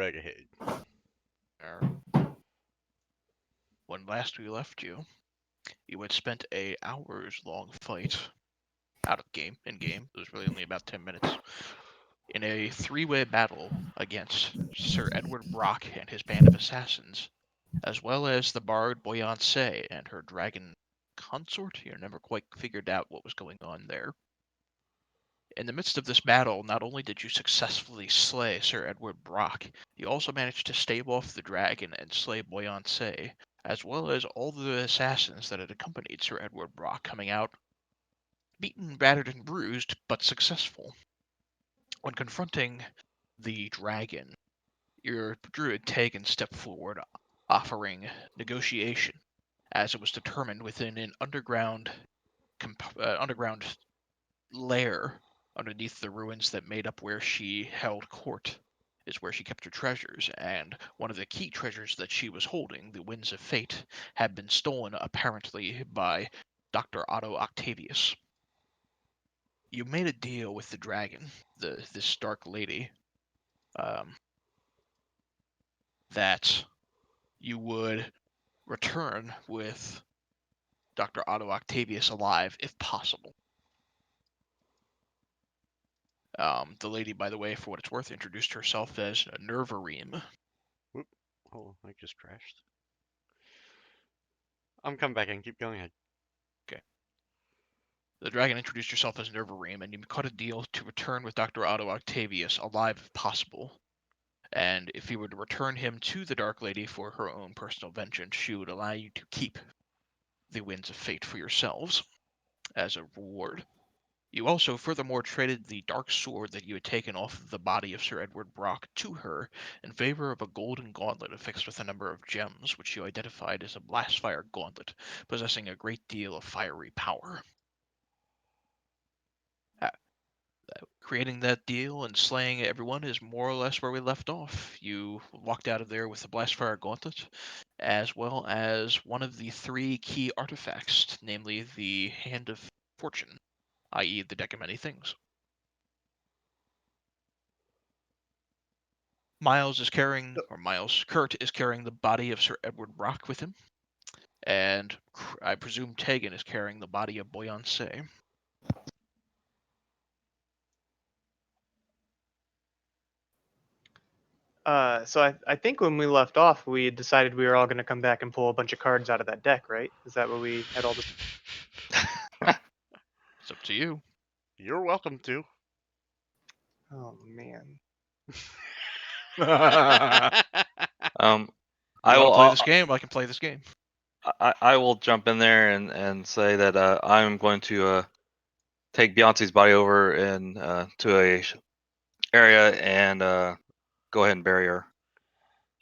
right ahead. When last we left you, you had spent a hours-long fight out of game, in-game. It was really only about 10 minutes. In a three-way battle against Sir Edward Brock and his band of assassins, as well as the bard Buyonce and her dragon consort. You never quite figured out what was going on there. In the midst of this battle, not only did you successfully slay Sir Edward Brock, you also managed to stave off the dragon and slay Buyonce, as well as all the assassins that had accompanied Sir Edward Brock, coming out beaten, battered, and bruised, but successful. When confronting the dragon, your druid Tegan stepped forward, offering negotiation, as it was determined within an underground lair underneath the ruins that made up where she held court is where she kept her treasures, and one of the key treasures that she was holding, the Winds of Fate, had been stolen apparently by Dr. Otto Octavius. You made a deal with the dragon, this dark lady, that you would return with Dr. Otto Octavius alive if possible. The lady, by the way, for what it's worth, introduced herself as Nervareem. Whoop. Oh, I just crashed. I'm coming back in. Keep going ahead. Okay. The dragon introduced herself as Nervareem, and you cut a deal to return with Dr. Otto Octavius alive if possible. And if you were to return him to the Dark Lady for her own personal vengeance, she would allow you to keep the Winds of Fate for yourselves as a reward. You also furthermore traded the dark sword that you had taken off of the body of Sir Edward Brock to her in favor of a golden gauntlet affixed with a number of gems, which you identified as a blastfire gauntlet, possessing a great deal of fiery power. Creating that deal and slaying everyone is more or less where we left off. You walked out of there with the blastfire gauntlet, as well as one of the three key artifacts, namely the Hand of Fortune, i.e. the Deck of Many Things. Kurt is carrying the body of Sir Edward Brock with him, and I presume Tegan is carrying the body of Buyonce. So I think when we left off, we decided we were all going to come back and pull a bunch of cards out of that deck, right? Is that what we had all this? It's up to you. You're welcome to. Oh man. I will play this game. I can play this game. I will jump in there and say that I'm going to take Beyonce's body over and to a area and go ahead and bury her.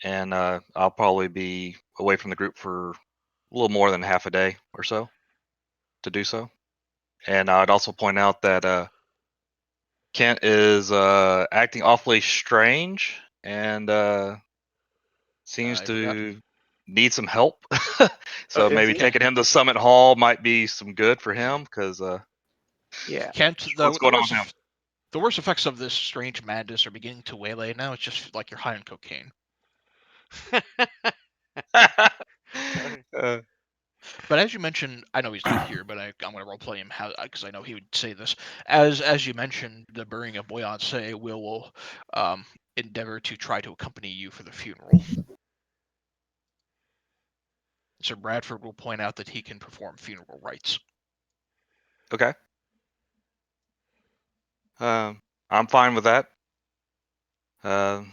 And I'll probably be away from the group for a little more than half a day or so to do so. And I'd also point out that Kent is acting awfully strange and seems to need some help. So maybe taking him to Summit Hall might be some good for him because yeah. Kent, what's going on with him? The worst effects of this strange madness are beginning to waylay. Now it's just like you're high on cocaine. But as you mentioned, I know he's not here, but I'm going to roleplay him because I know he would say this. As you mentioned, the burying of Buyonce will endeavor to try to accompany you for the funeral. Sir Bradford will point out that he can perform funeral rites. Okay. I'm fine with that. I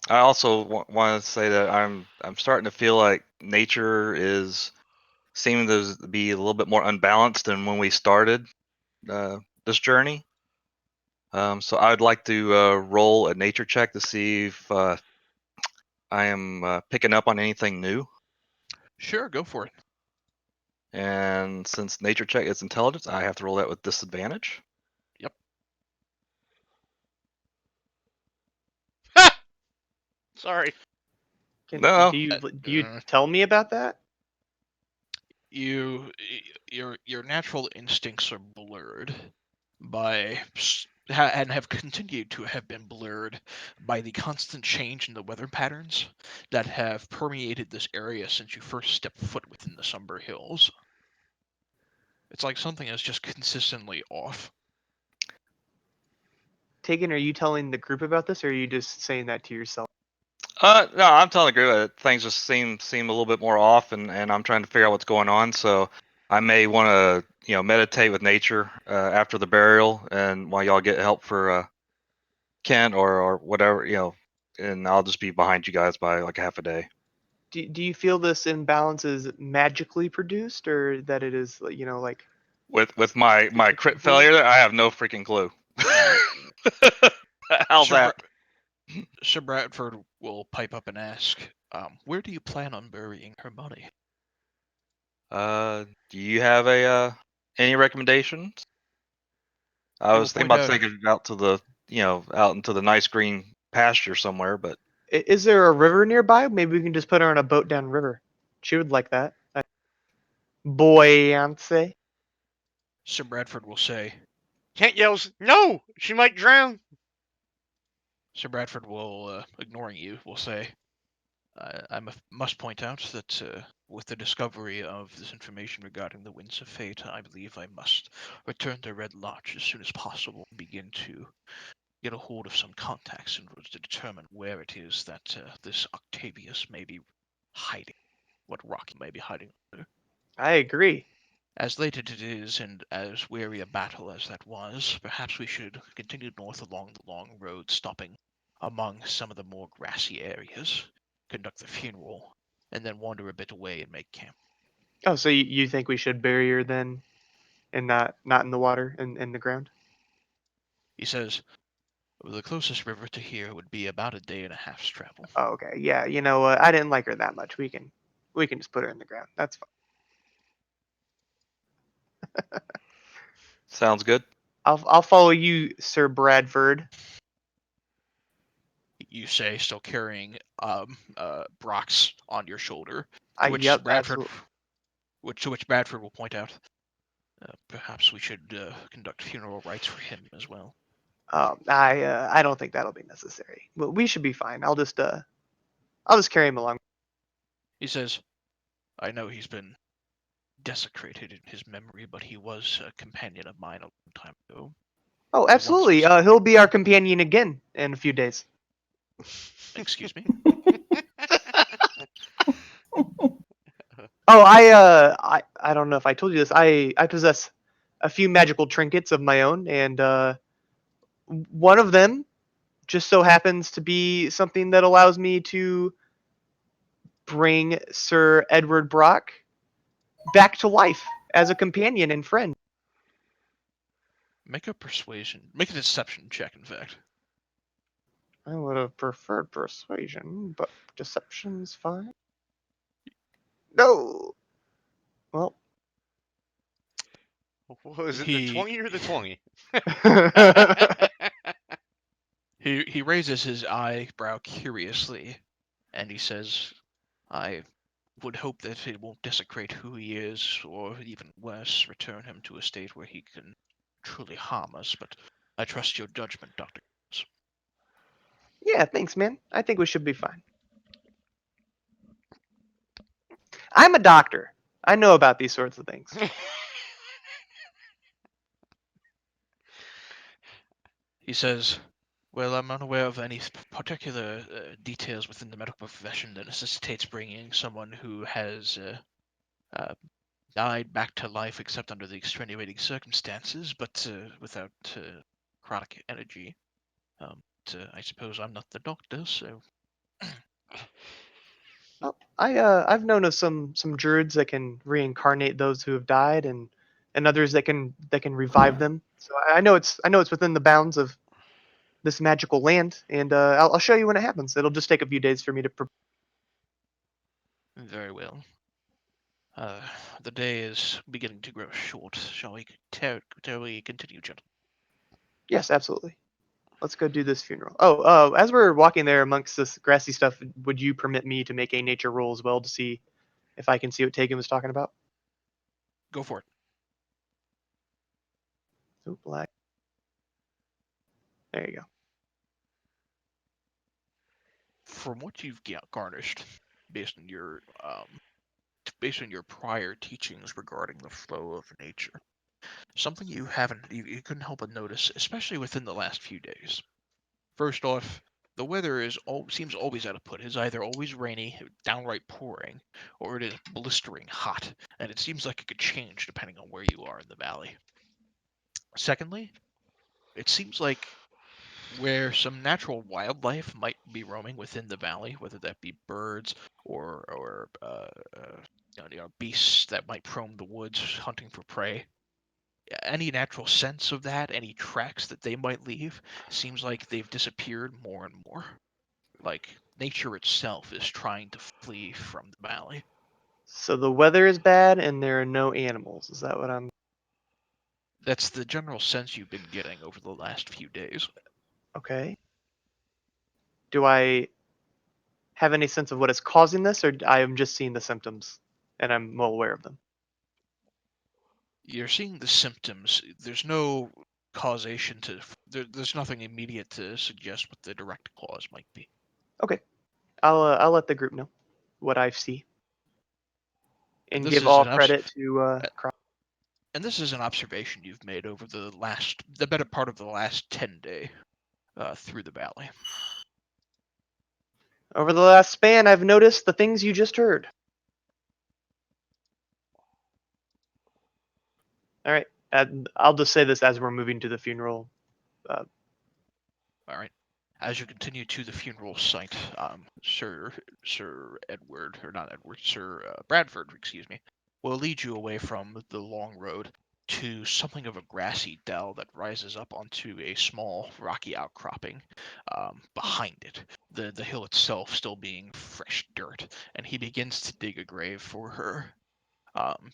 also want to say that I'm starting to feel like nature is seeming to be a little bit more unbalanced than when we started this journey. So I'd like to roll a nature check to see if I am picking up on anything new. Sure, go for it. And since nature check is intelligence, I have to roll that with disadvantage. Yep. Sorry. No. Do you tell me about that? Your natural instincts are blurred by and have continued to have been blurred by the constant change in the weather patterns that have permeated this area since you first stepped foot within the Somber Hills. It's like something is just consistently off. Tegan, are you telling the group about this, or are you just saying that to yourself? No, I'm telling the group that things just seem a little bit more off, and I'm trying to figure out what's going on. So I may want to meditate with nature after the burial, and while y'all get help for Kent or whatever, and I'll just be behind you guys by like half a day. Do you feel this imbalance is magically produced, or that it is like With my crit failure, I have no freaking clue. How's Sir, that? Sir Bradford will pipe up and ask, where do you plan on burying her body? Do you have any recommendations? I He will was thinking point about out, taking it out to the out into the nice green pasture somewhere, but Is there a river nearby? Maybe we can just put her on a boat downriver. She would like that. Buyonce. Sir Bradford will say, Kent yells, "No! She might drown!" Sir Bradford will, ignoring you, will say, must point out that with the discovery of this information regarding the Winds of Fate, I believe I must return to Red Lodge as soon as possible and begin to get a hold of some contacts in order to determine where it is that this Octavius may be hiding, what rock he may be hiding under. I agree. As late as it is, and as weary a battle as that was, perhaps we should continue north along the long road, stopping among some of the more grassy areas, conduct the funeral, and then wander a bit away and make camp. Oh, so you think we should bury her then, and not in the water and in the ground? He says, the closest river to here would be about a day and a half's travel. Oh, okay. Yeah. You know what? I didn't like her that much. We can just put her in the ground. That's fine. sounds good. I'll follow you, Sir Bradford. You say, still carrying Brock's on your shoulder, I to which yep, Bradford, absolutely. to which Bradford will point out, perhaps we should conduct funeral rites for him as well. I don't think that'll be necessary. Well, we should be fine. I'll just carry him along. He says, I know he's been desecrated in his memory, but he was a companion of mine a long time ago. Oh, He once absolutely. was. He'll be our companion again in a few days. Excuse me? Oh, I don't know if I told you this. I possess a few magical trinkets of my own, and one of them just so happens to be something that allows me to bring Sir Edward Brock back to life as a companion and friend. Make a deception check, in fact. I would have preferred persuasion, but deception's fine. No. Well. Was it the 20 or the 20? He raises his eyebrow curiously, and he says, I would hope that it won't desecrate who he is, or even worse, return him to a state where he can truly harm us, but I trust your judgment, Dr. Yeah, thanks, man. I think we should be fine. I'm a doctor. I know about these sorts of things. He says, well, I'm unaware of any particular details within the medical profession that necessitates bringing someone who has uh, died back to life except under the extenuating circumstances, but without chronic energy. I suppose I'm not the doctor, so Well, I've known of some druids that can reincarnate those who have died, and others that can revive them. So I know it's within the bounds of this magical land, and I'll show you when it happens. It'll just take a few days for me to. very well. The day is beginning to grow short. Shall we continue, gentlemen? Yes, absolutely. Let's go do this funeral. Oh, as we're walking there amongst this grassy stuff, would you permit me to make a nature roll as well to see if I can see what Tegan was talking about? Go for it. Oh, black. There you go. From what you've garnished, based on your prior teachings regarding the flow of nature, something you couldn't help but notice, especially within the last few days. First off, the weather seems always out of put. It's either always rainy, downright pouring, or it is blistering hot, and it seems like it could change depending on where you are in the valley. Secondly, it seems like where some natural wildlife might be roaming within the valley, whether that be birds or beasts that might roam the woods hunting for prey. Any natural sense of that, any tracks that they might leave, seems like they've disappeared more and more. Like nature itself is trying to flee from the valley. So the weather is bad and there are no animals. Is that what I'm... That's the general sense you've been getting over the last few days. Okay. Do I have any sense of what is causing this, or I am just seeing the symptoms and I'm well aware of them? You're seeing the symptoms. There's no causation to. There's nothing immediate to suggest what the direct cause might be. Okay. I'll let the group know what I see. And This give is all an obs- credit to Croc. And this is an observation you've made over the better part of the last 10 day through the valley. Over the last span, I've noticed the things you just heard. All right. And I'll just say this as we're moving to the funeral. All right. As you continue to the funeral site, Sir Edward, or not Edward, Sir Bradford, excuse me, will lead you away from the long road to something of a grassy dell that rises up onto a small rocky outcropping behind it. The hill itself still being fresh dirt, and he begins to dig a grave for her.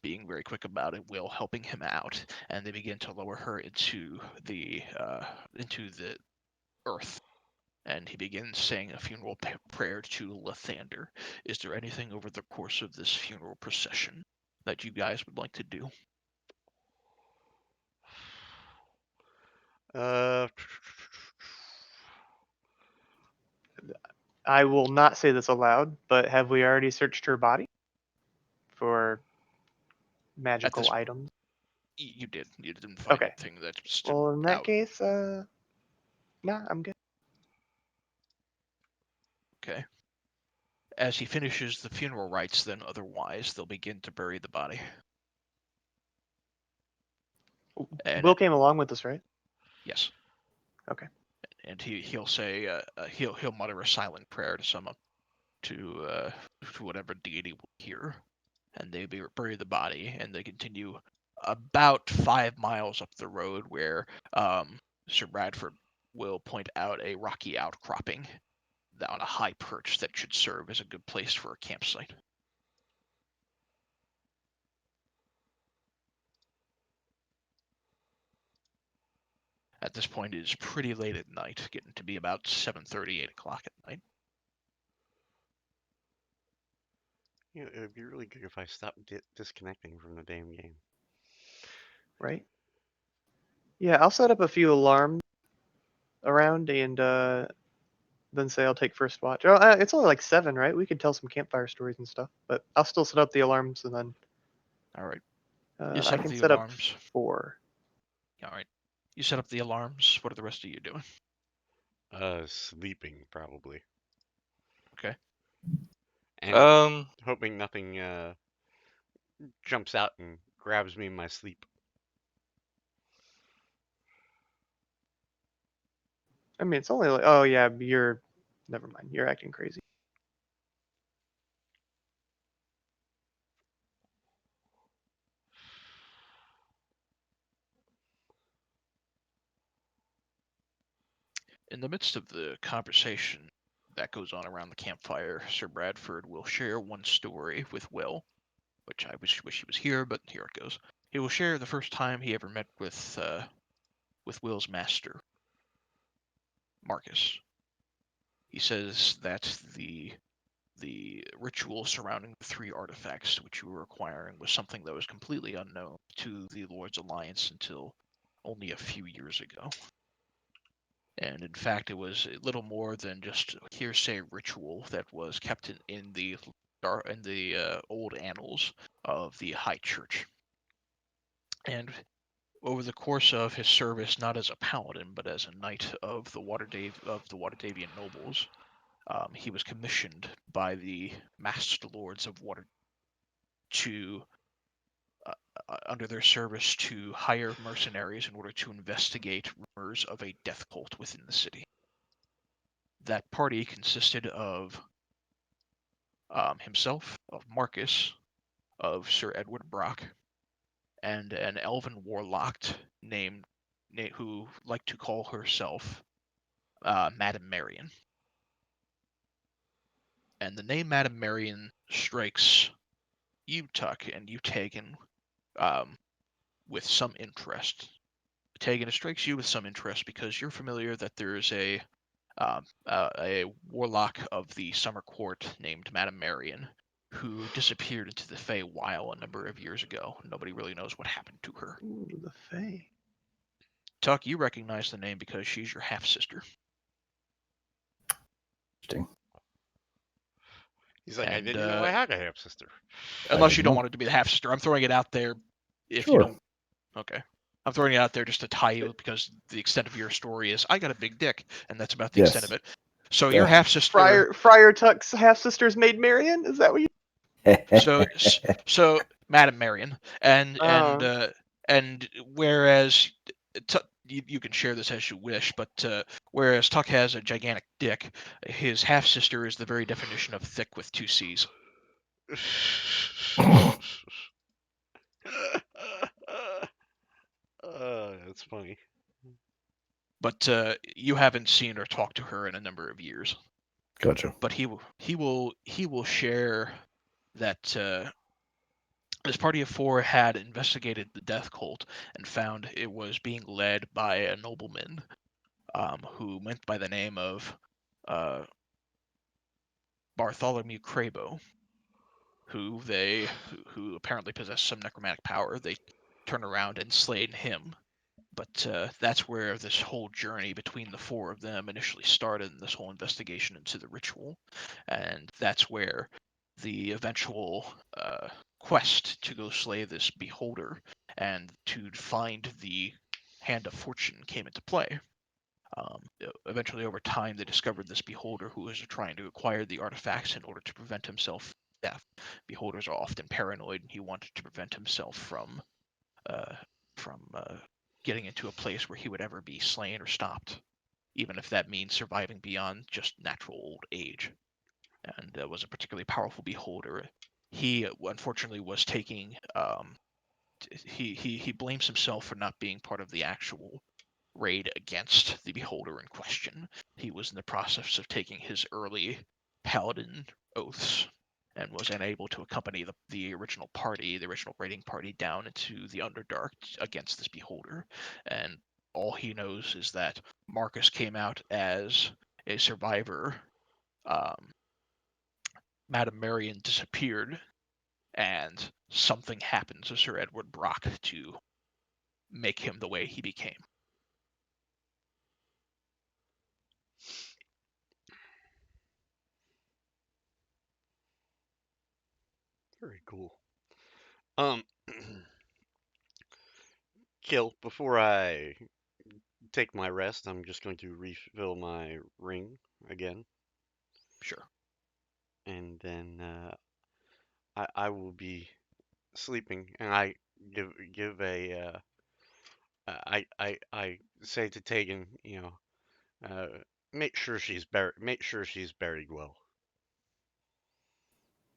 Being very quick about it, Will helping him out, and they begin to lower her into the earth. And he begins saying a funeral prayer to Lathander. Is there anything over the course of this funeral procession that you guys would like to do? I will not say this aloud, but have we already searched her body for magical items? You did. You didn't find Okay. anything that stood Well, in that out. case, nah, I'm good. Okay. As he finishes the funeral rites, then otherwise, they'll begin to bury the body. And Will came along with us, right? yes. Okay. And he'll say he'll mutter a silent prayer to to whatever deity will hear, and they bury the body, and they continue about 5 miles up the road where Sir Bradford will point out a rocky outcropping on a high perch that should serve as a good place for a campsite. At this point, it is pretty late at night, getting to be about 7:30, 8 o'clock at night. You know, it would be really good if I stopped disconnecting from the damn game. Right. Yeah, I'll set up a few alarms around and then say I'll take first watch. Oh, it's only like 7, right? We could tell some campfire stories and stuff, but I'll still set up the alarms and then All right. I can set up 4. All right. You set up the alarms. What are the rest of you doing? Sleeping probably, Okay. and hoping nothing jumps out and grabs me in my sleep. I mean, it's only like, oh yeah, never mind. You're acting crazy. In the midst of the conversation that goes on around the campfire, Sir Bradford will share one story with Will, which I wish he was here, but here it goes. He will share the first time he ever met with Will's master, Marcus. He says that the ritual surrounding the 3 artifacts which you were acquiring was something that was completely unknown to the Lord's Alliance until only a few years ago. And in fact, it was little more than just a hearsay ritual that was kept in the old annals of the High Church. And over the course of his service, not as a paladin but as a knight of the Waterdavian nobles, he was commissioned by the Master Lords of Water to under their service to hire mercenaries in order to investigate rumors of a death cult within the city. That party consisted of himself, of Marcus, of Sir Edward Brock, and an elven warlock named who liked to call herself Madame Marion. And the name Madame Marion strikes you, Tuck, and you, Tegan, with some interest. Tegan, it strikes you with some interest because you're familiar that there's a warlock of the Summer Court named Madame Marion who disappeared into the Feywild a number of years ago. Nobody really knows what happened to her. Ooh, the Fae. Tuck, you recognize the name because she's your half-sister. Interesting. He's like, I And, didn't know I had a half sister. Unless you didn't don't know. want it to be the half-sister. I'm throwing it out there if you Sure. don't... Okay. I'm throwing it out there just to tie you because the extent of your story is, I got a big dick, and that's about the extent of Yes. it. So your half-sister... Friar Tuck's half sister's maid Marion. Is that what you? So Madam Marion, and Oh. whereas you can share this as you wish, but whereas Tuck has a gigantic dick, his half sister is the very definition of thick with two C's. That's funny. But you haven't seen or talked to her in a number of years. Gotcha. But he will share that this party of four had investigated the death cult and found it was being led by a nobleman who went by the name of Bartholomew Crabo, who apparently possessed some necromantic power. They turn around and slayed him. But that's where this whole journey between the four of them initially started, and this whole investigation into the ritual. And that's where the eventual quest to go slay this beholder and to find the Hand of Fortune came into play. Eventually, over time, they discovered this beholder who was trying to acquire the artifacts in order to prevent himself from death. Beholders are often paranoid, and he wanted to prevent himself from getting into a place where he would ever be slain or stopped, even if that means surviving beyond just natural old age. And was a particularly powerful beholder. He unfortunately was taking. He blames himself for not being part of the actual raid against the beholder in question. He was in the process of taking his early paladin oaths and was unable to accompany the original party, the original raiding party, down into the Underdark against this beholder. And all he knows is that Marcus came out as a survivor. Madame Marion disappeared, and something happened to Sir Edward Brock to make him the way he became. Very cool. Kill, before I take my rest, I'm just going to refill my ring again. Sure. And then I will be sleeping, and I give a I say to Tegan, make sure she's buried well.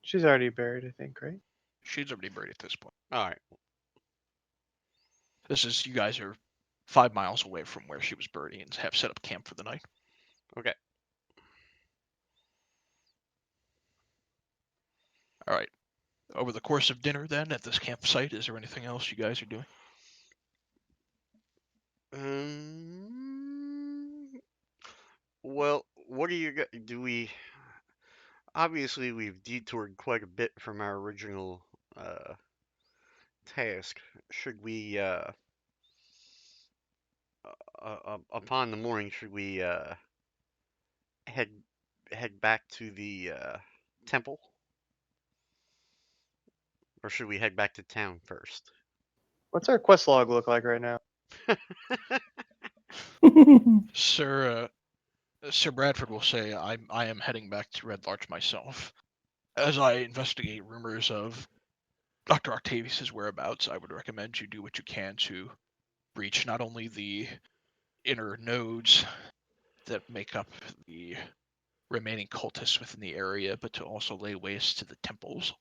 She's already buried, I think, right? She's already buried at this point. All right. You guys are 5 miles away from where she was buried and have set up camp for the night. Okay. All right. Over the course of dinner, then, at this campsite, is there anything else you guys are doing? Well, what do we? Obviously, we've detoured quite a bit from our original task. Should we upon the morning, should we head head back to the temple, or should we head back to town first? What's our quest log look like right now? Sir Bradford will say, I am heading back to Red Larch myself. As I investigate rumors of Dr. Octavius's whereabouts, I would recommend you do what you can to breach not only the inner nodes that make up the remaining cultists within the area, but to also lay waste to the temples.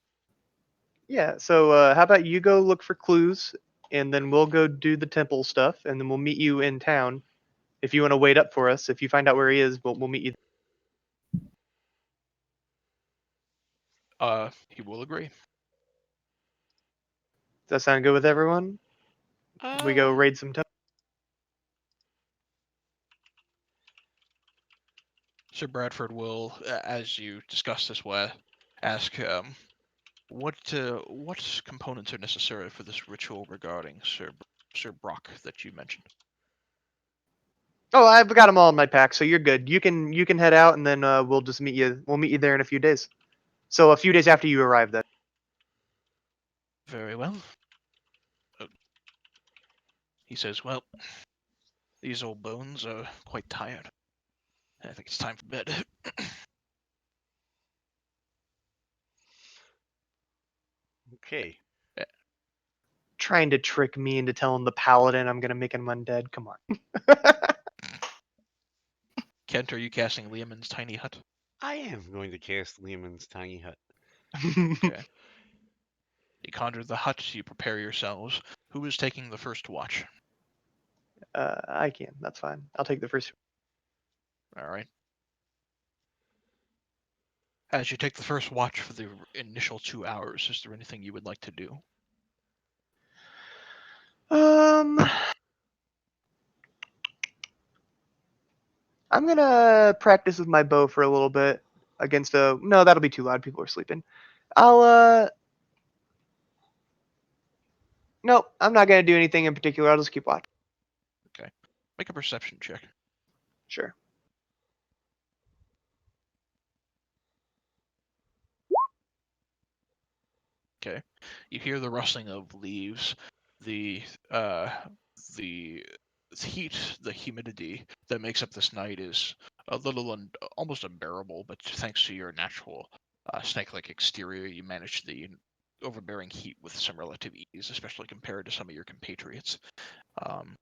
Yeah, so how about you go look for clues, and then we'll go do the temple stuff, and then we'll meet you in town. If you want to wait up for us, if you find out where he is, we'll meet you. He will agree. Does that sound good with everyone? We go Uh, raid some temples. Sir Bradford will, as you discuss this way, ask what components are necessary for this ritual regarding Sir Brock that you mentioned. Oh, I've got them all in my pack, so you're good. You can head out, and then we'll just meet you. We'll meet you there in a few days. So a few days after you arrive, then. Very well. He says, well, these old bones are quite tired. I think it's time for bed. okay. Trying to trick me into telling the paladin I'm gonna make him undead. Come on. Kent, are you casting Liamon's tiny hut? I am going to cast Lehman's tiny hut. Okay. You conjure the hut, you prepare yourselves. Who is taking the first watch? I can. That's fine. I'll take the first. All right. As you take the first watch for the initial 2 hours, is there anything you would like to do? I'm gonna practice with my bow for a little bit against a. No, that'll be too loud. People are sleeping. I'll. Nope. I'm not gonna do anything in particular. I'll just keep watching. Okay. Make a perception check. Sure. Okay. You hear the rustling of leaves, the uh, the heat, the humidity that makes up this night is a little almost unbearable. But thanks to your natural snake-like exterior, you manage the overbearing heat with some relative ease, especially compared to some of your compatriots. Um,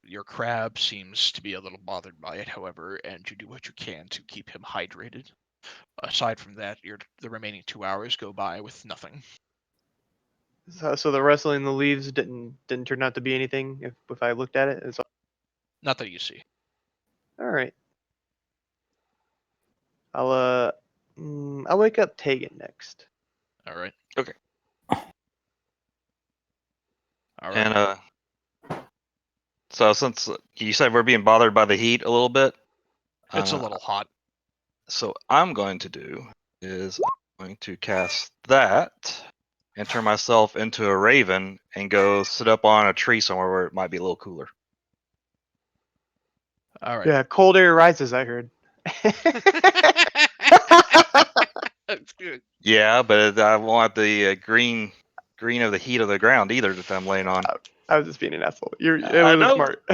your crab seems to be a little bothered by it, however, and you do what you can to keep him hydrated. Aside from that, the remaining 2 hours go by with nothing. So the rustling in the leaves didn't turn out to be anything if I looked at it. It's Not that you see. all right. I'll wake up Tegan next. All right. Okay. All right. And so since you said we're being bothered by the heat a little bit, It's a little hot. so I'm going to do is I'm going to cast that and turn myself into a raven and go sit up on a tree somewhere where it might be a little cooler. All right. Yeah, cold air rises. I heard. That's good. Yeah, but I want the green of the heat of the ground either that I'm laying on. I was just being an asshole. You're I really know. smart.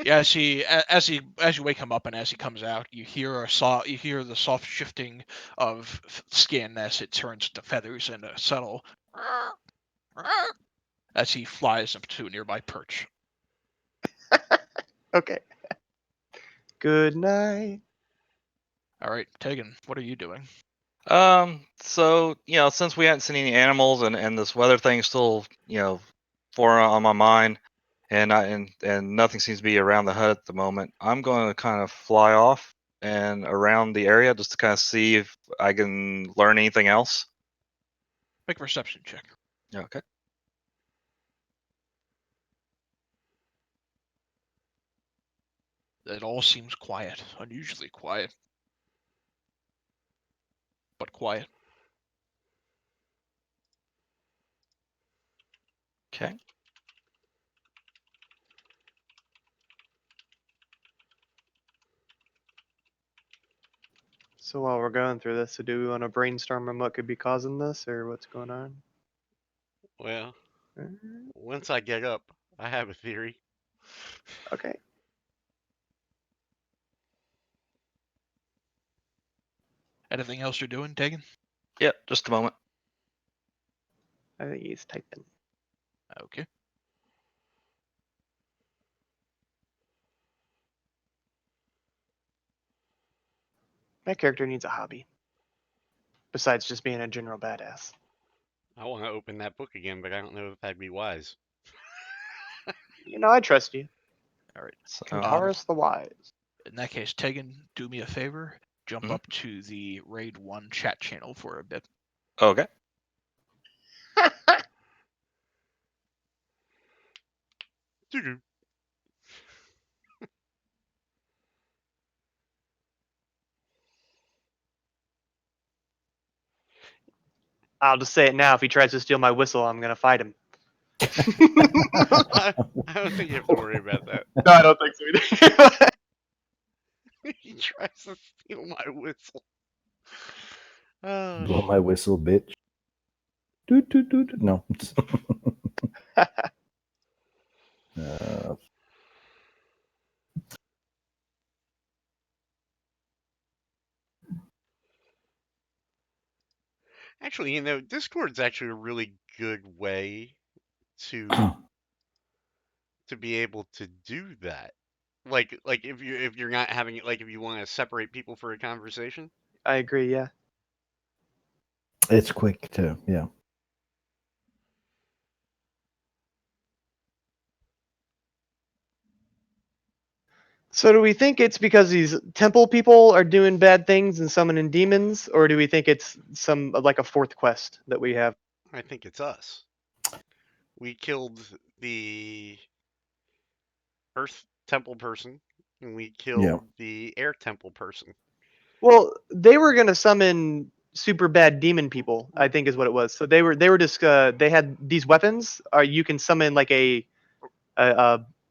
Yeah, as you wake him up and as he comes out, you hear the soft shifting of skin as it turns to feathers and a subtle as he flies up to a nearby perch. Okay. Good night. All right, Tegan, what are you doing? So since we hadn't seen any animals and this weather thing's still for on my mind, and nothing seems to be around the hut at the moment, I'm going to kind of fly off and around the area just to kind of see if I can learn anything else. Make a perception check. Okay. It all seems quiet, unusually quiet, but quiet. Okay. So while we're going through this, so do we want to brainstorm on what could be causing this or what's going on? Well, Uh, once I get up, I have a theory. Okay. Anything else you're doing, Tegan? Yep, just a moment. I think he's typing. Okay. My character needs a hobby. Besides just being a general badass. I want to open that book again, but I don't know if that'd be wise. You know, I trust you. All right. So, Kentaurus the Wise. In that case, Tegan, do me a favor. Jump Mhm. up to the Raid 1 chat channel for a bit. okay. Doo-doo. I'll just say it now. If he tries to steal my whistle, I'm gonna fight him. I don't think you have to worry about that. No, I don't think so either. He tries to steal my whistle. Oh, Blow my whistle, bitch. Doot, doot, doot. No. uh, Actually, Discord's actually a really good way to be able to do that. Like if you're not having it, like if you want to separate people for a conversation. I agree, yeah. it's quick too. Yeah. So do we think it's because these temple people are doing bad things and summoning demons, or do we think it's some like a fourth quest that we have? I think it's us. We killed the Earth Temple person, and we killed the Air Temple person. Well, they were gonna summon super bad demon people, I think is what it was. So they were just they had these weapons. You can summon like a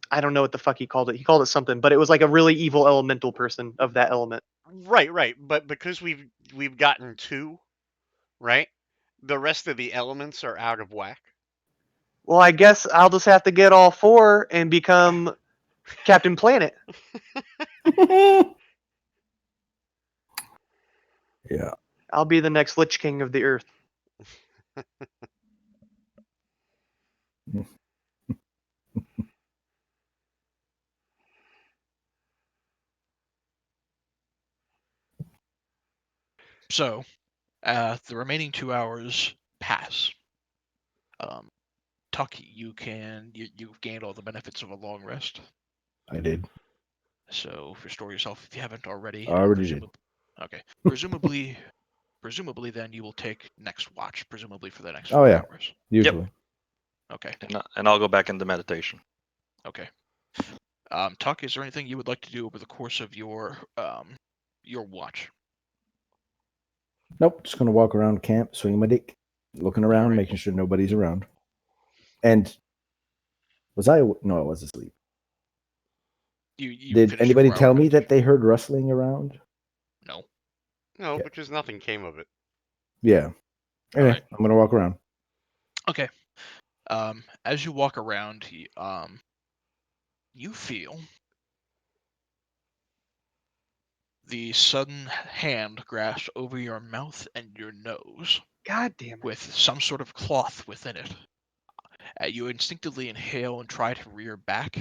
I don't know what the fuck he called it. He called it something, but it was like a really evil elemental person of that element. Right. But because we've gotten two, right? The rest of the elements are out of whack. Well, I guess I'll just have to get all four and become Captain Planet. Yeah. I'll be the next Lich King of the Earth. So, the remaining 2 hours pass. Tuck, you've gained all the benefits of a long rest. I did. So restore yourself if you haven't already. I already did. Okay. Presumably then you will take next watch, presumably for the next Oh, 4 yeah. hours. Usually. Okay. And I'll go back into meditation. Okay. Tuck, is there anything you would like to do over the course of your watch? Nope. Just gonna walk around camp, swinging my dick, looking around, Alright. making sure nobody's around. And was I? No, I was asleep. You Did finished anybody your 4-hour tell me that meditation. they heard rustling around? No. No, Okay. because nothing came of it. Yeah. Anyway, Alright. I'm gonna walk around. Okay. As you walk around, you feel the sudden hand grasp over your mouth and your nose God damn it. with some sort of cloth within it. You instinctively inhale and try to rear back.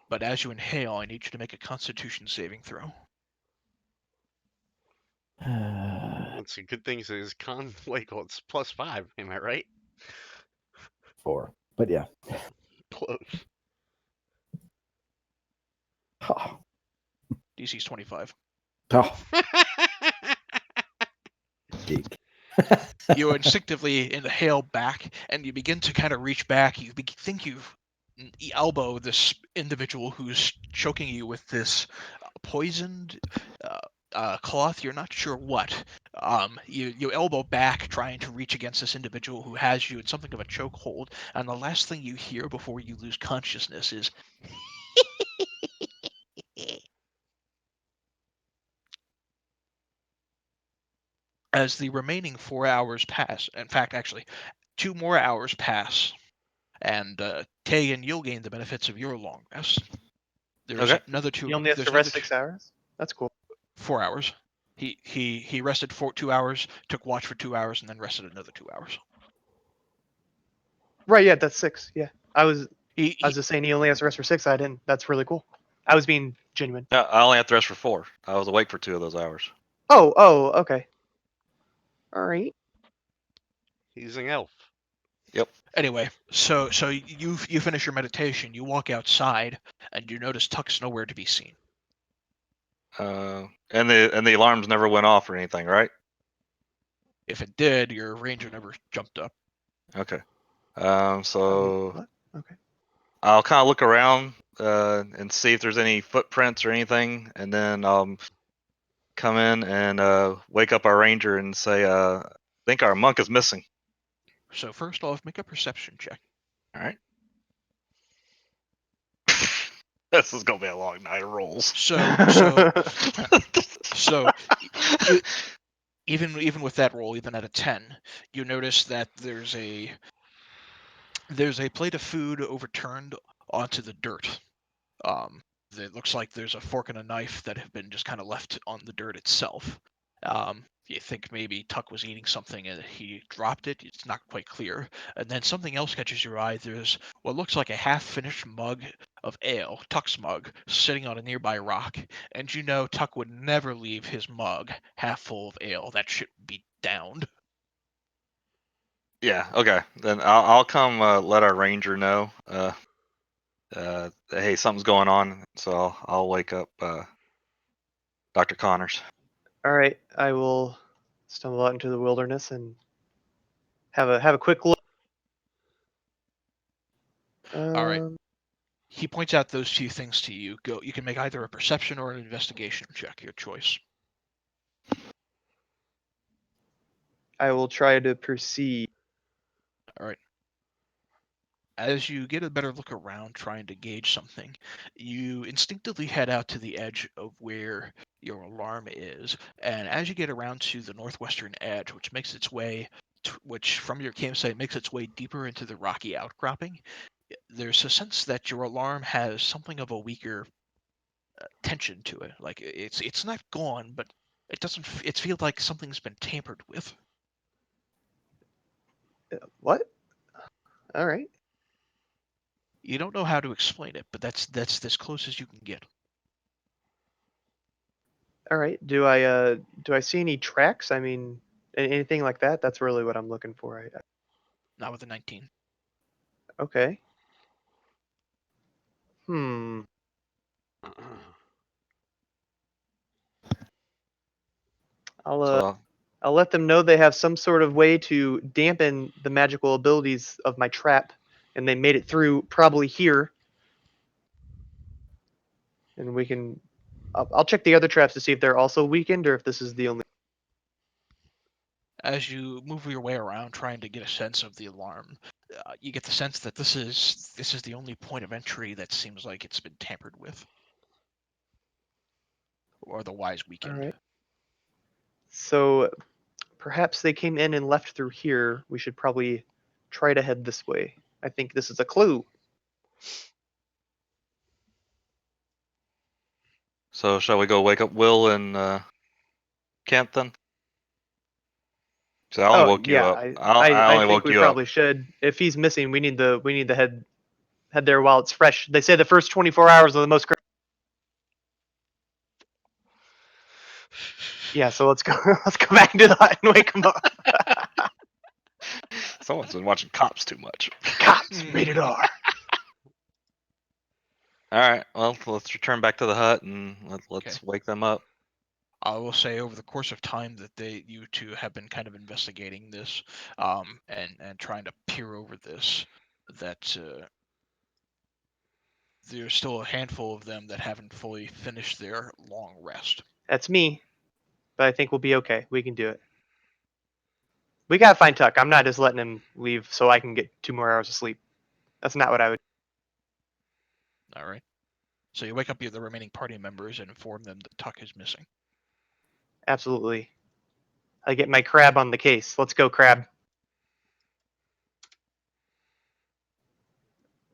But as you inhale, I need you to make a Constitution saving throw. It's a good thing it is it's +5. Am I right? 4. But yeah. Close. Oh. DC's 25. Oh, dick. You instinctively inhale back, and you begin to kind of reach back. You think you've elbow this individual who's choking you with this poisoned cloth. You're not sure what. You elbow back, trying to reach against this individual who has you in something of a chokehold, and the last thing you hear before you lose consciousness is. As the remaining 4 hours pass, in fact, actually, 2 more hours pass, and Tegan, you'll gain the benefits of your long rest. There's Okay. another He only has to rest 6 hours. That's cool. 4 hours. He rested for 2 hours, took watch for 2 hours, and then rested another 2 hours. Right, yeah, that's 6. Yeah. I was He just saying he only has to rest for 6. I didn't. That's really cool. I was being genuine. Yeah, I only have to rest for 4. I was awake for 2 of those hours. Oh, okay. All right. He's an elf. Anyway, so you finish your meditation, you walk outside, and you notice Tuck's nowhere to be seen. And the alarms never went off or anything, right? If it did, your ranger never jumped up. Okay. Wait, So what? Okay. I'll kind of look around and see if there's any footprints or anything, and then come in and wake up our ranger and say, I think our monk is missing. So first off, make a perception check. All right. This is gonna be a long night of rolls. So even with that roll, even at a 10, you notice that there's a plate of food overturned onto the dirt. It looks like there's a fork and a knife that have been just kind of left on the dirt itself. You think maybe Tuck was eating something and he dropped it. It's not quite clear. And then something else catches your eye. There's what looks like a half-finished mug of ale, Tuck's mug, sitting on a nearby rock. And you know Tuck would never leave his mug half full of ale. That shit would be downed. Yeah. Okay. Then I'll come let our ranger know. Hey, something's going on. So I'll wake up Dr. Connors. All right. I will stumble out into the wilderness and have a quick look. All right. He points out those two things to you. Go. You can make either a perception or an investigation check, your choice. I will try to perceive. All right. As you get a better look around trying to gauge something, you instinctively head out to the edge of where your alarm is. And as you get around to the northwestern edge, which makes its way, which from your campsite makes its way deeper into the rocky outcropping, there's a sense that your alarm has something of a weaker tension to it. Like it's not gone, but it doesn't. It feels like something's been tampered with. What? All right. You don't know how to explain it, but that's as close as you can get. All right. Do I see any tracks? I mean, anything like that? That's really what I'm looking for. Not with a 19. Okay. Hmm. So I'll let them know they have some sort of way to dampen the magical abilities of my trap, and they made it through probably here. And we can. I'll check the other traps to see if they're also weakened or if this is the only. As you move your way around trying to get a sense of the alarm, you get the sense that this is the only point of entry that seems like it's been tampered with or otherwise weakened. All right. So perhaps they came in and left through here. We should probably try to head this way. I think this is a clue. shall we go wake up Will and Kent then? So I only woke you yeah, up. I I only think woke we you up. probably should. If he's missing, we need to head there while it's fresh. They say the first 24 hours are the most. Yeah, so let's go. Let's go back into the hut and wake him up. Someone's been watching Cops too much. Cops, rated R. All right. Well, let's return back to the hut and let's wake them up. I will say over the course of time that you two have been kind of investigating this, and trying to peer over this, that there's still a handful of them that haven't fully finished their long rest. That's me, but I think we'll be okay. We can do it. We gotta find Tuck. I'm not just letting him leave so I can get 2 more hours of sleep. That's not what I would. All right. So you wake up the remaining party members and inform them that Tuck is missing. Absolutely. I get my crab on the case. Let's go, crab.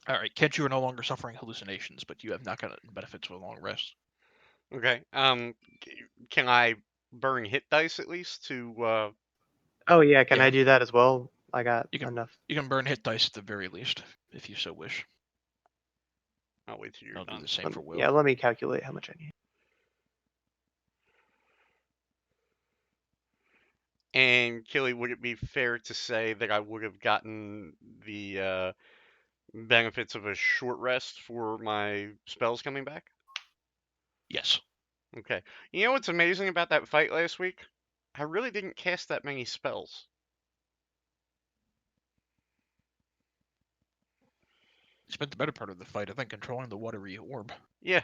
All right, Kent, you are no longer suffering hallucinations, but you have not gotten benefits of a long rest. Okay. Can I burn hit dice at least to? Oh yeah, can Yeah. I do that as well? I got You can enough. You can burn hit dice at the very least, if you so wish. I'll wait till you're I'll do done. the same for Will. Yeah, let me calculate how much I need. And Killy, would it be fair to say that I would have gotten the benefits of a short rest for my spells coming back? Yes. Okay. You know what's amazing about that fight last week? I really didn't cast that many spells. You spent the better part of the fight, I think, controlling the watery orb. Yeah.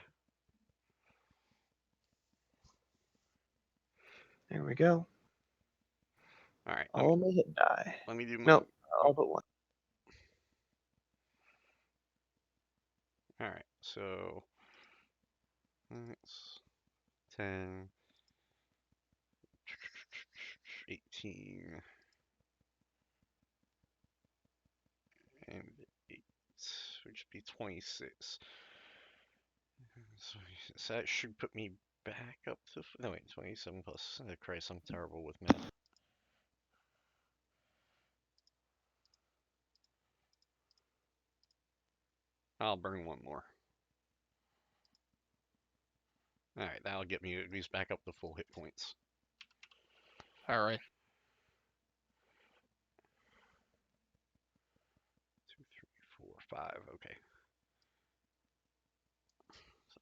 There we go. All right. All my hit die. Let me do my. Nope, all but one. All right. So that's 10, 18, and 8, which would be 26. So that should put me back up to. No, wait, 27 plus. Oh, Christ, I'm terrible with math. I'll burn one more. Alright, that'll get me at least back up to full hit points. All right. 2, 3, 4, 5. Okay.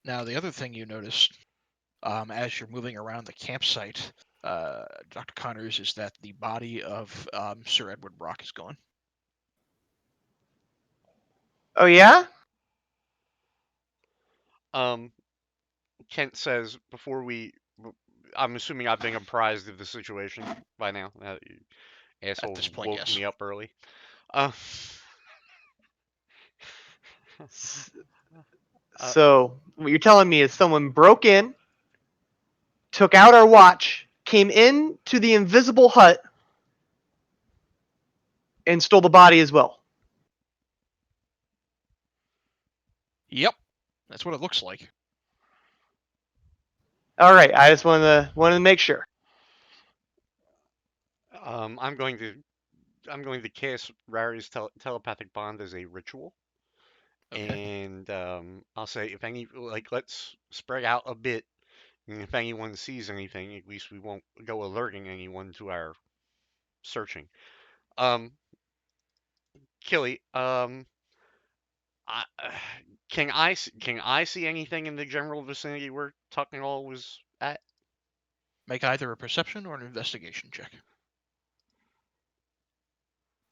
Now, the other thing you notice as you're moving around the campsite, Dr. Connors, is that the body of Sir Edward Brock is gone. Oh yeah? Kent says before we. I'm assuming I've been apprised of the situation by now. You assholes this point, woke yes. me up early. So what you're telling me is someone broke in, took out our watch, came in to the invisible hut, and stole the body as well. Yep. That's what it looks like. All right, I just wanted to make sure. I'm going to cast Rary's telepathic bond as a ritual. Okay. And I'll say if any, like, let's spread out a bit, and if anyone sees anything, at least we won't go alerting anyone to our searching. Killy, I, can I see anything in the general vicinity where Tucknall was at? Make either a perception or an investigation check.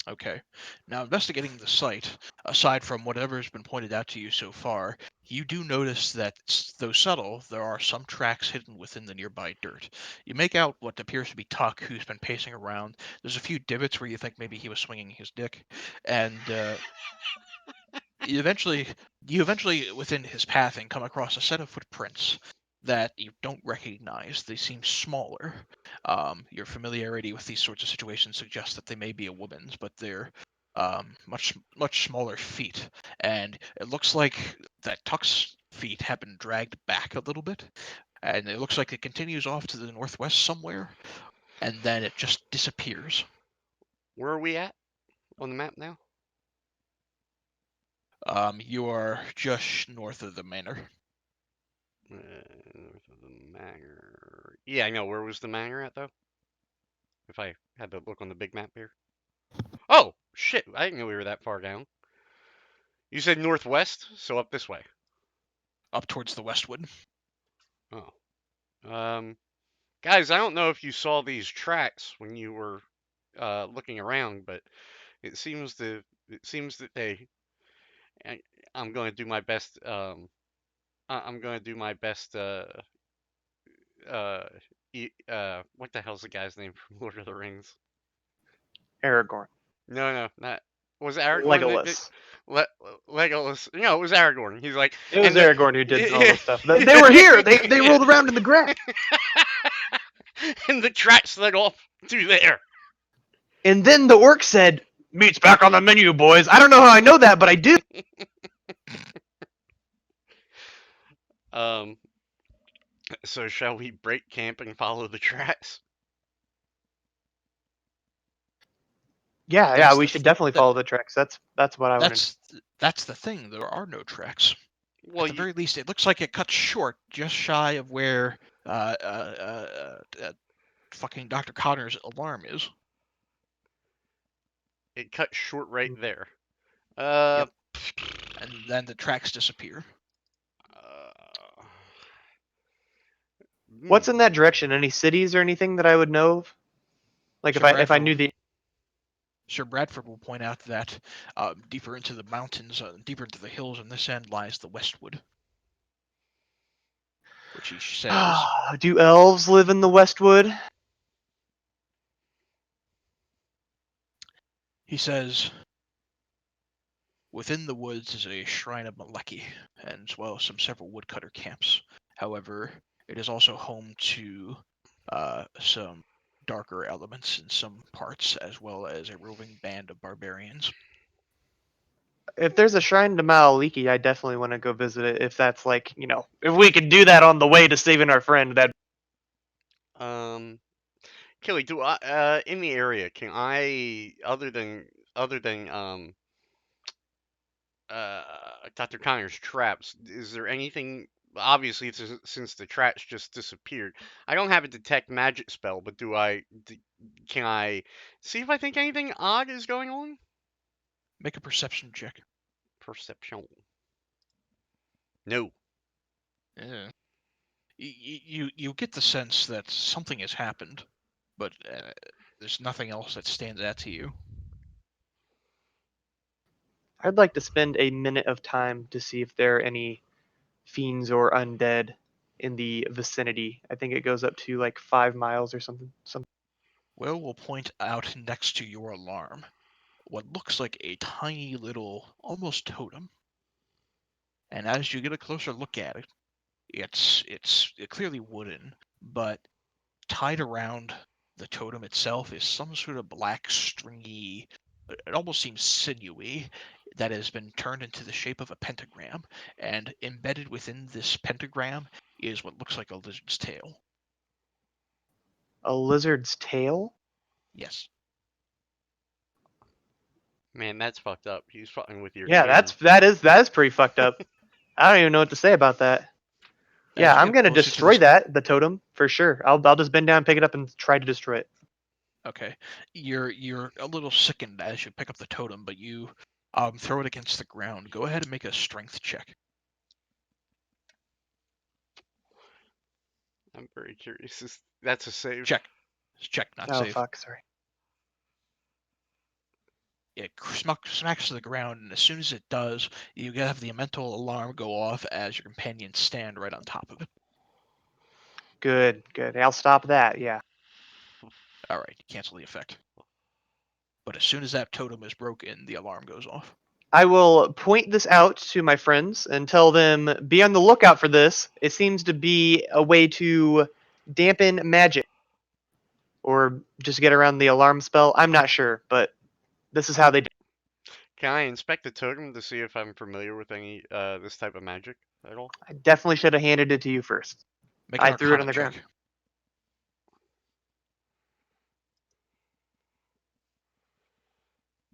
Okay. Now, investigating the site, aside from whatever has been pointed out to you so far, you do notice that, though subtle, there are some tracks hidden within the nearby dirt. You make out what appears to be Tuck, who's been pacing around. There's a few divots where you think maybe he was swinging his dick, and you eventually, within his pathing, come across a set of footprints that you don't recognize. They seem smaller. Your familiarity with these sorts of situations suggests that they may be a woman's, but they're much smaller feet, and it looks like that Tuck's feet have been dragged back a little bit, and it looks like it continues off to the northwest somewhere, and then it just disappears. Where are we at on the map now? You are just north of the manor. North of the manor. Yeah, I know. Where was the manor at, though? If I had to look on the big map here. Oh, shit. I didn't know we were that far down. You said northwest, so up this way. Up towards the westwood. Oh. Guys, I don't know if you saw these tracks when you were looking around, but it seems that they. I'm going to do my best. I'm going to do my best. What the hell's the guy's name from Lord of the Rings? Aragorn. No, not. Was it Aragorn? Legolas. Legolas. No, it was Aragorn. He's like. It was and the- Aragorn who did all this stuff. They were here. They rolled around in the grass. and the tracks led off to there. And then the orc said, "Meat's back on the menu, boys." I don't know how I know that, but I do. Um, so shall we break camp and follow the tracks? Yeah, That's we the should th- definitely follow the tracks. That's what I wanted. that's the thing. There are no tracks. Well, At the very least, it looks like it cuts short just shy of where fucking Dr. Connor's alarm is. it cut short right there. Yep. And then the tracks disappear. Uh, What's in hmm. that direction? Any cities or anything that I would know of? Like Sir if I Bradford knew the. Sir Bradford will point out that deeper into the mountains, deeper into the hills on this end lies the Westwood, which he says Do elves live in the Westwood? within the woods is a shrine of Maleki, and as well as several woodcutter camps. However, it is also home to some darker elements in some parts, as well as a roving band of barbarians. If there's a shrine to Maliki, I definitely want to go visit it. If that's like, if we could do that on the way to saving our friend, that. Kelly, do I in the area? Can I, other than uh Dr. Connor's traps? Is there anything? Obviously, since the traps just disappeared, I don't have a detect magic spell, but can I see if I think anything odd is going on? Make a perception check. Perception. No. Yeah. You get the sense that something has happened, but there's nothing else that stands out to you. I'd like to spend a minute of time to see if there are any fiends or undead in the vicinity. I think it goes up to like 5 miles or something. Will will point out next to your alarm what looks like a tiny little, almost totem. And as you get a closer look at it, it's clearly wooden, but tied around the totem itself is some sort of black, stringy, it almost seems sinewy, that has been turned into the shape of a pentagram. And embedded within this pentagram is what looks like a lizard's tail. A lizard's tail? Yes. Man, that's fucked up. He's fucking with your Yeah, ear. that is pretty fucked up. I don't even know what to say about that. As Yeah, you I'm get gonna closer to destroy this, the totem for sure. I'll just bend down, pick it up, and try to destroy it. okay, you're a little sickened as you pick up the totem, but you throw it against the ground. Go ahead and make a strength check. I'm very curious. That's a save. Check. Check, not Oh save. fuck, sorry. It smacks to the ground, and as soon as it does, you have the mental alarm go off as your companions stand right on top of it. Good. I'll stop that. Yeah. All right, you cancel the effect. But as soon as that totem is broken, the alarm goes off. I will point this out to my friends and tell them be on the lookout for this. It seems to be a way to dampen magic or just get around the alarm spell. I'm not sure, but this is how they do. Can I inspect the totem to see if I'm familiar with any this type of magic at all? I definitely should have handed it to you first. Make an I threw it Arcana on the check. ground.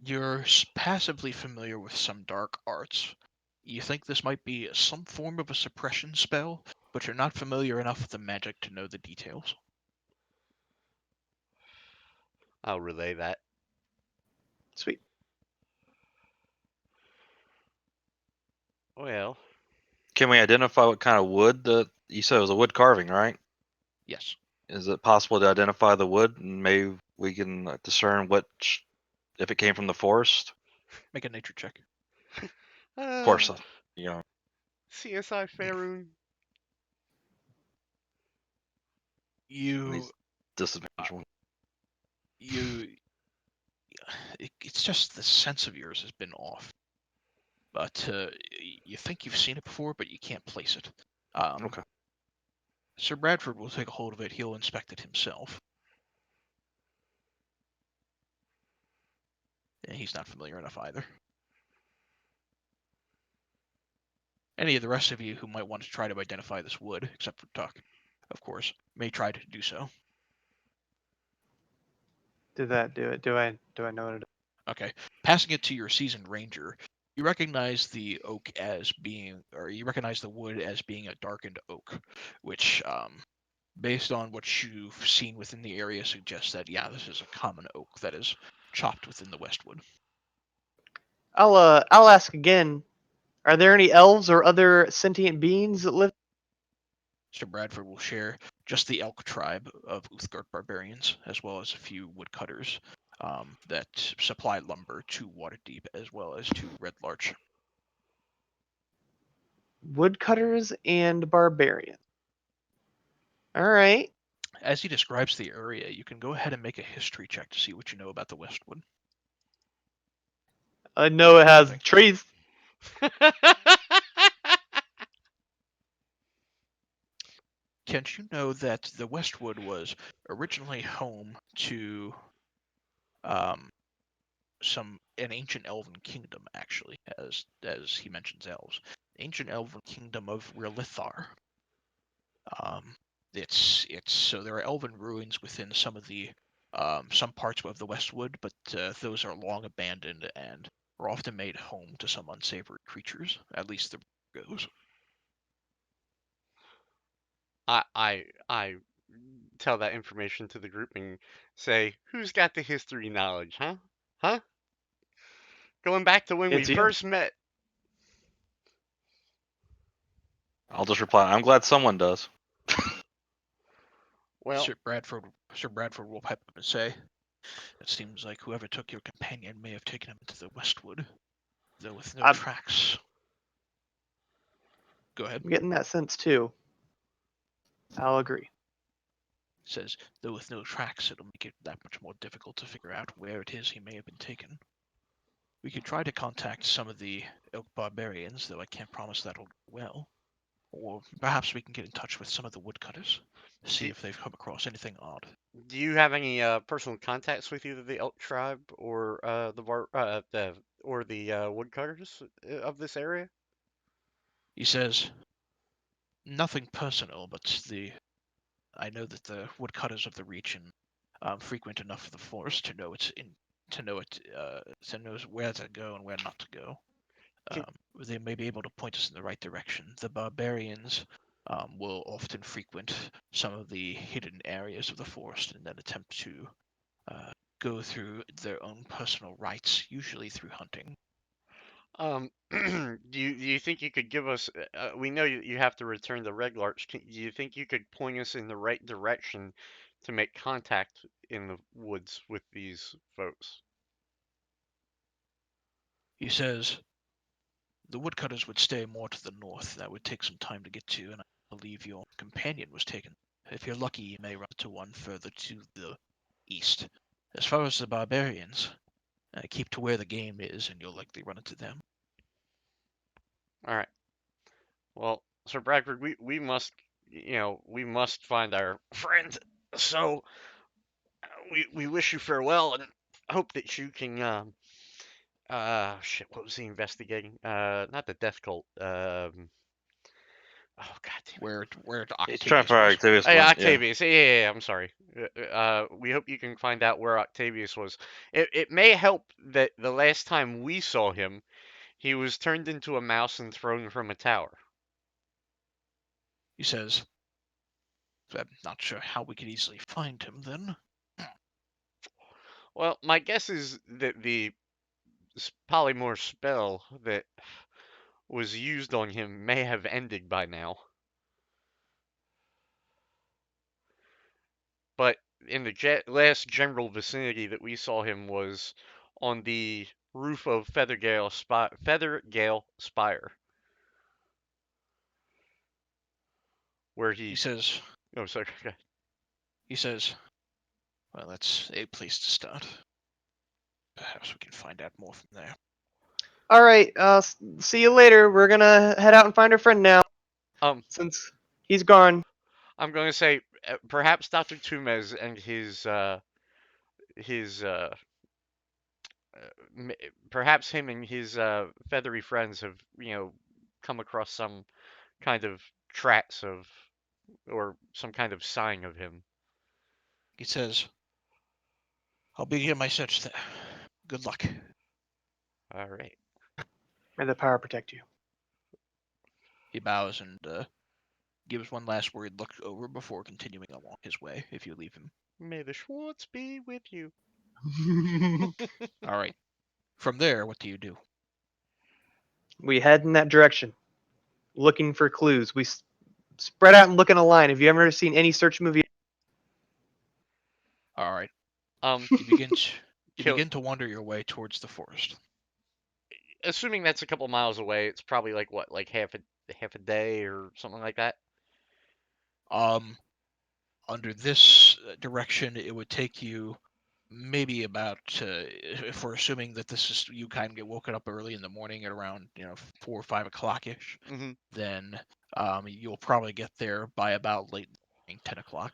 You're passively familiar with some dark arts. You think this might be some form of a suppression spell, but you're not familiar enough with the magic to know the details. I'll relay that. Sweet. Well, Can we identify what kind of wood that you said it was a wood carving, right? Yes. Is it possible to identify the wood and maybe we can discern if it came from the forest? Make a nature check. Of course, you know. CSI Faerun. You Disadvantage one. it's just the sense of yours has been off. But you think you've seen it before, but you can't place it. Okay. Sir Bradford will take a hold of it. He'll inspect it himself. And he's not familiar enough either. Any of the rest of you who might want to try to identify this wood, except for Tuck, of course, may try to do so. Do that. Do it. Do I know what it is? Okay. Passing it to your seasoned ranger, you recognize the oak as being, or you recognize the wood as being a darkened oak, which, based on what you've seen within the area, suggests that, yeah, this is a common oak that is chopped within the Westwood. I'll ask again. Are there any elves or other sentient beings that live? Mr. Bradford will share just the elk tribe of Uthgard barbarians, as well as a few woodcutters that supply lumber to Waterdeep, as well as to Red Larch. Woodcutters and barbarians. All right. As he describes the area, you can go ahead and make a history check to see what you know about the Westwood. I know it has Nothing. trees. Kent, you know that the Westwood was originally home to an ancient elven kingdom, actually, as he mentions elves. Ancient elven kingdom of Rilithar. So there are elven ruins within some of the some parts of the Westwood, but those are long abandoned and are often made home to some unsavory creatures. At least the goes. I tell that information to the group and say, "Who's got the history knowledge, huh? Huh? Going back to when we It's you. first met." I'll just reply, I'm glad someone does. Well, Sir Bradford will pipe up and say, "It seems like whoever took your companion may have taken him to the Westwood, though with no I'm- tracks." Go ahead. I'm getting that sense too. I'll agree. Says, though with no tracks, it'll make it that much more difficult to figure out where it is he may have been taken. We could try to contact some of the elk barbarians, though I can't promise that'll go well. Or perhaps we can get in touch with some of the woodcutters, see Do- if they've come across anything odd. do you have any personal contacts with either the elk tribe or the woodcutters of this area? He says, nothing personal, but I know that the woodcutters of the region frequent enough of the forest to know to know where to go and where not to go. Can- They may be able to point us in the right direction. The barbarians will often frequent some of the hidden areas of the forest and then attempt to go through their own personal rites, usually through hunting. Do you think you could give us? We know you have to return the Red Larch. Do you think you could point us in the right direction to make contact in the woods with these folks? He says the woodcutters would stay more to the north. That would take some time to get to, and I believe your companion was taken. If you're lucky, you may run to one further to the east. As far as the barbarians, keep to where the game is, and you'll likely run into them. All right. Well, Sir Bradford, we must, we must find our friend. So we wish you farewell and hope that you can. Shit. What was he investigating? Not the death cult. Oh God damn it. Where He's trying Octavius for was. Octavius Oh, yeah, one, yeah. Octavius. Yeah, I'm sorry. We hope you can find out where Octavius was. It may help that the last time we saw him, he was turned into a mouse and thrown from a tower. He says, I'm not sure how we could easily find him then. Well, my guess is that the polymorph spell that was used on him may have ended by now. But in the last general vicinity that we saw him was on the roof of Feathergale Spire, where He he. says, Oh, sorry. well, that's a place to start. Perhaps we can find out more from there. All right. See you later. We're gonna head out and find our friend now, Um, since he's gone. I'm going to say perhaps Dr. Tumes and his m- perhaps him and his feathery friends have come across some kind of tracks of or some kind of sign of him. He says, "I'll begin my search. Good luck." All right. May the power protect you. He bows and gives one last worried look over before continuing along his way. If you leave him. May the Schwartz be with you. All right. From there, what do you do? We head in that direction, looking for clues. We spread out and look in a line. Have you ever seen any search movie? All right. Um, You begin to, you Kill. begin to wander your way towards the forest. Assuming that's a couple miles away, it's probably like what, like half a day or something like that. Under this direction, it would take you maybe about, if we're assuming that this is you kind of get woken up early in the morning at around 4 or 5 o'clock ish, Mm-hmm. then you'll probably get there by about late morning, 10 o'clock.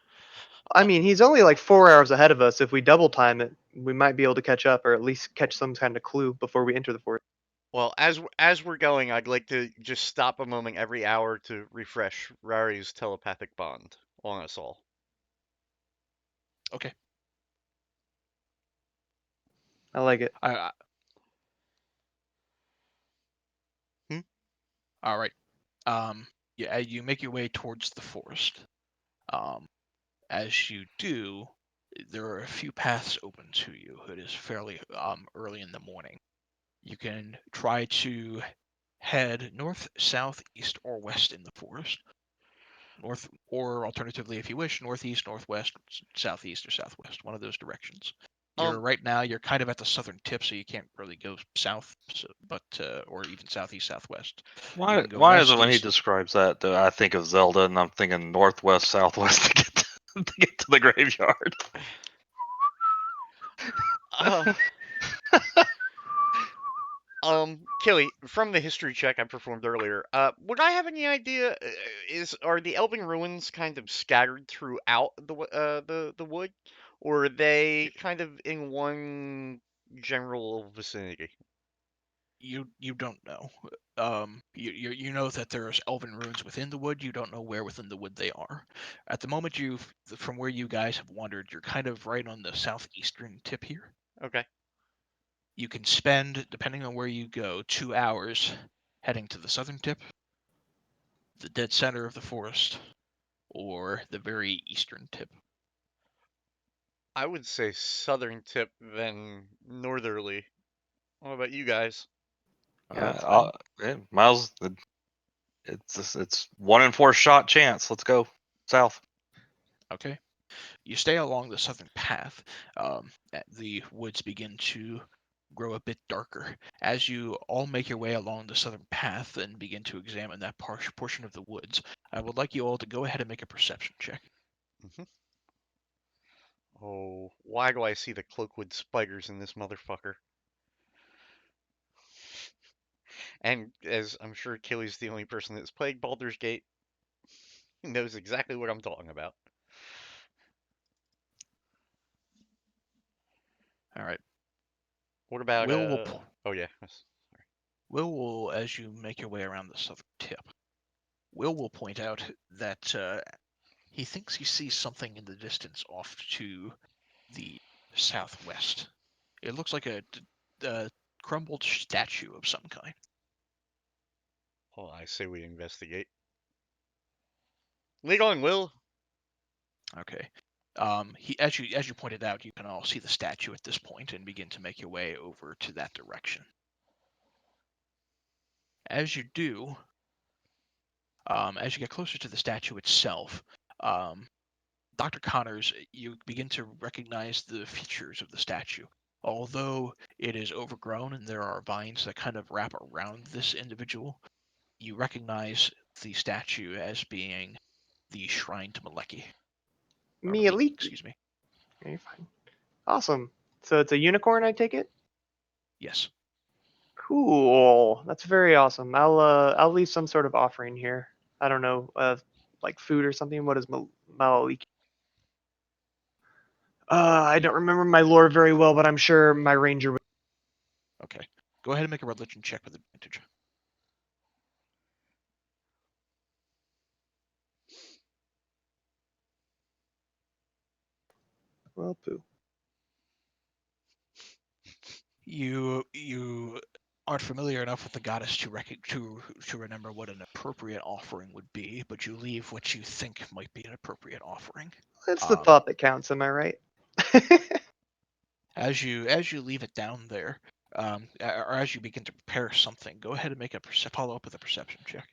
I mean, he's only like 4 hours ahead of us. If we double time it, we might be able to catch up, or at least catch some kind of clue before we enter the forest. Well, as we're going, I'd like to just stop a moment every hour to refresh Rari's telepathic bond on us all. Okay. I like it. Hmm? All right. Yeah, you make your way towards the forest. As you do, there are a few paths open to you. It is fairly early in the morning. You can try to head north, south, east, or west in the forest. North, or alternatively, if you wish, northeast, northwest, southeast, or southwest. One of those directions. Right now. You're kind of at the southern tip, so you can't really go south, but or even southeast, southwest. You Why? can go Why is west, it when he east. describes that, I think of Zelda, and I'm thinking northwest, southwest to get to get to the graveyard? Uh, Killy, from the history check I performed earlier, would I have any idea? Are the Elven ruins kind of scattered throughout the wood, or are they kind of in one general vicinity? You don't know. You know that there's elven ruins within the wood. You don't know where within the wood they are. At the moment from where you guys have wandered, you're kind of right on the southeastern tip here. Okay. You can spend, depending on where you go, 2 hours heading to the southern tip, the dead center of the forest, or the very eastern tip. I would say southern tip than northerly. What about you guys? Yeah, that's fine. Miles, it's 1 in 4 shot chance. Let's go south. Okay. You stay along the southern path. The woods begin to grow a bit darker. As you all make your way along the southern path and begin to examine that portion of the woods, I would like you all to go ahead and make a perception check. Mm-hmm. Oh, why do I see the cloakwood spiders in this motherfucker? And as I'm sure Achilles the only person that's played Baldur's Gate, he knows exactly what I'm talking about. All right. What about Will oh yeah. Sorry. will, as you make your way around the southern tip, will point out that he thinks he sees something in the distance off to the southwest. It looks like a crumbled statue of some kind. Oh, I say we investigate. Lead on, Will. Okay. As you pointed out, you can all see the statue at this point and begin to make your way over to that direction. As you do, as you get closer to the statue itself, Dr. Connors, you begin to recognize the features of the statue. Although it is overgrown and there are vines that kind of wrap around this individual, you recognize the statue as being the shrine to Maleki. Me elite. Excuse me. Yeah, you're fine. Awesome. So it's a unicorn, I take it. Yes. Cool. That's very awesome. I'll leave some sort of offering here. I don't know. like food or something. What is Maliki? I don't remember my lore very well, but I'm sure my ranger would. Okay. Go ahead and make a religion check with advantage. Well, poo. You aren't familiar enough with the goddess to remember what an appropriate offering would be, but you leave what you think might be an appropriate offering. It's the thought that counts. Am I right? As you leave it down there, or as you begin to prepare something, go ahead and make a follow up with a perception check.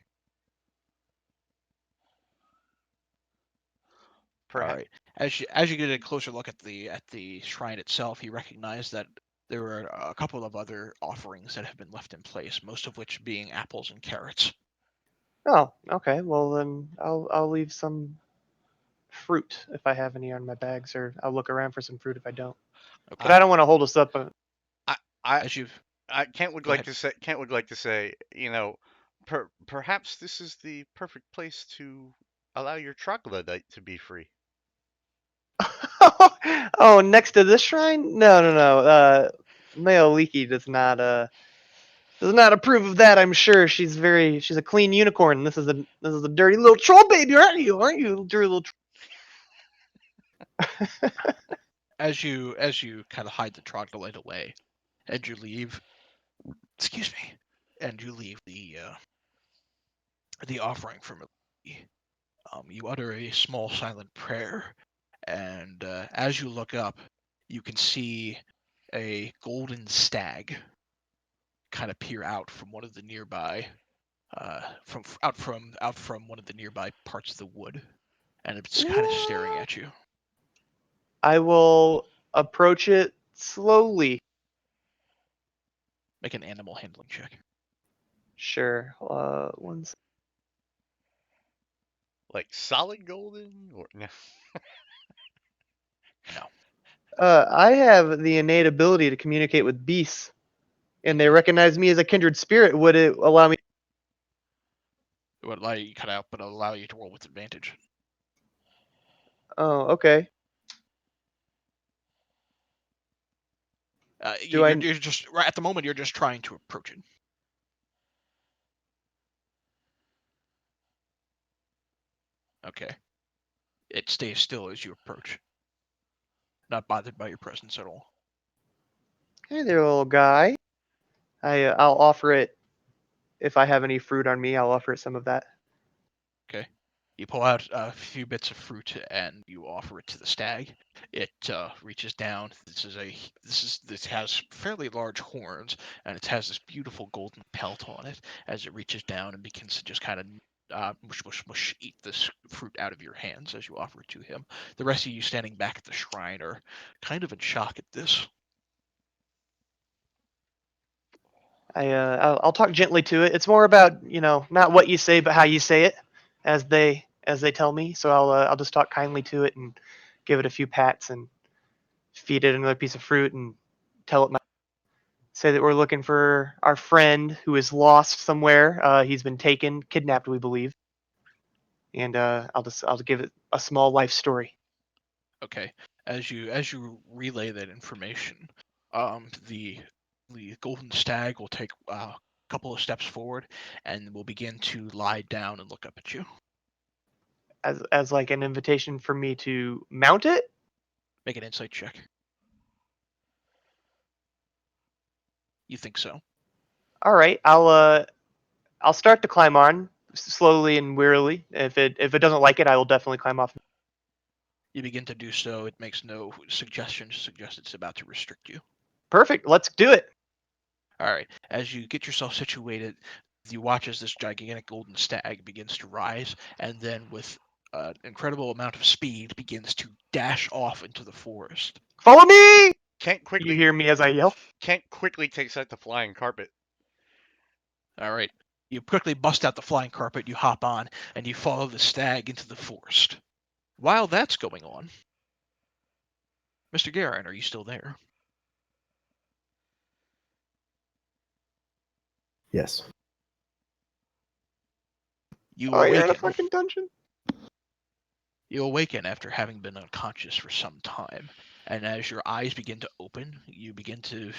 All right. As you get a closer look at the shrine itself, you recognize that there are a couple of other offerings that have been left in place, most of which being apples and carrots. Oh, okay. Well, then I'll leave some fruit if I have any on my bags, or I'll look around for some fruit if I don't. Okay. But I don't want to hold us up. As you Kent would Go like ahead. to say. Kent would like to say. Perhaps this is the perfect place to allow your troglodyte to be free. Oh, next to this shrine? No. Mayoliki does not approve of that. I'm sure she's a clean unicorn. This is a dirty little troll baby, aren't you? Aren't you, dirty little? as you kind of hide the troglodyte away, and you leave. Excuse me. And you leave the offering from it. You utter a small silent prayer, and as you look up, you can see a golden stag kind of peer out from one of the nearby, from one of the nearby parts of the wood, and it's kind of staring at you. I will approach it slowly. Make an animal handling check. Sure. One. Like solid golden, or no? No. I have the innate ability to communicate with beasts, and they recognize me as a kindred spirit. Would it allow me? It would allow you cut out, but allow you to roll with advantage. Oh, okay. You're just right at the moment. You're just trying to approach it. Okay. It stays still as you approach, not bothered by your presence at all. Hey there, little guy. I'll offer it if I have any fruit on me. I'll offer it some of that. Okay. You pull out a few bits of fruit and you offer it to the stag. It reaches down. This has fairly large horns, and it has this beautiful golden pelt on it. As it reaches down and begins to just kind of mush, eat this fruit out of your hands as you offer it to him. The rest of you standing back at the shrine are kind of in shock at this. I'll talk gently to it. It's more about not what you say, but how you say it, as they tell me. So I'll just talk kindly to it and give it a few pats and feed it another piece of fruit and tell it say that we're looking for our friend who is lost somewhere. He's been kidnapped, we believe. And I'll give it a small life story. Okay. As you relay that information, the golden stag will take a couple of steps forward and will begin to lie down and look up at you. As like an invitation for me to mount it. Make an insight check. You think so? All right, I'll start to climb on slowly and wearily. If it doesn't like it, I will definitely climb off. You begin to do so. It makes no suggestion to suggest it's about to restrict you. Perfect. Let's do it. All right. As you get yourself situated, you watch as this gigantic golden stag begins to rise, and then with an incredible amount of speed begins to dash off into the forest. Follow me! Kent You hear me as I yell? Kent quickly takes out the flying carpet. All right. You quickly bust out the flying carpet, you hop on, and you follow the stag into the forest. While that's going on, Mr. Garin, are you still there? Yes. You Oh, you're in a awaken. fucking dungeon. You awaken after having been unconscious for some time, and as your eyes begin to open, you begin to.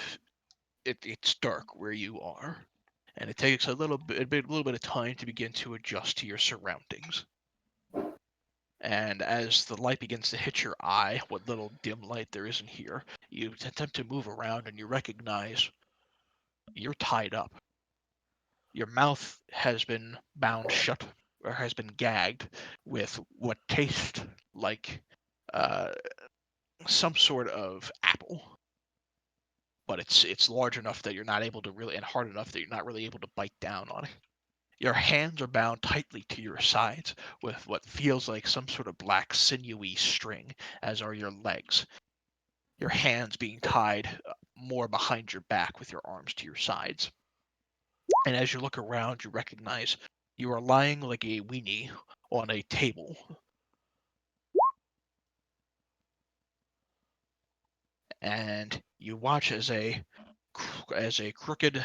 It's dark where you are, and it takes a little bit of time to begin to adjust to your surroundings. And as the light begins to hit your eye, what little dim light there is in here, you attempt to move around, and you recognize you're tied up. Your mouth has been bound shut or has been gagged with what tastes like uh, some sort of apple, but it's large enough that you're not able to really, and hard enough that you're not really able to bite down on it. Your hands are bound tightly to your sides with what feels like some sort of black sinewy string, as are your legs. Your hands being tied more behind your back with your arms to your sides. And as you look around, you recognize you are lying like a weenie on a table. And you watch as a crooked,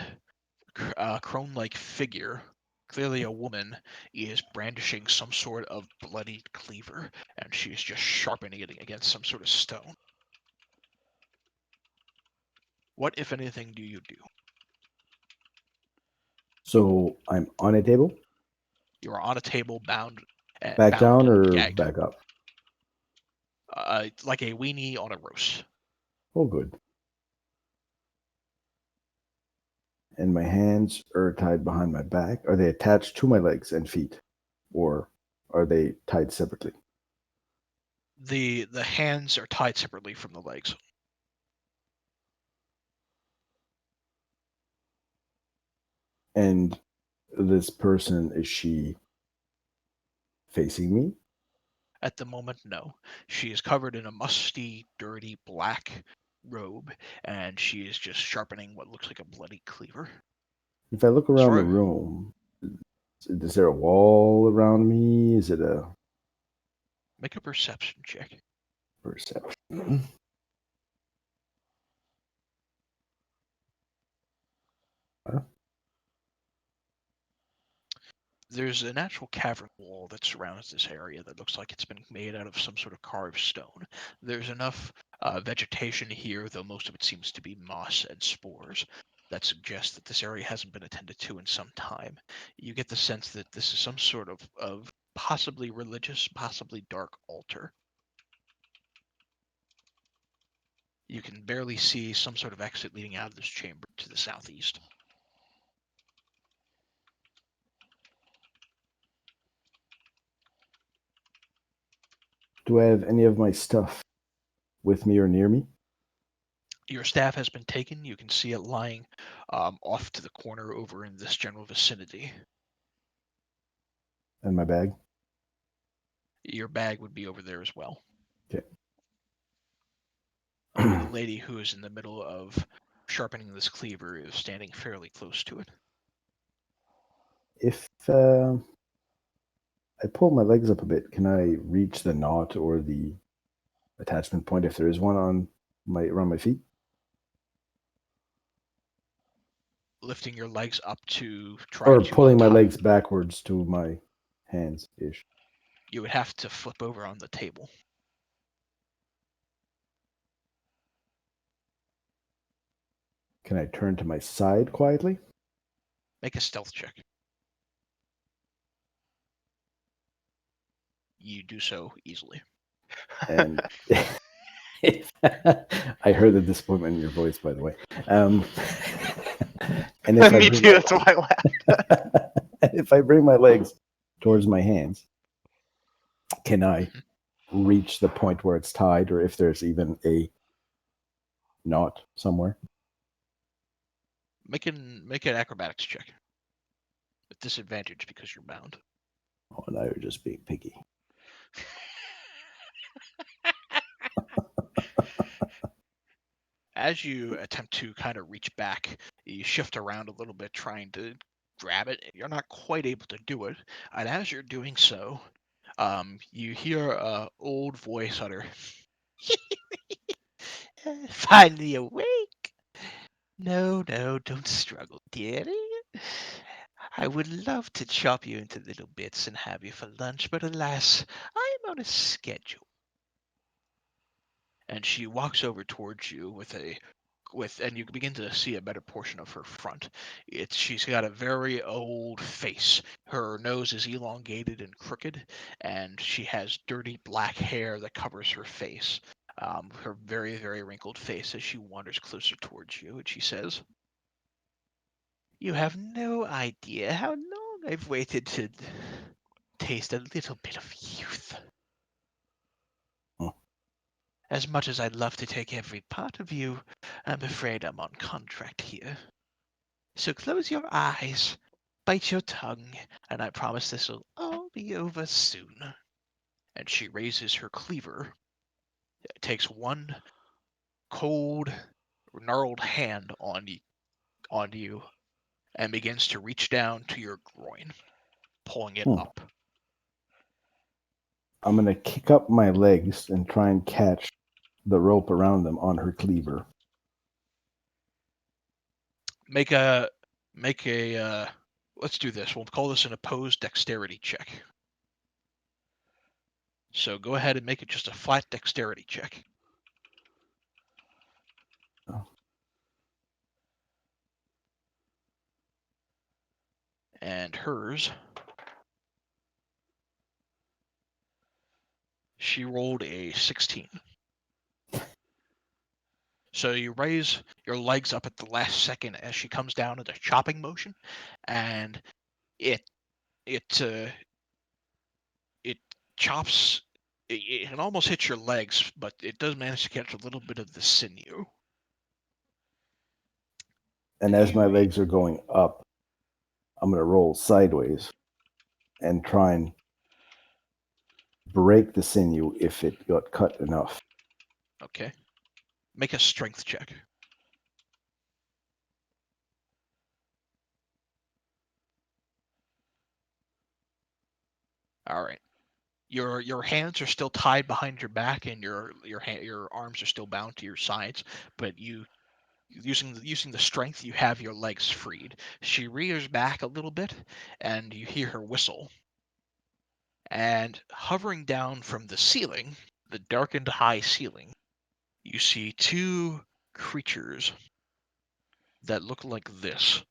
crone-like figure, clearly a woman, is brandishing some sort of bloodied cleaver, and she's just sharpening it against some sort of stone. What, if anything, do you do? So I'm on a table, You are on a table, bound back down and or gagged, back up? like a weenie on a roast. Oh, good. And my hands are tied behind my back. Are they attached to my legs and feet, or are they tied separately? The hands are tied separately from the legs. And this person, is she facing me? At the moment, no. She is covered in a musty, dirty black robe, and she is just sharpening what looks like a bloody cleaver. If I look around the Sorry. room, is there a wall around me? Is it a Make a perception check. perception? Huh? There's a natural cavern wall that surrounds this area that looks like it's been made out of some sort of carved stone. There's enough vegetation here, though most of it seems to be moss and spores, that suggests that this area hasn't been attended to in some time. You get the sense that this is some sort of possibly religious, possibly dark altar. You can barely see some sort of exit leading out of this chamber to the southeast. Do I have any of my stuff with me or near me? Your staff has been taken. You can see it lying off to the corner over in this general vicinity. And my bag? Your bag would be over there as well. Okay. The lady who is in the middle of sharpening this cleaver is standing fairly close to it. If I pull my legs up a bit, can I reach the knot or the attachment point if there is one on around my feet? Lifting your legs up to try Or to pulling my untie. legs backwards to my hands ish. You would have to flip over on the table. Can I turn to my side quietly? Make a stealth check. You do so easily. And I heard the disappointment in your voice, by the way. And if Me too. That's why I laughed. if I bring my legs towards my hands, can I reach the point where it's tied, or if there's even a knot somewhere? Make an acrobatics check. With disadvantage because you're bound. Oh, now you're just being picky. As you attempt to kind of reach back, you shift around a little bit trying to grab it. You're not quite able to do it. And as you're doing so, you hear a old voice utter, "Finally awake? No, don't struggle, dearie. I would love to chop you into little bits and have you for lunch, but alas, I am on a schedule. And she walks over towards you and you begin to see a better portion of her front. She's got a very old face. Her nose is elongated and crooked, and she has dirty black hair that covers her face. Her very, very wrinkled face as she wanders closer towards you, and she says, "You have no idea how long I've waited to taste a little bit of youth. Hmm. As much as I'd love to take every part of you, I'm afraid I'm on contract here. So close your eyes, bite your tongue, and I promise this will all be over soon." And she raises her cleaver, takes one cold, gnarled hand on you, and begins to reach down to your groin, pulling it Hmm. up. I'm gonna kick up my legs and try and catch the rope around them on her cleaver. Make a let's do this. We'll call this an opposed dexterity check. So go ahead and make it just a flat dexterity check. Oh. And hers, she rolled a 16. So you raise your legs up at the last second as she comes down in a chopping motion, and it chops. It almost hits your legs, but it does manage to catch a little bit of the sinew. And as my legs are going up, I'm gonna roll sideways and try and break the sinew if it got cut enough. Okay. Make a strength check. All right. Your hands are still tied behind your back, and your arms are still bound to your sides, but using the strength, you have your legs freed. She rears back a little bit, and you hear her whistle. And hovering down from the ceiling, the darkened high ceiling, you see two creatures that look like this,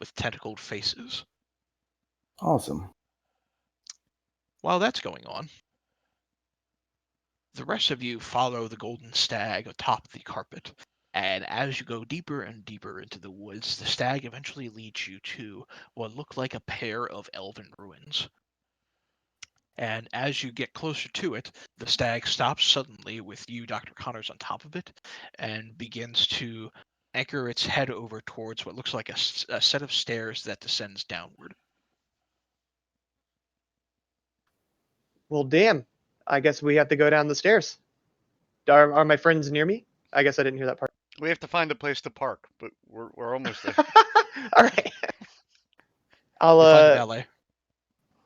with tentacled faces. Awesome. While that's going on, the rest of you follow the golden stag atop the carpet. And as you go deeper and deeper into the woods, the stag eventually leads you to what look like a pair of elven ruins. And as you get closer to it, the stag stops suddenly with you, Dr. Connors, on top of it, and begins to anchor its head over towards what looks like a set of stairs that descends downward. Well, damn. I guess we have to go down the stairs. Are my friends near me? I guess I didn't hear that part. We have to find a place to park, but we're almost there. All right. I'll You find a valet.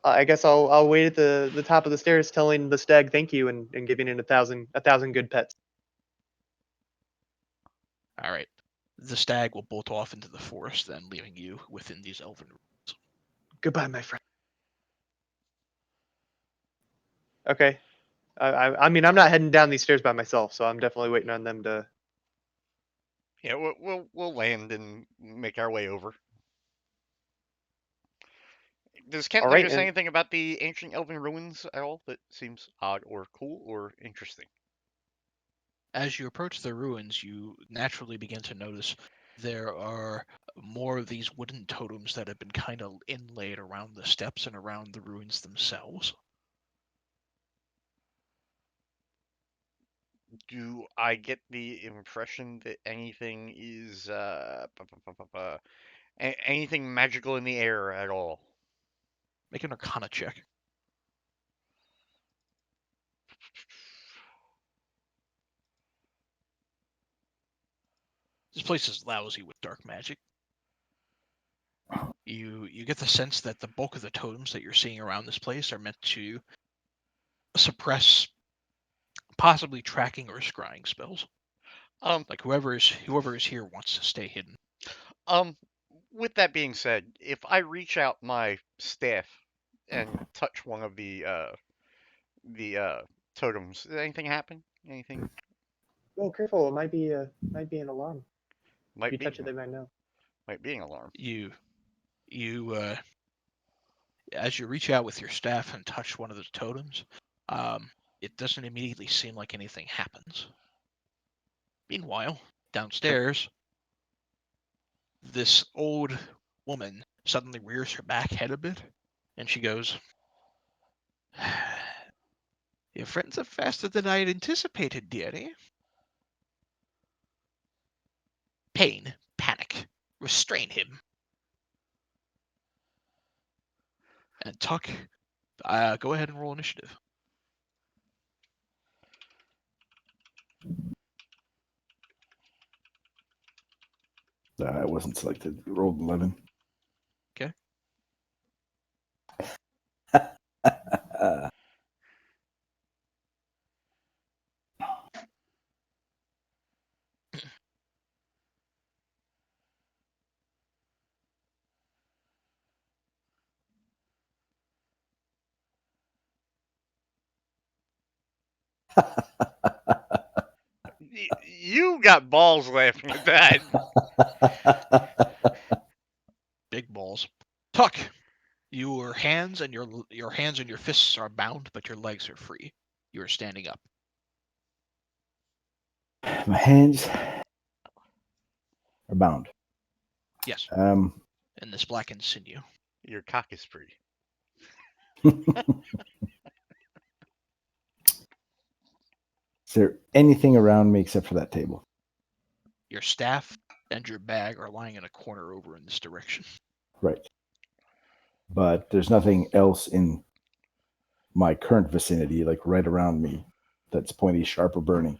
I guess I'll wait at the top of the stairs, telling the stag thank you and giving it a thousand good pets. All right. The stag will bolt off into the forest, then leaving you within these elven ruins. Goodbye, my friend. Okay. I mean, I'm not heading down these stairs by myself, so I'm definitely waiting on them to. Yeah, we'll land and make our way over. Does Kent All learn right, us and anything about the ancient elven ruins at all that seems odd or cool or interesting? As you approach the ruins, you naturally begin to notice there are more of these wooden totems that have been kind of inlaid around the steps and around the ruins themselves. Do I get the impression that anything is anything magical in the air at all? Make an Arcana check. This place is lousy with dark magic. You get the sense that the bulk of the totems that you're seeing around this place are meant to suppress possibly tracking or scrying spells. Um, Like whoever is here wants to stay hidden. um, with that being said, if I reach out my staff and touch one of the totems, did anything happen? Anything Oh, careful! It might be an alarm. If might you be touch it, they might know. might be an alarm. You as you reach out with your staff and touch one of the totems, it doesn't immediately seem like anything happens. Meanwhile, downstairs, this old woman suddenly rears her back head a bit, and she goes, "Your friends are faster than I had anticipated, dearie." Pain, panic, restrain him. And Tuck, go ahead and roll initiative. I wasn't selected. Rolled 11. Okay. You got balls laughing at that. Big balls. Tuck, your hands and your fists are bound, but your legs are free. You are standing up. My hands are bound. Yes. Um, In this blackened sinew. Your cock is free. Is there anything around me except for that table? Your staff and your bag are lying in a corner over in this direction. Right. But there's nothing else in my current vicinity, like right around me, that's pointy, sharp, or burning,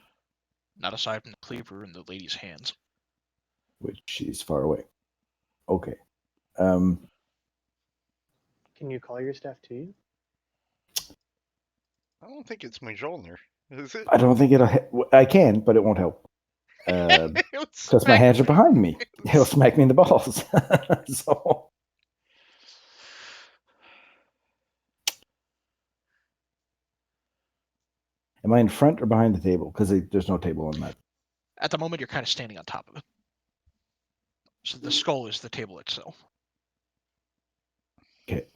Not aside from the cleaver in the lady's hands. which she's far away. Okay. Can you call your staff to you? I don't think it's my shoulder. Is it? I don't think I can, but it won't help. Because my hands are behind me. It'll smack me in the balls. So, am I in front or behind the table? Because there's no table on that. At the moment, you're kind of standing on top of it. So the skull is the table itself. Okay.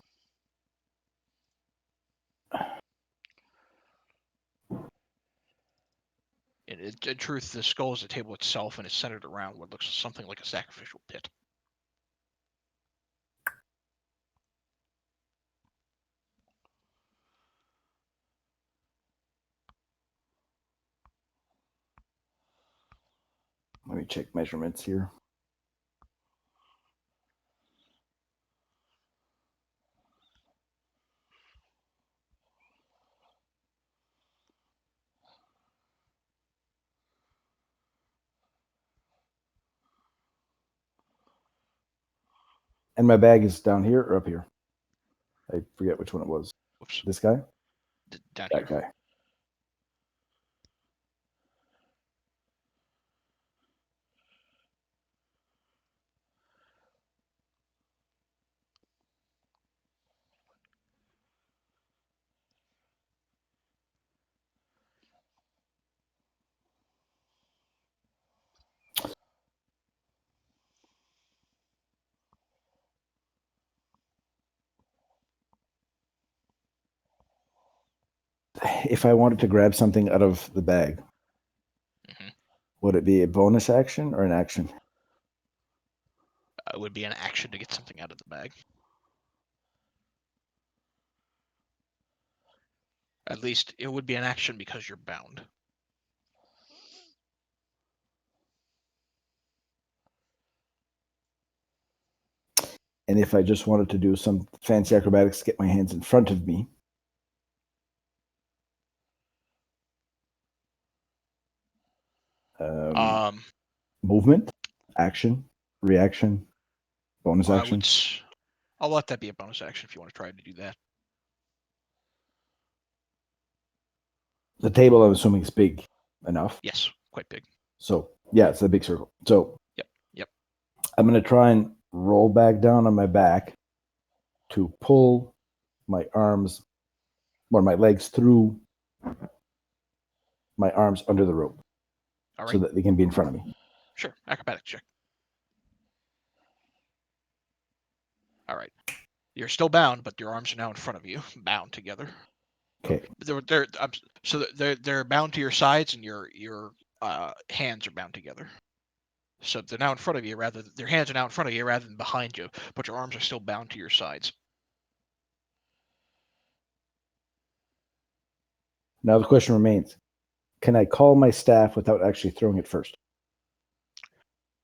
In truth, the skull is the table itself, and it's centered around what looks something like a sacrificial pit. Let me check measurements here. And my bag is down here or up here? I forget which one it was. Whoops. This guy? Down That here. guy. If I wanted to grab something out of the bag, would it be a bonus action or an action? It would be an action to get something out of the bag. At least it would be an action because you're bound. And if I just wanted to do some fancy acrobatics, get my hands in front of me, movement, action, reaction, bonus action. I'll let that be a bonus action if you want to try to do that. The table, I'm assuming, is big enough. Yes, quite big. So, yeah, it's a big circle. So, Yep. I'm going to try and roll back down on my back to pull my arms or my legs through my arms under the rope All so right. that they can be in front of me. Sure. Acrobatics check. All right. You're still bound, but your arms are now in front of you, bound together. Okay. They're bound to your sides, and your hands are bound together. So they're now in front of you their hands are now in front of you rather than behind you, but your arms are still bound to your sides. Now the question remains, can I call my staff without actually throwing it first?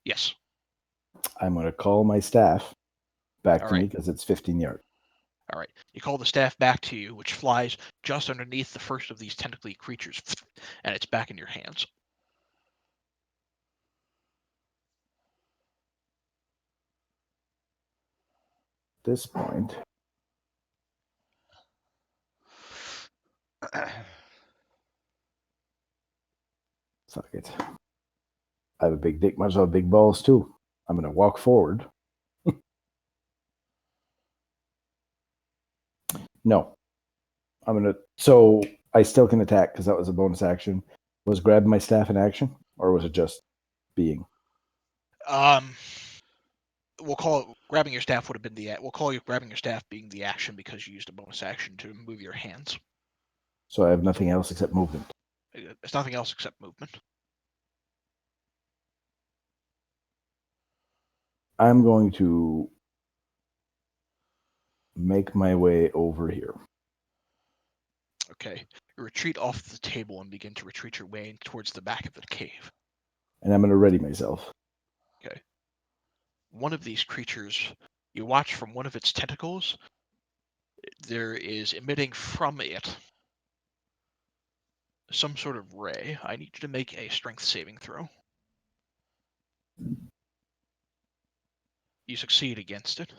Yes. I'm going to call my staff back All to me right. because it's 15 yards. All right. You call the staff back to you, which flies just underneath the first of these tentacly creatures, and it's back in your hands. At this point, fuck it. I have a big dick, might as well have big balls too. I'm going to walk forward. No. So I still can attack because that was a bonus action. Was grabbing my staff an action, or was it just being? We'll call it grabbing your staff would have been we'll call you grabbing your staff being the action because you used a bonus action to move your hands. So I have nothing else except movement. It's nothing else except movement. I'm going to make my way over here. Okay. You retreat off the table and begin to retreat your way towards the back of the cave. And I'm going to ready myself. Okay. One of these creatures, you watch from one of its tentacles, there is emitting from it some sort of ray. I need you to make a strength saving throw. You succeed against it.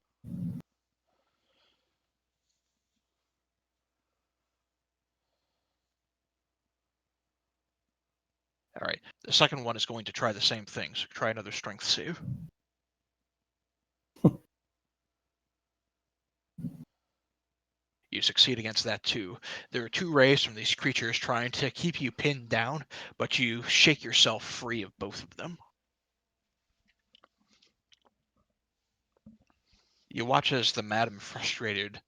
All right. The second one is going to try the same thing, so try another strength save. You succeed against that too. There are two rays from these creatures trying to keep you pinned down, but you shake yourself free of both of them. You watch as the madam, frustrated,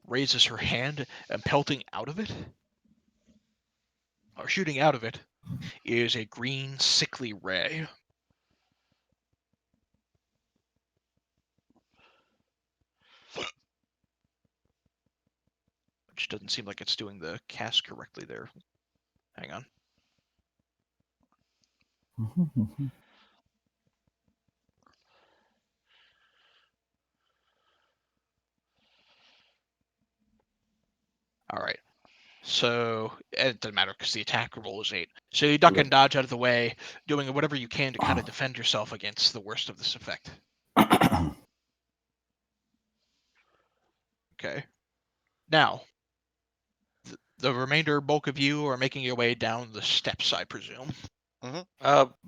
raises her hand, and pelting out of it, or shooting out of it, is a green, sickly ray. Which doesn't seem like it's doing the cast correctly there. Hang on. All right. So it doesn't matter because the attack roll is 8. So you duck and dodge out of the way, doing whatever you can to kind of defend yourself against the worst of this effect. Okay. Now, the remainder bulk of you are making your way down the steps, I presume.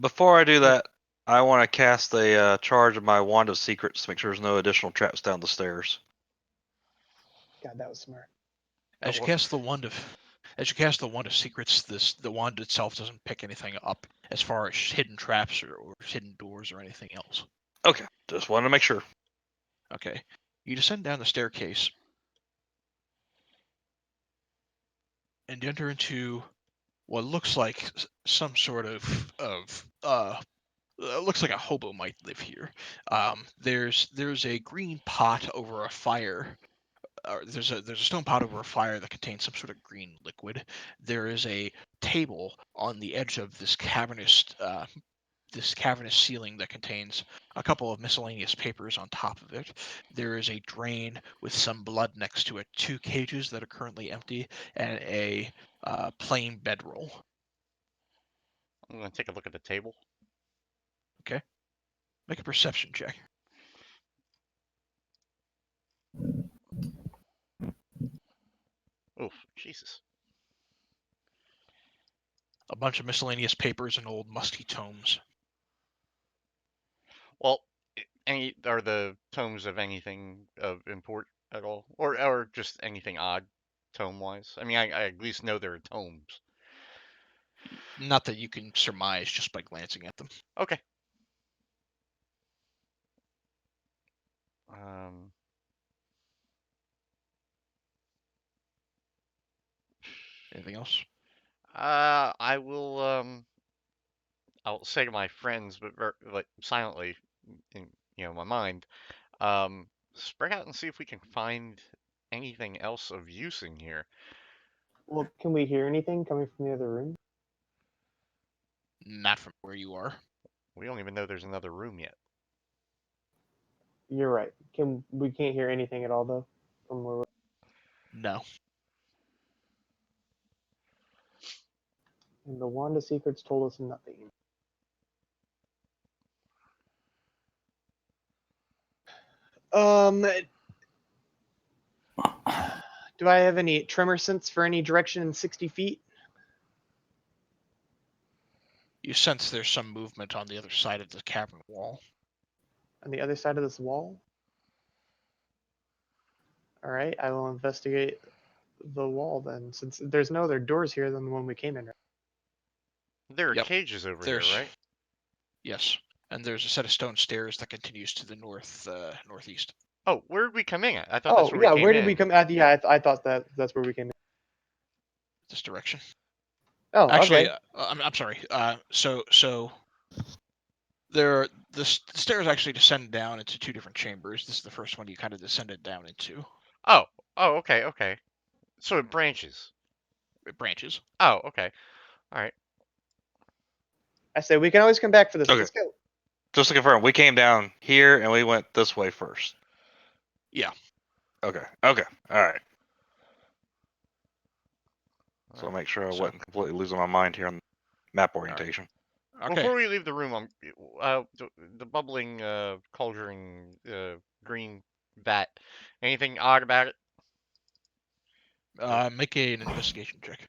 Before I do that, I want to cast a charge of my Wand of Secrets to make sure there's no additional traps down the stairs. God, that was smart. As you cast the wand of secrets, the wand itself doesn't pick anything up as far as hidden traps or hidden doors or anything else. Okay, just wanted to make sure. Okay. You descend down the staircase and enter into what looks like some sort of looks like a hobo might live here. There's a green pot over a fire. There's a stone pot over a fire that contains some sort of green liquid. There is a table on the edge of this cavernous ceiling that contains a couple of miscellaneous papers on top of it. There is a drain with some blood next to it, 2 cages that are currently empty, and a plain bedroll. I'm gonna take a look at the table. Okay. Make a perception check. Oh, Jesus. A bunch of miscellaneous papers and old musty tomes. Well, are the tomes of anything of import at all, or just anything odd, tome wise? I mean, I at least know there are tomes. Not that you can surmise just by glancing at them. Okay. Um. Anything else? I will I'll say to my friends, but like silently in my mind, spread out and see if we can find anything else of use in here. Well, can we hear anything coming from the other room? Not from where you are. We don't even know there's another room yet. You're right. We can't hear anything at all though from where we're... No. And the Wand of Secrets told us nothing. Do I have any tremor sense for any direction in 60 feet? You sense there's some movement on the other side of the cavern wall. On the other side of this wall? Alright, I will investigate the wall then, since there's no other doors here than the one we came in. There are Yep. cages over There's here, right? Yes, and there's a set of stone stairs that continues to the northeast. Oh, where did we come in at? I thought that's Oh, where yeah, we came where did in. we come... yeah, I thought that's where we came in. This direction. Oh, Actually, okay. I'm sorry. So the stairs actually descend down into two different chambers. This is the first one you kind of descended down into. Oh, okay. So it branches. It branches. Oh, okay. All right. I say we can always come back for this. Okay. Let's go. Just to confirm, we came down here and we went this way first. Yeah. Okay. All right. So I'll Alright. make sure I wasn't completely losing my mind here on map orientation. Okay. Before we leave the room, the bubbling cauldron green vat. Anything odd about it? Make an investigation check.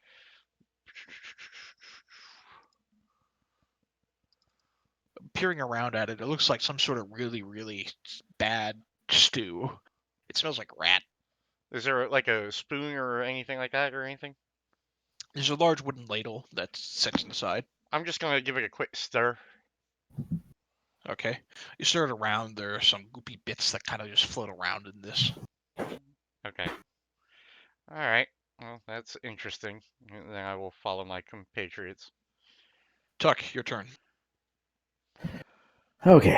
Peering around at it, it looks like some sort of really, really bad stew. It smells like rat. Is there like a spoon or anything like that or anything? There's a large wooden ladle that's set on the side. I'm just gonna give it a quick stir. Okay. You stir it around. There are some goopy bits that kind of just float around in this. Okay. All right. Well, that's interesting. And then I will follow my compatriots. Tuck, your turn. Okay.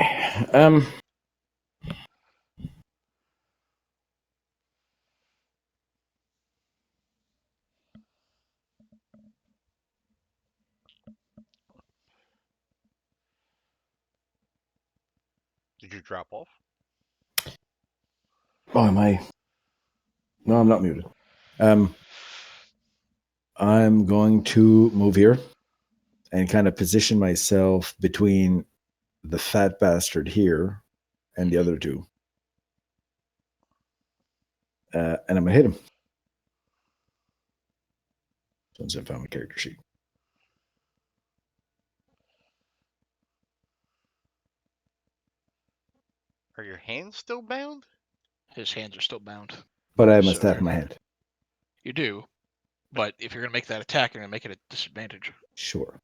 Did you drop off? Oh, am I? No, I'm not muted. I'm going to move here and kind of position myself between the fat bastard here and the other two. And I'm going to hit him. Since I found my character sheet. Are your hands still bound? His hands are still bound. But I have my So staff in my hand. You do, but if you're going to make that attack, you're going to make it a disadvantage. Sure.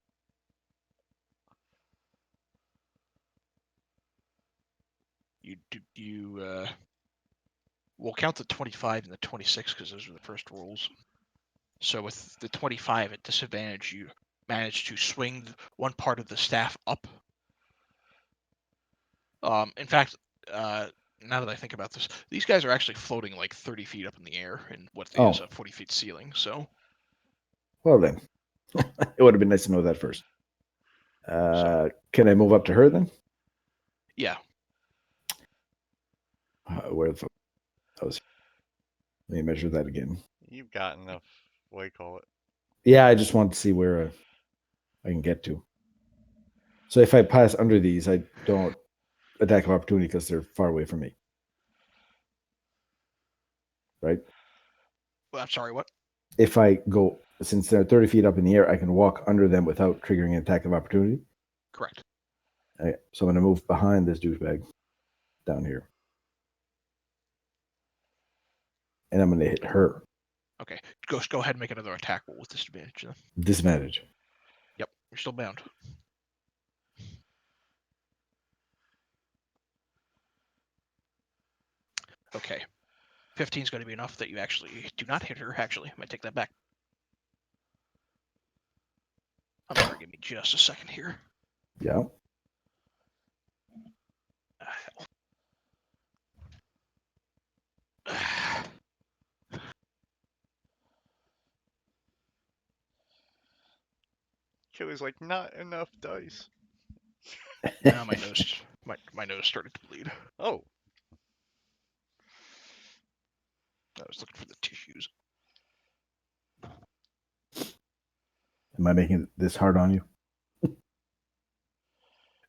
We'll count the 25 and the 26 because those are the first rolls. So with the 25 at disadvantage, you manage to swing one part of the staff up. In fact, now that I think about this, these guys are actually floating like 30 feet up in the air in what is a 40 feet ceiling. So, well then, it would have been nice to know that first. Can I move up to her then? Yeah. Where the fuck? Let me measure that again. You've got enough. What do you call it? Yeah, I just want to see where I can get to. So if I pass under these, I don't attack of opportunity because they're far away from me. Right? Well, I'm sorry, what? If I go, since they're 30 feet up in the air, I can walk under them without triggering an attack of opportunity. Correct. Okay, so I'm going to move behind this douchebag. down here. And I'm going to hit her. Okay, go ahead and make another attack roll with disadvantage then. Disadvantage. Yep, you're still bound. Okay. 15 is going to be enough that you actually do not hit her, actually. I might take that back. I'm sorry, give me just a second here. Yeah. Joey's like, not enough dice. Now my nose started to bleed. Oh, I was looking for the tissues. Am I making this hard on you?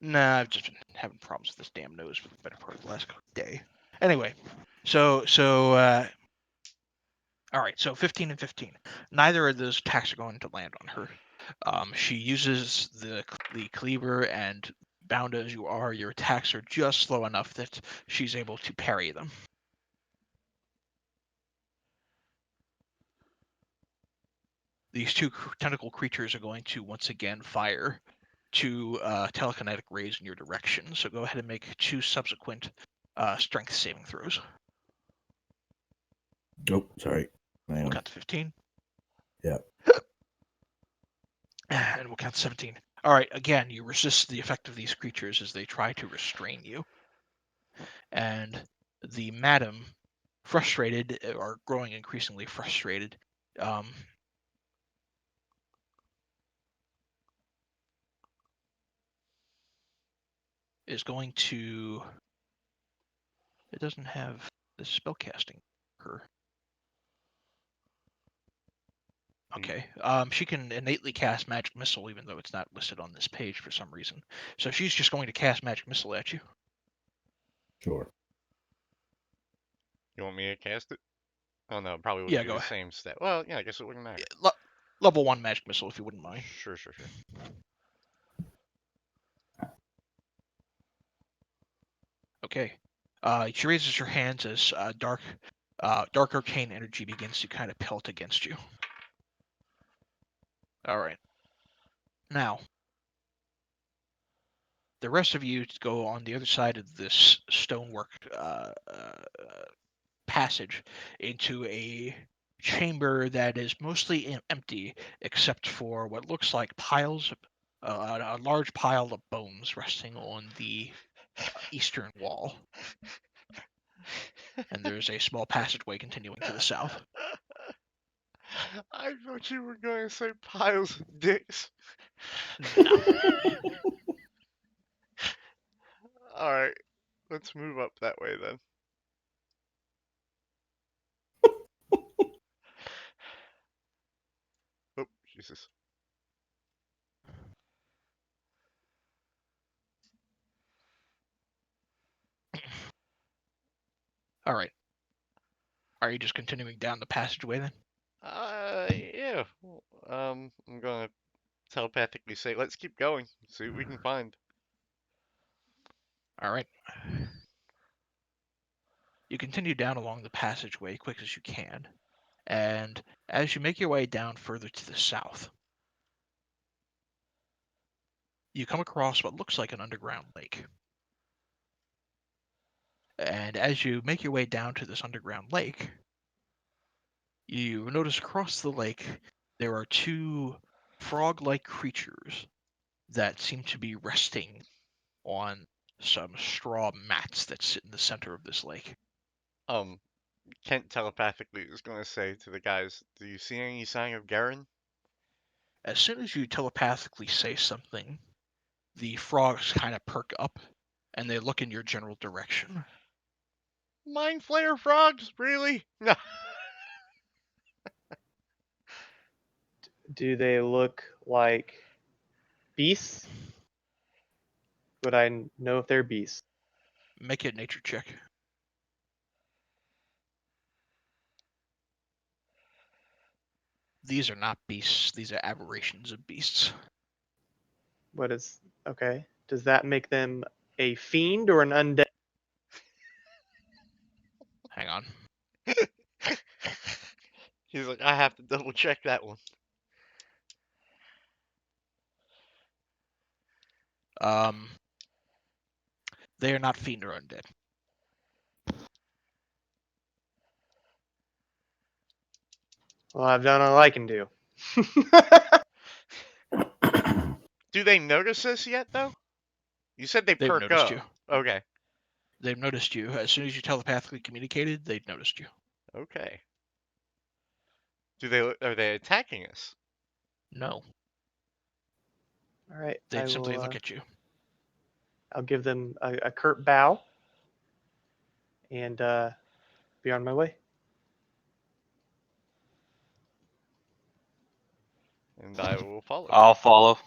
Nah, I've just been having problems with this damn nose for the better part of the last day. Anyway, so all right, so 15 and 15. Neither of those attacks are going to land on her. She uses the cleaver, and bound as you are, your attacks are just slow enough that she's able to parry them. These two tentacle creatures are going to once again fire two telekinetic rays in your direction. So go ahead and make 2 subsequent strength saving throws. Nope, sorry. We'll count to 15. Yeah. And we'll count to 17. All right, again, you resist the effect of these creatures as they try to restrain you. And the madam, frustrated, or growing increasingly frustrated, is going to... It doesn't have the spellcasting her. Okay. She can innately cast Magic Missile, even though it's not listed on this page for some reason. So she's just going to cast Magic Missile at you. Sure. you want me to cast it? Oh no, probably would Yeah, be go the ahead. same stat. Well, yeah, I guess it wouldn't matter. Level 1 Magic Missile, if you wouldn't mind. Sure. Okay. She raises her hands as dark arcane energy begins to kind of pelt against you. All right. Now, the rest of you go on the other side of this stonework passage into a chamber that is mostly empty, except for what looks like piles of a large pile of bones resting on the eastern wall. And there's a small passageway continuing to the south. I thought you were going to say piles of dicks. No. All right, let's move up that way then. Oh, Jesus. All right. Are you just continuing down the passageway then? Yeah. Well, I'm gonna telepathically say, let's keep going. See what we can find. All right. You continue down along the passageway quick as you can, and as you make your way down further to the south, you come across what looks like an underground lake. And as you make your way down to this underground lake, you notice across the lake there are 2 frog-like creatures that seem to be resting on some straw mats that sit in the center of this lake. Kent telepathically is gonna say to the guys, do you see any sign of Garen? As soon as you telepathically say something, the frogs kind of perk up and they look in your general direction. Mind Flayer frogs? Really? No. Do they look like beasts? Would I know if they're beasts? Make a nature check. These are not beasts, these are aberrations of beasts. What is okay? Does that make them a fiend or an undead? Hang on. He's like, I have to double check that one. They are not fiend or undead. Well, I've done all I can do. Do they notice this yet, though? You said they They've perk noticed up. you. Okay. They've noticed you. As soon as you telepathically communicated, they've noticed you. Okay. Are they attacking us? No. All right, They I simply will. look at you. I'll give them a curt bow and be on my way. And I will follow. I'll follow.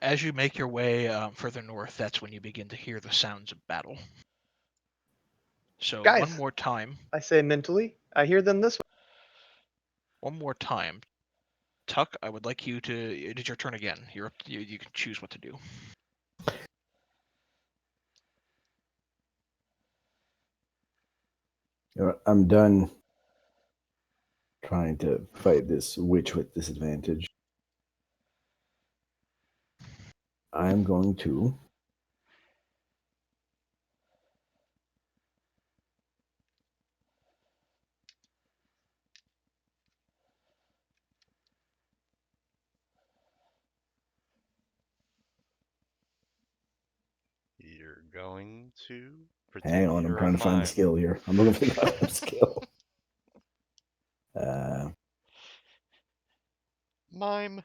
As you make your way further north, that's when you begin to hear the sounds of battle. So Guys. one more time. I say mentally. I hear them this way. One more time. Tuck, I would like you to. It is your turn again. You can choose what to do. I'm done trying to fight this witch with disadvantage. I'm going to You're going to hang pretend on. I'm you're trying a to find the mime. skill here. I'm looking for the skill. Mime.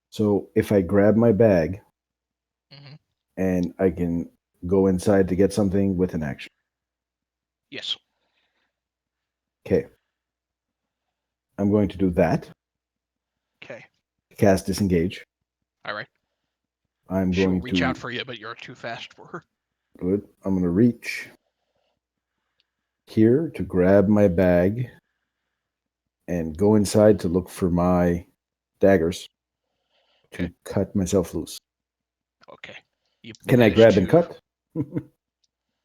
So if I grab my bag Mm-hmm. and I can go inside to get something with an action. Yes. Okay. I'm going to do that. Okay. Cast disengage. All right. I'm She will going reach to out for you, but you're too fast for her. Good. I'm going to reach here to grab my bag and go inside to look for my daggers to Okay. cut myself loose. Okay. You Can I manage grab and to- cut?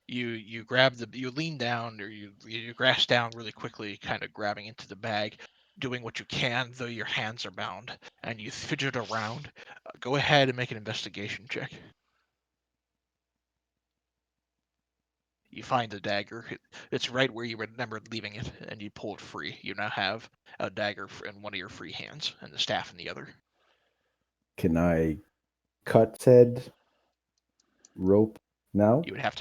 You grab you lean down, or you grasp down really quickly, kind of grabbing into the bag, doing what you can, though your hands are bound, and you fidget around. Go ahead and make an investigation check. You find the dagger. It's right where you remembered leaving it, and you pull it free. You now have a dagger in one of your free hands, and the staff in the other. Can I cut said rope now? You would have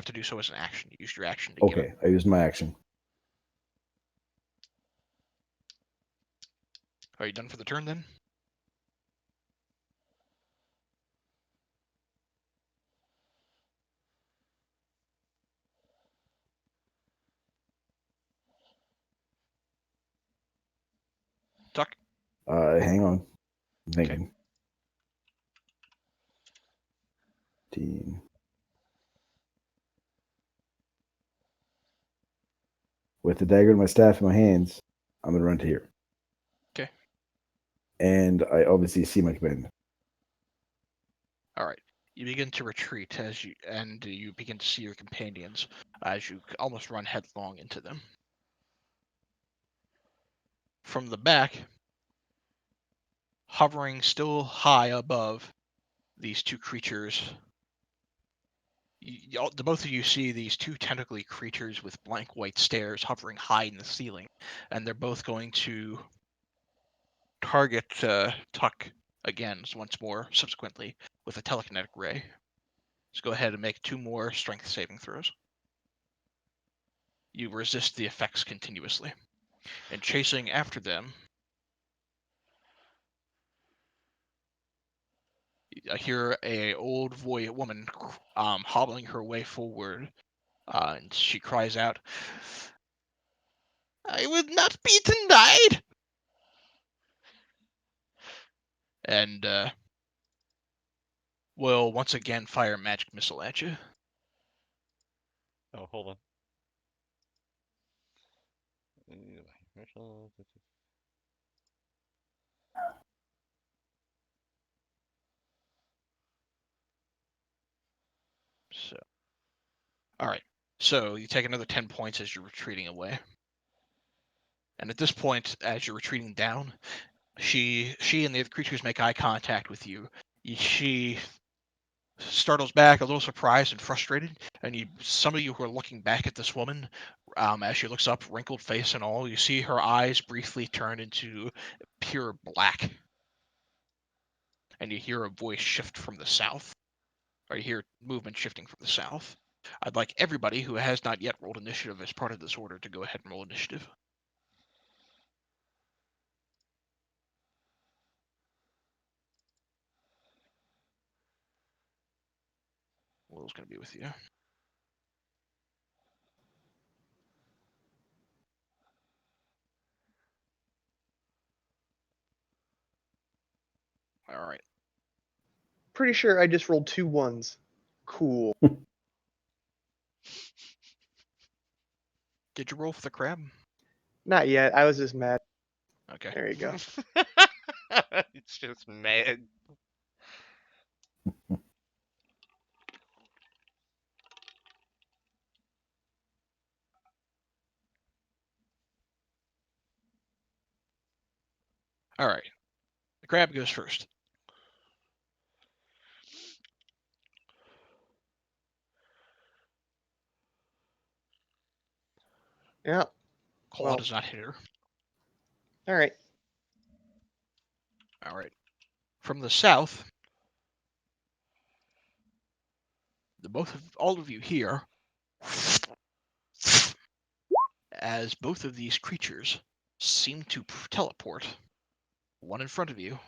to do so as an action. Use your action to give it. Okay, I used my action. Are you done for the turn then? Tuck? Hang on. I'm thinking. 15. With the dagger and my staff in my hands, I'm going to run to here. Okay. And I obviously see my companion. All right. You begin to retreat you begin to see your companions as you almost run headlong into them. From the back, hovering still high above these two creatures, the both of you see these two tentacly creatures with blank white stares hovering high in the ceiling, and they're both going to target Tuck again once more subsequently with a telekinetic ray. So go ahead and make 2 more strength saving throws. You resist the effects continuously. And chasing after them, I hear a old woman hobbling her way forward, and she cries out, "I will not be denied!" And will once again fire a magic missile at you. Oh, hold on. All right. So you take another 10 points as you're retreating away. And at this point, as you're retreating down, she and the other creatures make eye contact with you. She startles back, a little surprised and frustrated, and some of you who are looking back at this woman, as she looks up, wrinkled face and all, you see her eyes briefly turn into pure black, and you hear a voice shift from the south, or you hear movement shifting from the south. I'd like everybody who has not yet rolled initiative as part of this order to go ahead and roll initiative. Will's going to be with you. All right. Pretty sure I just rolled 2 1s. Cool. Did you roll for the crab? Not yet. I was just mad. Okay. There you go. It's just mad. All right. The crab goes first. Yeah. Claw Well. does not hit her. All right. All right. From the south, all of you hear as both of these creatures seem to teleport, one in front of you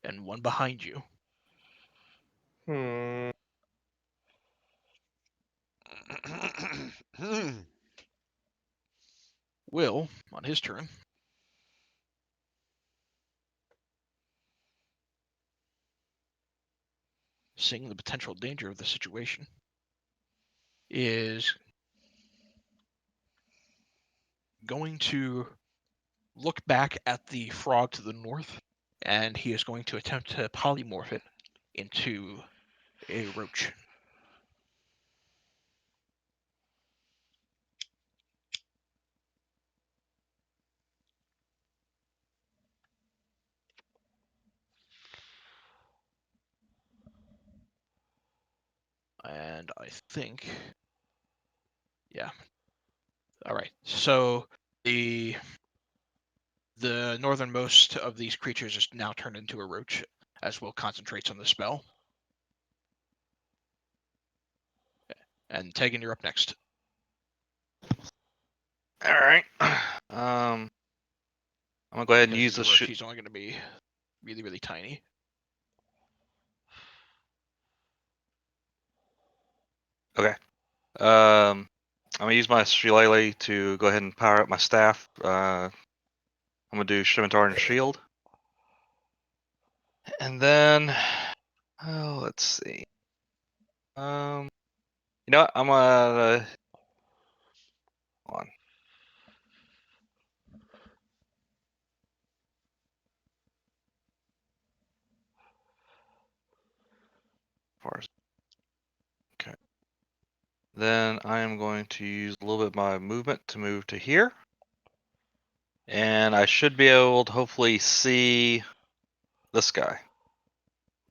and one behind you. Will, on his turn, seeing the potential danger of the situation, is going to look back at the frog to the north, and he is going to attempt to polymorph it into a roach. And I think, yeah. All right. So the northernmost of these creatures is now turned into a roach, as Will concentrates on the spell. And Tegan, you're up next. All right. I'm gonna go ahead and Because use he's a the roach, he's only going to be really, really tiny. Okay. I'm gonna use my shillelagh to go ahead and power up my staff. I'm gonna do scimitar and shield, and then let's see. You know what? I'm gonna hold on. Okay. Then I am going to use a little bit of my movement to move to here. And I should be able to hopefully see this guy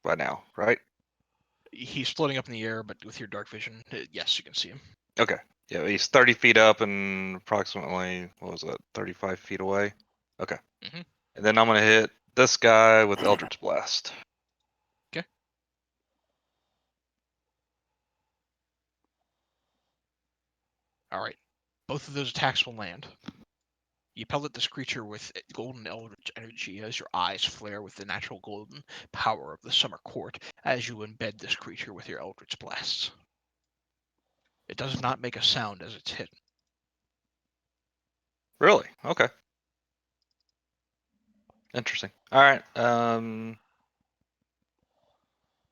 by now, right? He's floating up in the air, but with your dark vision, yes, you can see him. Okay. Yeah, he's 30 feet up and approximately, 35 feet away? Okay. Mm-hmm. And then I'm going to hit this guy with Eldritch Blast. Okay. All right. Both of those attacks will land. You pellet this creature with golden eldritch energy as your eyes flare with the natural golden power of the summer court as you embed this creature with your eldritch blasts. It does not make a sound as it's hit. Really? Okay. Interesting. All right. And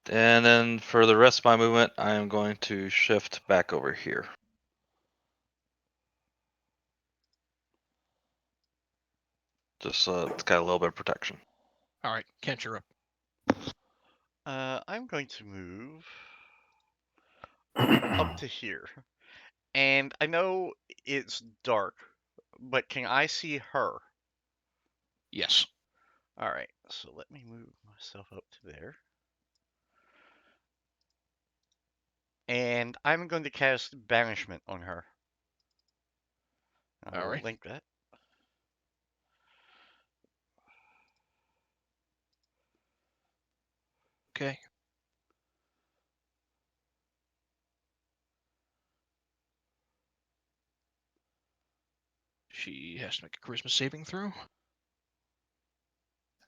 then for the rest of my movement, I am going to shift back over here. Just it's got a little bit of protection. All right, Kent, you're up. I'm going to move up to here. And I know it's dark, but can I see her? Yes. All right, so let me move myself up to there. And I'm going to cast Banishment on her. I All will right. link that. Okay. She has to make a charisma saving throw.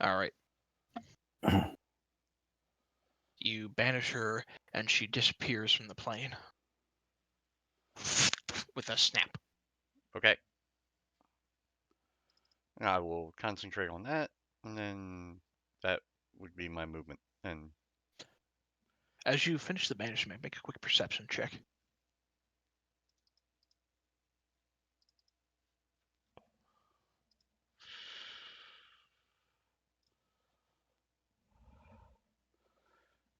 All right. You banish her, and she disappears from the plane with a snap. Okay. I will concentrate on that, and then that would be my movement. And As you finish the banishment, make a quick perception check.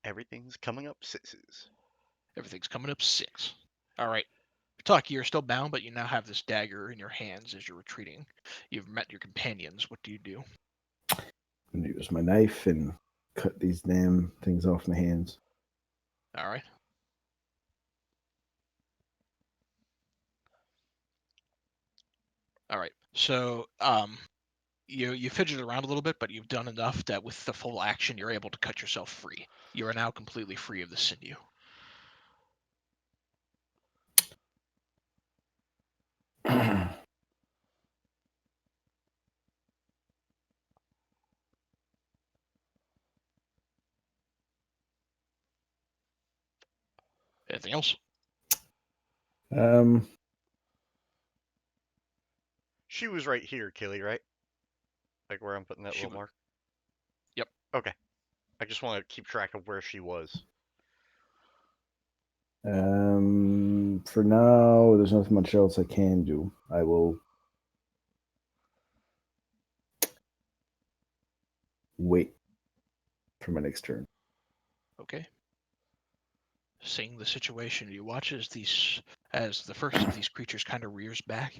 everything's coming up sixes. Everything's coming up 6. All right. Taki, you're still bound, but you now have this dagger in your hands as you're retreating. You've met your companions. What do you do? I'm gonna use my knife and cut these damn things off my hands. All right. All right. So, you fidget around a little bit, but you've done enough that with the full action, you're able to cut yourself free. You are now completely free of the sinew. Anything else? um, She was right here, Killy, right? Like where I'm putting that She little mark? Yep. Okay. I just want to keep track of where she was. for now, there's nothing much else I can do. I will wait for my next turn. Okay. Seeing the situation, you watch as the first of these creatures kind of rears back,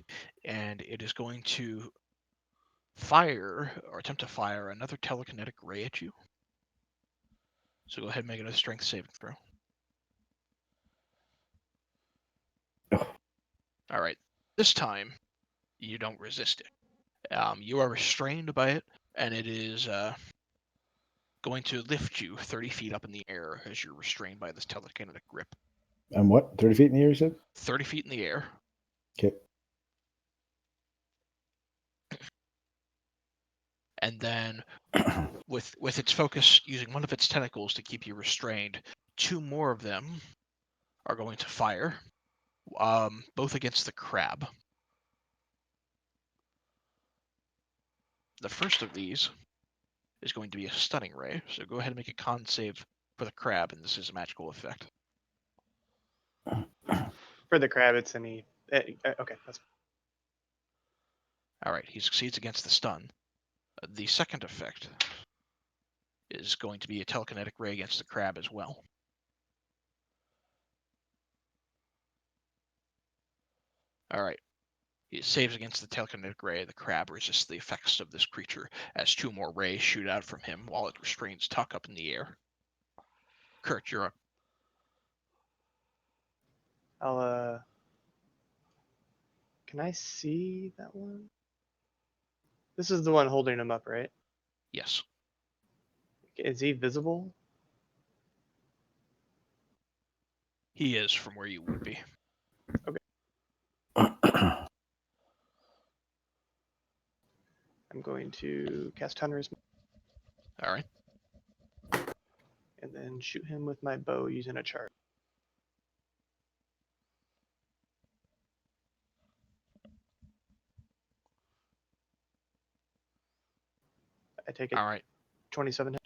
and it is going to fire or attempt to fire another telekinetic ray at you. So go ahead and make it a strength saving throw. Oh. All right. This time, you don't resist it. You are restrained by it, and it is going to lift you 30 feet up in the air as you're restrained by this telekinetic grip. I'm what? 30 feet in the air, you said? 30 feet in the air. Okay. And then with its focus using one of its tentacles to keep you restrained, 2 more of them are going to fire, both against the crab. The first of these is going to be a stunning ray, so go ahead and make a con save for the crab, and this is a magical effect. For the crab, it's any. Okay, that's All right, he succeeds against the stun. The second effect is going to be a telekinetic ray against the crab as well. All right. It saves against the telekinetic ray. The crab resists the effects of this creature as 2 more rays shoot out from him while it restrains Tuck up in the air. Kurt, you're up. I'll. Can I see that one? This is the one holding him up, right? Yes. Is he visible? He is from where you would be. I'm going to cast Hunter's All right. and then shoot him with my bow using a chart. I take it All right. 27.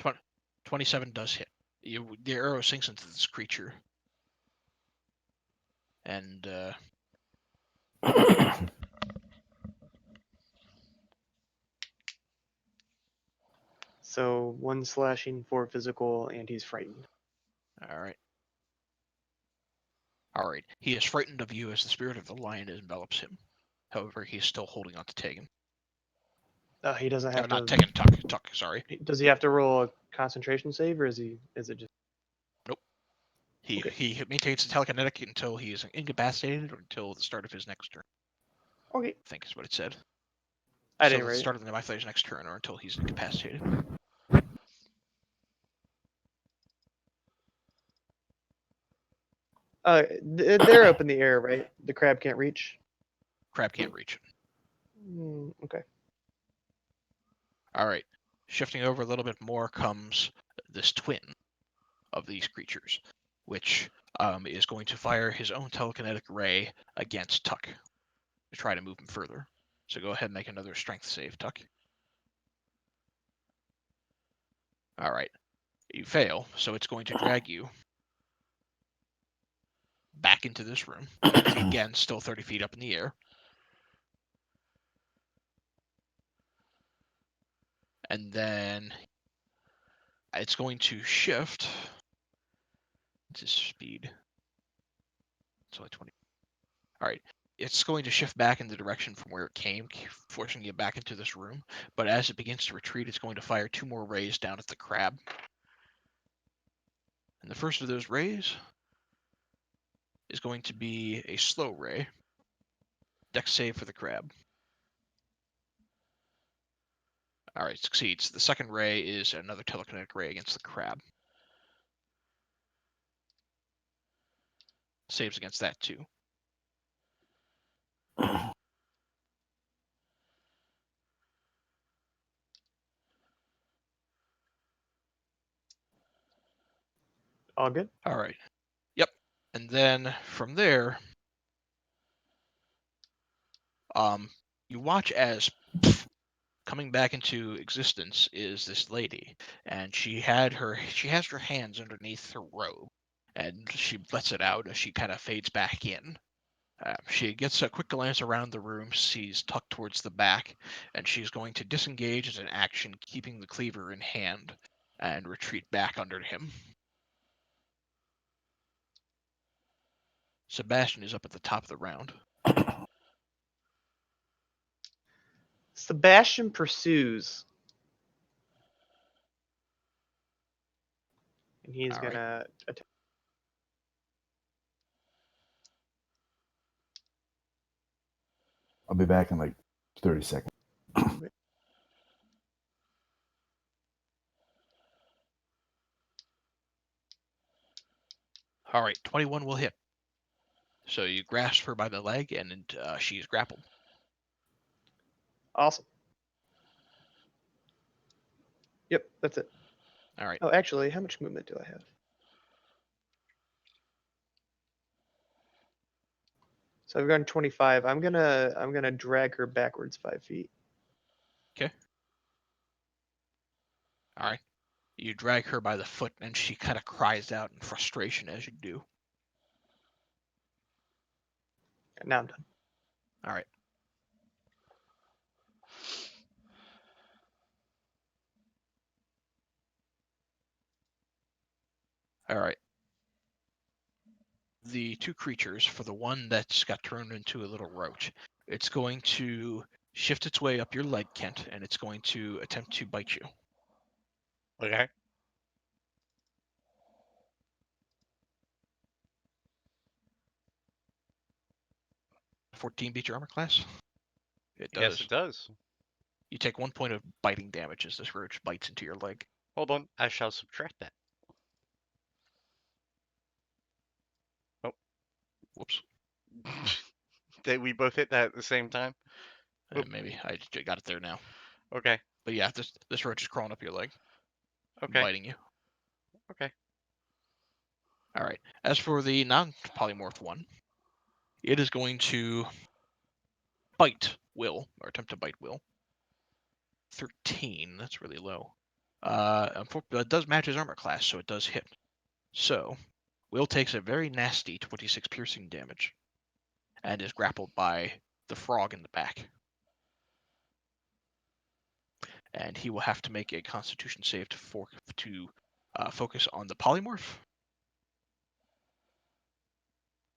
27 does hit. The arrow sinks into this creature. And So 1 slashing, 4 physical, and he's frightened. all right. All right. He is frightened of you as the spirit of the lion envelops him. However, he is still holding on to Tegan. He doesn't No, have not to. Tegan. Tuck. Sorry. Does he have to roll a concentration save, or is it just? Nope. He Okay. he maintains the telekinetic until he is incapacitated or until the start of his next turn. Okay. I think is what it said. I So didn't the read it. start of my player's next turn or until he's incapacitated. They're up in the air, right? The crab can't reach. Crab can't reach it. Okay. All right. Shifting over a little bit more comes this twin of these creatures, which is going to fire his own telekinetic ray against Tuck to try to move him further. So go ahead and make another strength save, Tuck. All right. You fail, so it's going to drag you back into this room. Again, still 30 feet up in the air. And then it's going to shift to speed. It's only 20. All right. It's going to shift back in the direction from where it came, forcing you back into this room. But as it begins to retreat, it's going to fire 2 more rays down at the crab. And the first of those rays is going to be a slow ray. Dex save for the crab. All right, succeeds. The second ray is another telekinetic ray against the crab. Saves against that too. All good. All right. Yep. And then from there, you watch as coming back into existence is this lady, and she has her hands underneath her robe, and she lets it out as she kind of fades back in. She gets a quick glance around the room, sees Tuck towards the back, and she's going to disengage as an action, keeping the cleaver in hand, and retreat back under him. Sebastian is up at the top of the round. Sebastian pursues, and he's All right. gonna attack. I'll be back in like 30 seconds. All right, 21 will hit. So you grasp her by the leg, and she's grappled. Awesome. Yep, that's it. All right. Oh, actually, how much movement do I have? So I've gone 25. I'm gonna drag her backwards 5 feet. All right. You drag her by the foot, and she kind of cries out in frustration as you do. Now I'm done. All right. All right. The 2 creatures, for the one that's got turned into a little roach, it's going to shift its way up your leg, Kent, and it's going to attempt to bite you. Okay. $14 beat your armor class? It does. Yes, it does. You take 1 point of biting damage as this roach bites into your leg. Hold on. I shall subtract that. Whoops. Did we both hit that at the same time? Oop. Maybe I got it there now. Okay. But yeah, this roach is crawling up your leg, Okay. biting you. Okay. All right. As for the non-polymorph one, it is going to bite Will, or attempt to bite Will. 13. That's really low. Unfortunately, it does match his armor class, so it does hit. So, Will takes a very nasty 26 piercing damage, and is grappled by the frog in the back. And he will have to make a Constitution save to focus on the polymorph.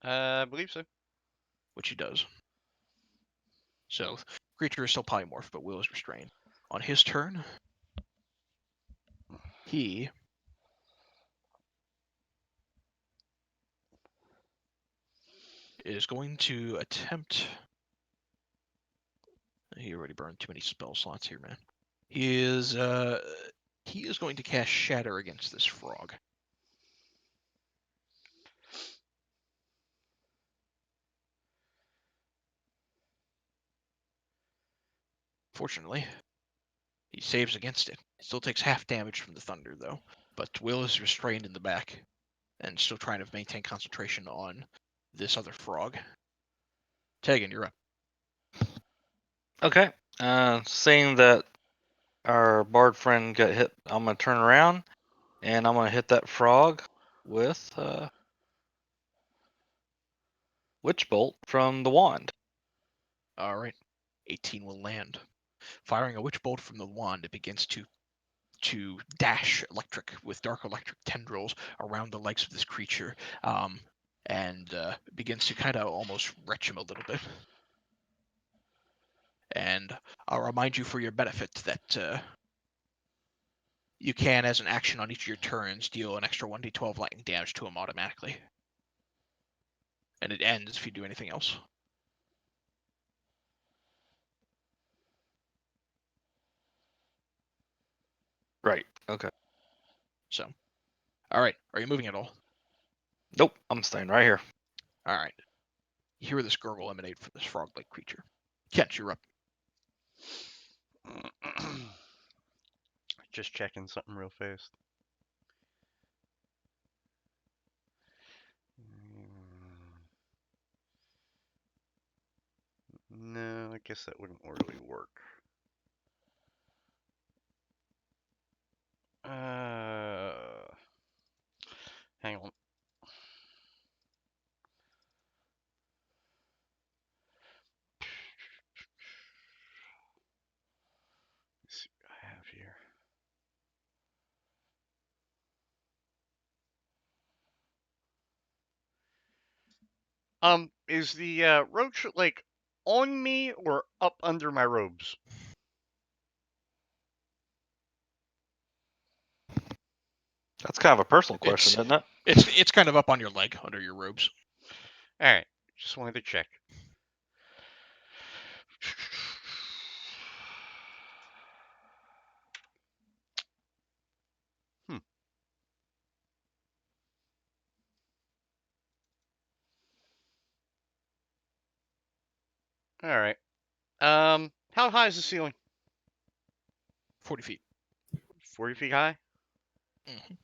I believe so. which he does. So, creature is still polymorph, but Will is restrained. On his turn, he is going to attempt. He already burned too many spell slots here, man. He is going to cast Shatter against this frog. Fortunately, he saves against it. Still takes half damage from the thunder, though. But Will is restrained in the back and still trying to maintain concentration on this other frog. Tegan, you're up. Okay. Seeing that our bard friend got hit, I'm gonna turn around and I'm gonna hit that frog with Witch Bolt from the wand. All right. 18 will land. Firing a Witch Bolt from the wand, it begins to dash electric with dark electric tendrils around the legs of this creature, and begins to kind of almost retch him a little bit. And I'll remind you for your benefit that you can, as an action on each of your turns, deal an extra 1d12 lightning damage to him automatically. And it ends if you do anything else. Right. Okay. So, all right. Are you moving at all? Nope. I'm staying right here. All right. You hear this gurgle emanate from this frog-like creature. Kent, you're up. Just checking something real fast. No, I guess that wouldn't really work. Hang on. Let's see what I have here. Is the roach like on me or up under my robes? That's kind of a personal question, isn't it? It's kind of up on your leg under your robes. All right, just wanted to check. All right. How high is the ceiling? 40 feet. 40 feet high? Mhm.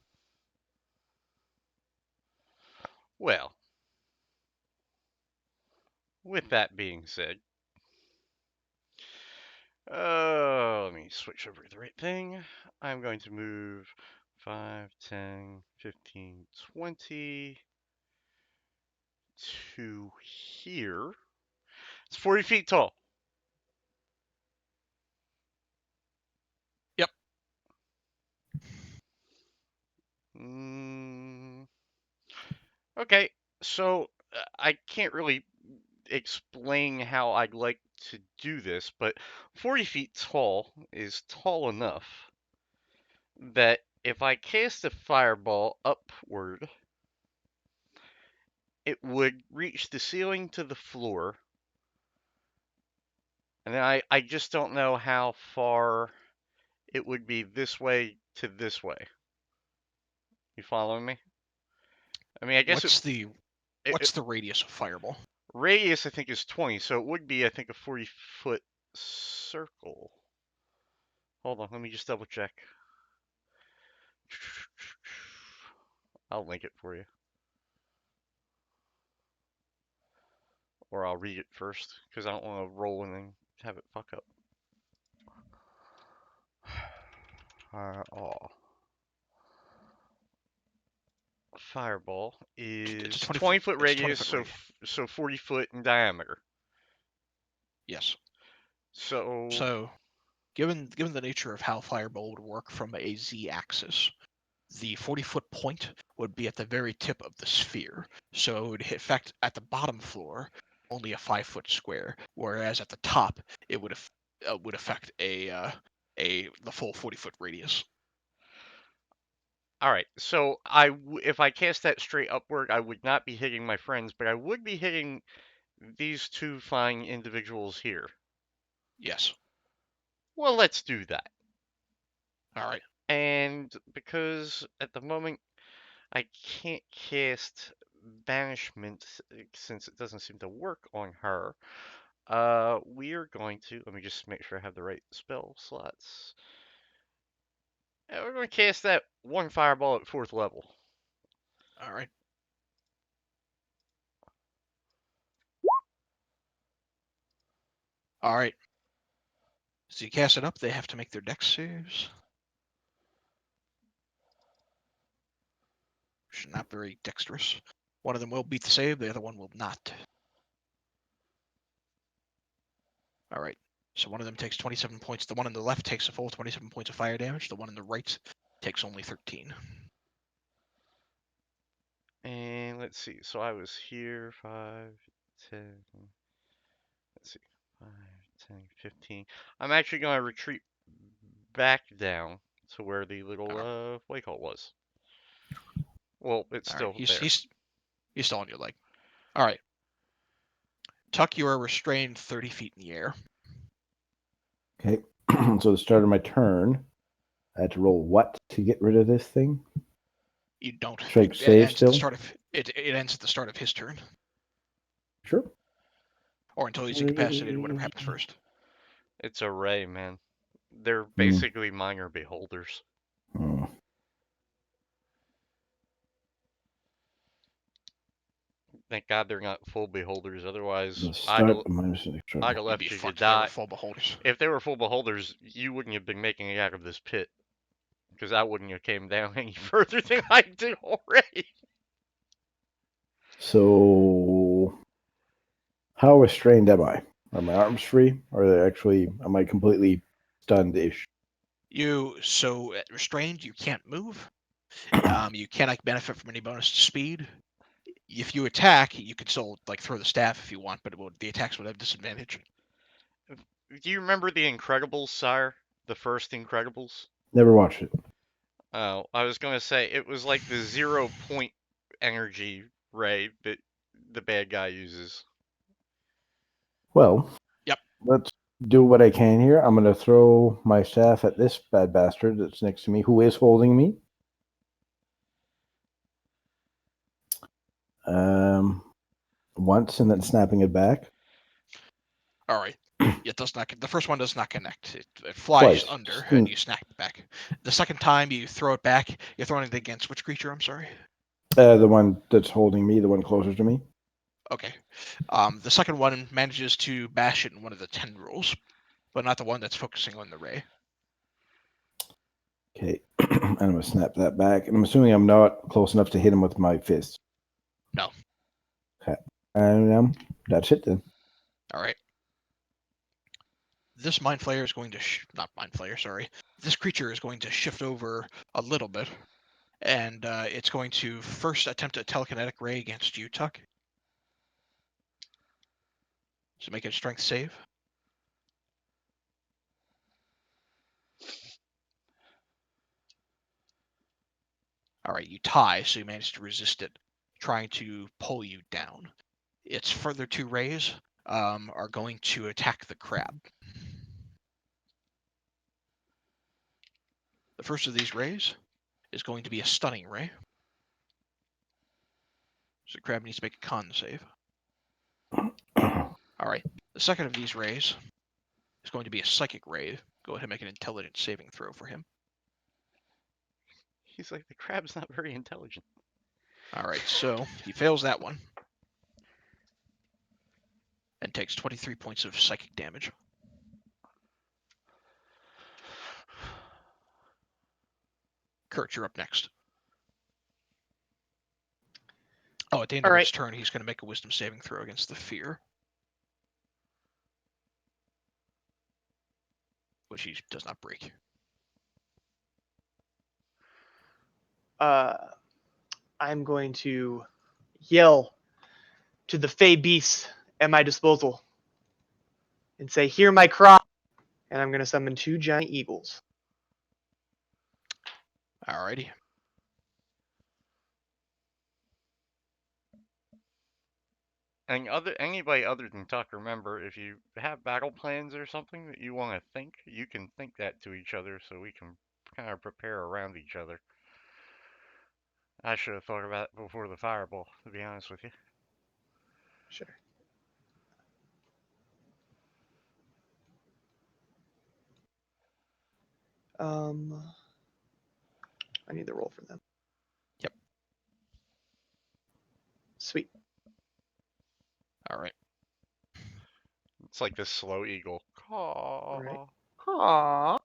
Well, with that being said, let me switch over to the right thing. I'm going to move 5, 10, 15, 20 to here. It's 40 feet tall. Yep. Okay, so I can't really explain how I'd like to do this, but 40 feet tall is tall enough that if I cast a fireball upward, it would reach the ceiling to the floor. And then I just don't know how far it would be this way to this way. You following me? I mean, I guess What's the radius of fireball? radius, I think, is 20, so it would be, I think, a 40-foot circle. Hold on, let me just double check. I'll link it for you. Or I'll read it first, because I don't want to roll and then have it fuck up. Fireball It's is a 20 foot It's a radius, 20-foot radius. so 40 foot in diameter. Yes. So So, given the nature of how fireball would work from a z-axis, the 40-foot point would be at the very tip of the sphere, so it would affect at the bottom floor only a 5-foot square, whereas at the top it would affect the full 40-foot radius. All right, so if I cast that straight upward, I would not be hitting my friends, but I would be hitting these two fine individuals here. Yes. Well, let's do that. All right. And because at the moment I can't cast banishment since it doesn't seem to work on her, we are going to, let me just make sure I have the right spell slots. And we're going to cast that one fireball at 4th level. All right. All right. So you cast it up. They have to make their dex saves. Which is not very dexterous. One of them will beat the save. The other one will not. All right. So one of them takes 27 points. The one on the left takes a full 27 points of fire damage. The one on the right takes only 13. And let's see. So I was here 5, 10. Let's see. 5, 10, 15. I'm actually going to retreat back down to where the little flake hole was. Well, it's All right. still there. He's still on your leg. All right. Tuck, you are restrained 30 feet in the air. Okay. So the start of my turn, I had to roll what to get rid of this thing? You don't. Strike It save ends still? At the start of, it ends at the start of his turn. Sure. Or until he's incapacitated, whatever happens first. It's a ray, man. They're Hmm. basically minor beholders. Hmm. Thank God they're not full beholders. Otherwise, The I'd start have of minus extra. I'd have You'd left be you to fucked if they were die. full beholders. If they were full beholders, you wouldn't have been making it out of this pit. Because I wouldn't have came down any further than I did already. So, how restrained am I? Are my arms free? Or are they actually, am I completely stunned-ish? So restrained, you can't move. You cannot benefit from any bonus to speed. If you attack, you can still throw the staff if you want, but the attacks would have disadvantage. Do you remember the Incredibles, sire? The first Incredibles? Never watched it. Oh, I was going to say, it was like the 0 point energy ray that the bad guy uses. Well, Yep. Let's do what I can here. I'm going to throw my staff at this bad bastard that's next to me, who is holding me. Once and then snapping it back. All right. It does not. The first one does not connect. It flies Twice. under, and you snap it back. The second time you throw it back, you're throwing it against which creature? I'm sorry. The one that's holding me, the one closer to me. Okay. The second one manages to bash it in one of the tendrils, but not the one that's focusing on the ray. Okay. And I'm going to snap that back. And I'm assuming I'm not close enough to hit him with my fist. No. Okay. And that's it then. All right. This mind flayer is going to not mind flayer, sorry. This creature is going to shift over a little bit, and it's going to first attempt a telekinetic ray against you, Tuck. So make it a strength save. All right, you tie, so you manage to resist it, trying to pull you down. Its further two rays are going to attack the crab. The first of these rays is going to be a stunning ray. So the crab needs to make a con save. All right, the second of these rays is going to be a psychic ray. Go ahead and make an intelligence saving throw for him. He's like, the crab's not very intelligent. All right, so he fails that one and takes 23 points of psychic damage. Kurt, you're up next. Oh, at the end of his turn, he's going to make a wisdom saving throw against the fear, which he does not break. I'm going to yell to the Fey beasts at my disposal and say, "Hear my cry!" And I'm going to summon 2 giant eagles. Alrighty. And anybody other than Tuck, remember, if you have battle plans or something that you want to think, you can think that to each other so we can kind of prepare around each other. I should have thought about it before the fireball, to be honest with you. Sure. I need the roll for them. Yep. Sweet. Alright. It's like this slow eagle. Caw. Right.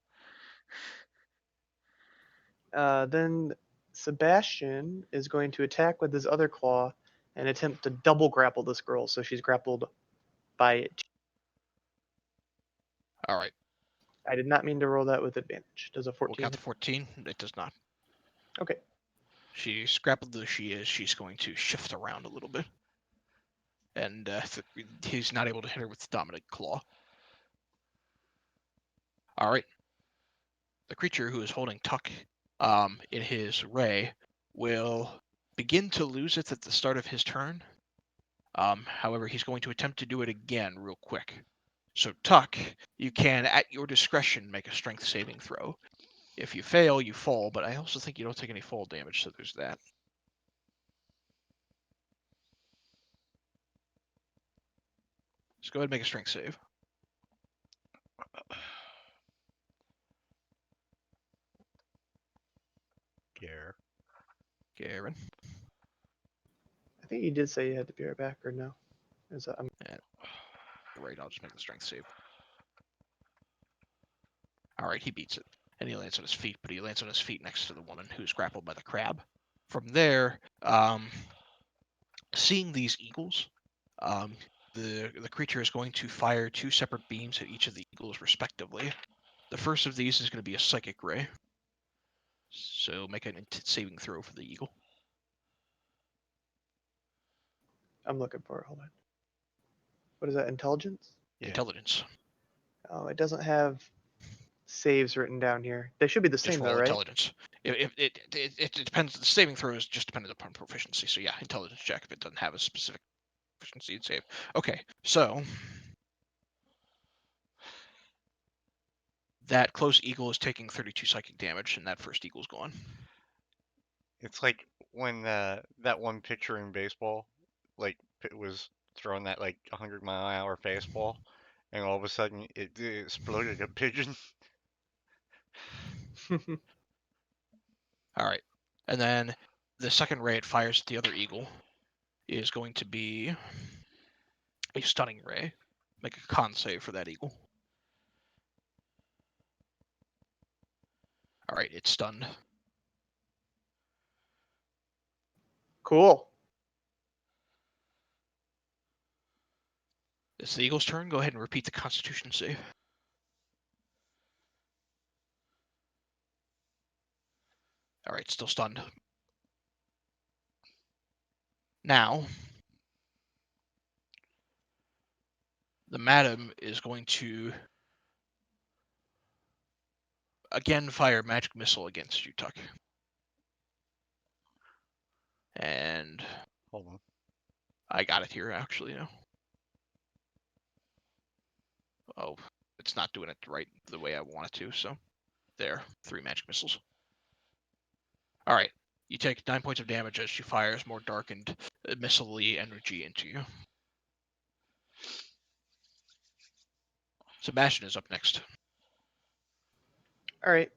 Aww. Then Sebastian is going to attack with his other claw and attempt to double grapple this girl, so she's grappled by it. Alright. I did not mean to roll that with advantage. Does a We'll 14? count the 14. It does not. Okay. She's grappled though she is. She's going to shift around a little bit. And he's not able to hit her with the dominant claw. Alright. The creature who is holding Tuck in his ray will begin to lose it at the start of his turn. However, he's going to attempt to do it again real quick. So Tuck, you can, at your discretion, make a strength saving throw. If you fail, you fall, but I also think you don't take any fall damage, so there's that. Just go ahead and make a strength save. Garen. I think you did say you had to be right back, or no? Is that, Right, I'll just make the strength save. Alright, he beats it. And he lands on his feet, but he lands on his feet next to the woman who's grappled by the crab. From there, seeing these eagles, the creature is going to fire 2 separate beams at each of the eagles respectively. The first of these is going to be a psychic ray. So make an saving throw for the eagle. I'm looking for it. Hold on. What is that? Intelligence? Yeah. Intelligence. Oh, it doesn't have saves written down here. They should be the Just same roll though, right? intelligence. It depends. The saving throw is just dependent upon proficiency. So yeah, intelligence check if it doesn't have a specific proficiency and save. Okay, so that close eagle is taking 32 psychic damage, and that first eagle's gone. It's like when that one pitcher in baseball, like, was throwing that like 100-mile-an-hour fastball, and all of a sudden it exploded a pigeon. All right, and then the second ray it fires at the other eagle is going to be a stunning ray. Make a con save for that eagle. All right, it's stunned. Cool. It's the eagle's turn. Go ahead and repeat the Constitution save. All right, still stunned. Now, the madam is going to again fire magic missile against you, Tuck. And Hold on. I got it here actually now. Oh, it's not doing it right the way I want it to, so there, 3 magic missiles. All right, you take 9 points of damage as she fires more darkened missile-y energy into you. Sebastian is up next. All right.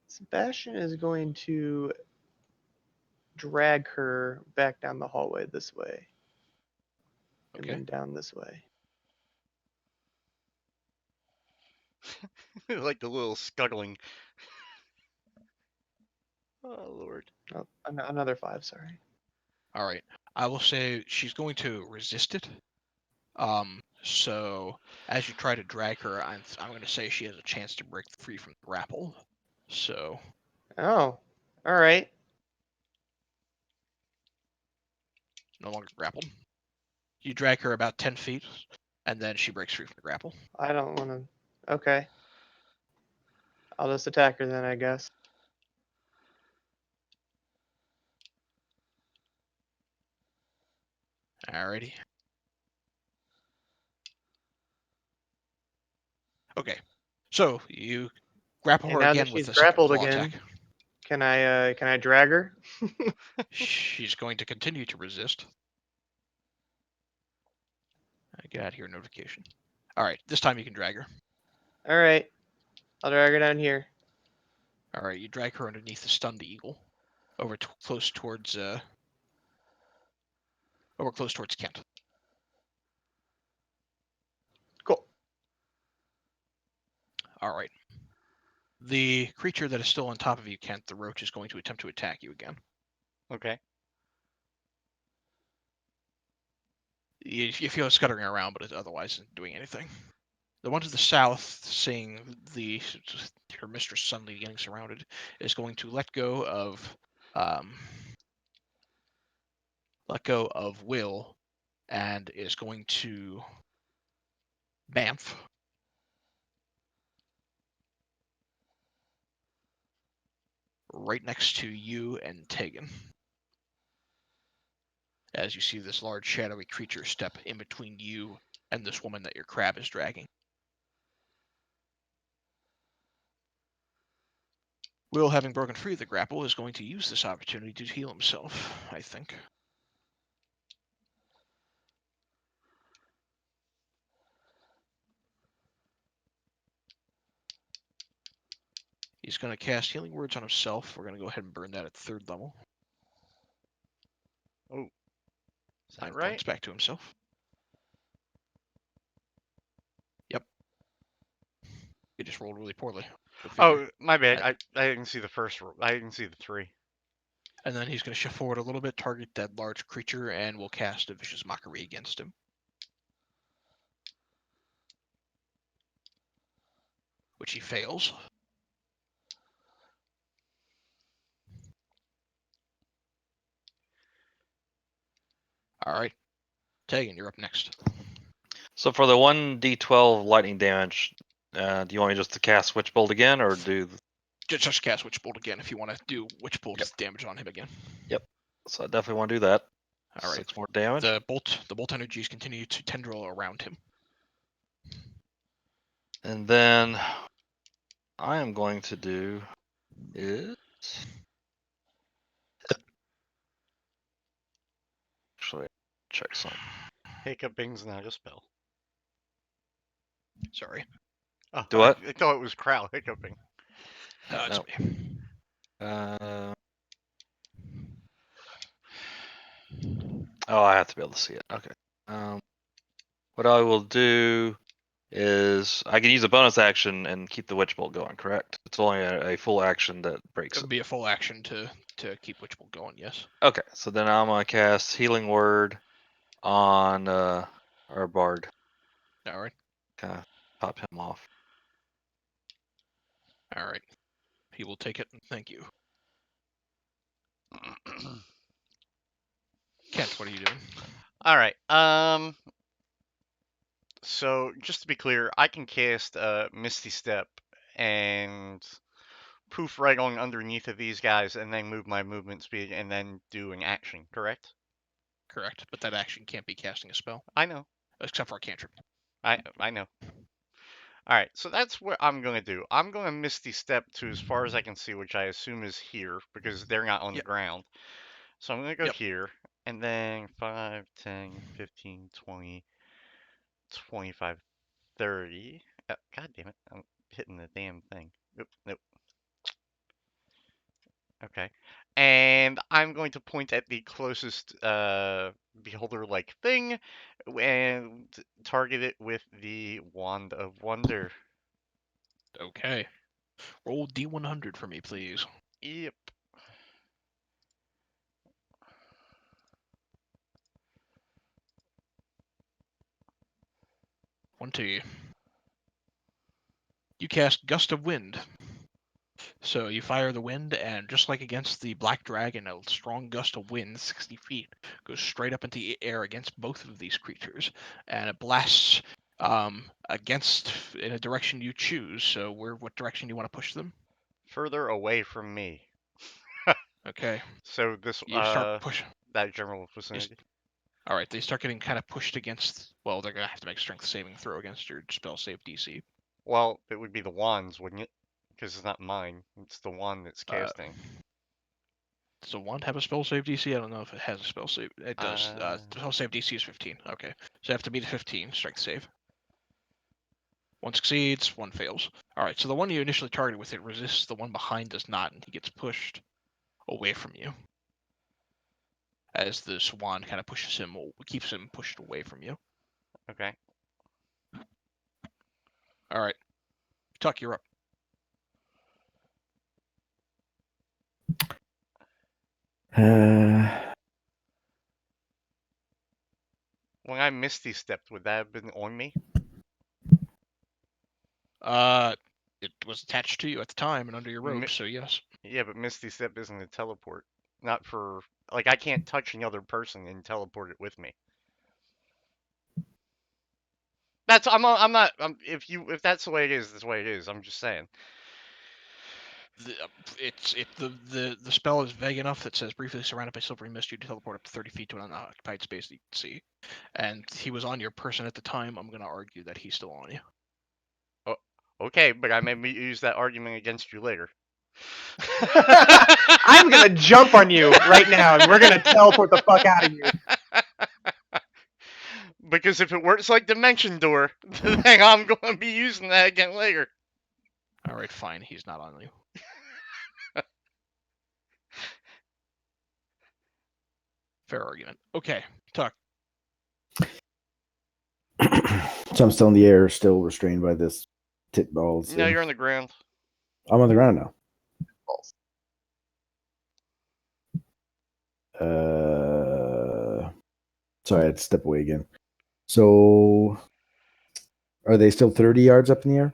Sebastian is going to drag her back down the hallway this way. Okay. And then down this way. Like the little scuttling. Oh, Lord. Oh, another 5, sorry. All right. I will say she's going to resist it. So as you try to drag her, I'm going to say she has a chance to break free from the grapple. So Oh, all right. no longer grappled. You drag her about 10 feet, and then she breaks free from the grapple. I don't want to. Okay. I'll just attack her then, I guess. Alrighty. Okay. So you grapple And her now that again with she's a second grappled claw again, attack. can I drag her? She's going to continue to resist. Get out of here, notification. Alright, this time you can drag her. All right. I'll drag her down here. Alright, you drag her underneath the stunned eagle. Over close towards Kent. Cool. Alright. The creature that is still on top of you, Kent, the roach, is going to attempt to attack you again. Okay. You feel it scuttering around, but it otherwise isn't doing anything. The one to the south, seeing her mistress suddenly getting surrounded, is going to let go of Will, and is going to bamf right next to you and Tegan. As you see this large shadowy creature step in between you and this woman that your crab is dragging. Will, having broken free of the grapple, is going to use this opportunity to heal himself, I think. He's going to cast Healing Words on himself. We're going to go ahead and burn that at 3rd level. Oh, is that 9 right? points back to himself. Yep. He just rolled really poorly. Go figure. Oh, my bad. That- I didn't see the first. I didn't see the 3. And then he's going to shift forward a little bit, target that large creature, and will cast a Vicious Mockery against him. Which he fails. Alright. Tegan, you're up next. So for the 1d12 lightning damage, do you want me just to cast Switch Bolt again, or do? Just cast Witch Bolt again if you want to do Witch Bolt damage on him again. So I definitely want to do that. Alright. 6 more damage. The bolt energies continue to tendril around him. And then I am going to do is actually check something. Hiccuping's not a spell. Sorry. Oh, Do what? I thought it was Crow hiccuping. It's Nope. me. Oh, I have to be able to see it. Okay. What I will do is I can use a bonus action and keep the Witch Bolt going, correct? It's only a full action that breaks It it. would be a full action to keep Witch Bolt going, yes. Okay, so then I'm going to cast Healing Word on our Bard. Alright. Kind of pop him off. Alright. He will take it and thank you. Kent, what are you doing? All right. So just to be clear, I can cast Misty Step and poof right on underneath of these guys, and then move my movement speed, and then do an action. Correct? Correct, but that action can't be casting a spell, I know. except for a cantrip. I know. All right. So that's what I'm gonna do. I'm gonna Misty Step to as far as I can see, which I assume is here because they're not on the Yep. ground. So I'm gonna go Yep. here, and then 5, 10, 15, 20, 25, 30. God damn it. I'm hitting the damn thing. Nope, nope. Okay. And I'm going to point at the closest beholder-like thing and target it with the Wand of Wonder. Okay. Roll D100 for me, please. Yep. one to you. You cast Gust of Wind. So you fire the wind, and just like against the Black Dragon, a strong gust of wind, 60 feet, goes straight up into the air against both of these creatures, and it blasts against in a direction you choose. So what direction do you want to push them? Further away from me. Okay. So this You start pushing. that general vicinity. All right, they start getting kind of pushed against. Well, they're gonna have to make a strength saving throw against your spell save DC. Well, it would be the wand's, wouldn't it? Because it's not mine. It's the wand that's Uh, casting. Does the wand have a spell save DC? I don't know if it has a spell save. It does. The spell save DC is 15. Okay, so you have to beat a 15 strength save. One succeeds, one fails. All right, so the one you initially targeted with it resists. The one behind does not, and he gets pushed away from you. As this wand kind of pushes him, keeps him pushed away from you. Okay. All right, Tuck, you're up. When I Misty stepped, would that have been on me? It was attached to you at the time and under your robe, so yes. Yeah, but Misty Step isn't a teleport. Not for like I can't touch another person and teleport it with me. That's if that's the way it is, that's the way it is. I'm just saying. The spell is vague enough that says briefly surrounded by silvery mist, you teleport up to 30 feet to an unoccupied space that you can see. And he was on your person at the time. I'm gonna argue that he's still on you. Oh, okay, but I may use that argument against you later. I'm gonna jump on you right now, and we're gonna teleport the fuck out of here. Because if it works like Dimension Door, then I'm going to be using that again later. All right, fine. He's not on you. Fair argument. Okay, Tuck. So I'm still in the air, still restrained by this tit balls. No, you're on the ground. I'm on the ground now. Sorry, I had to step away again. So, are they still 30 yards up in the air?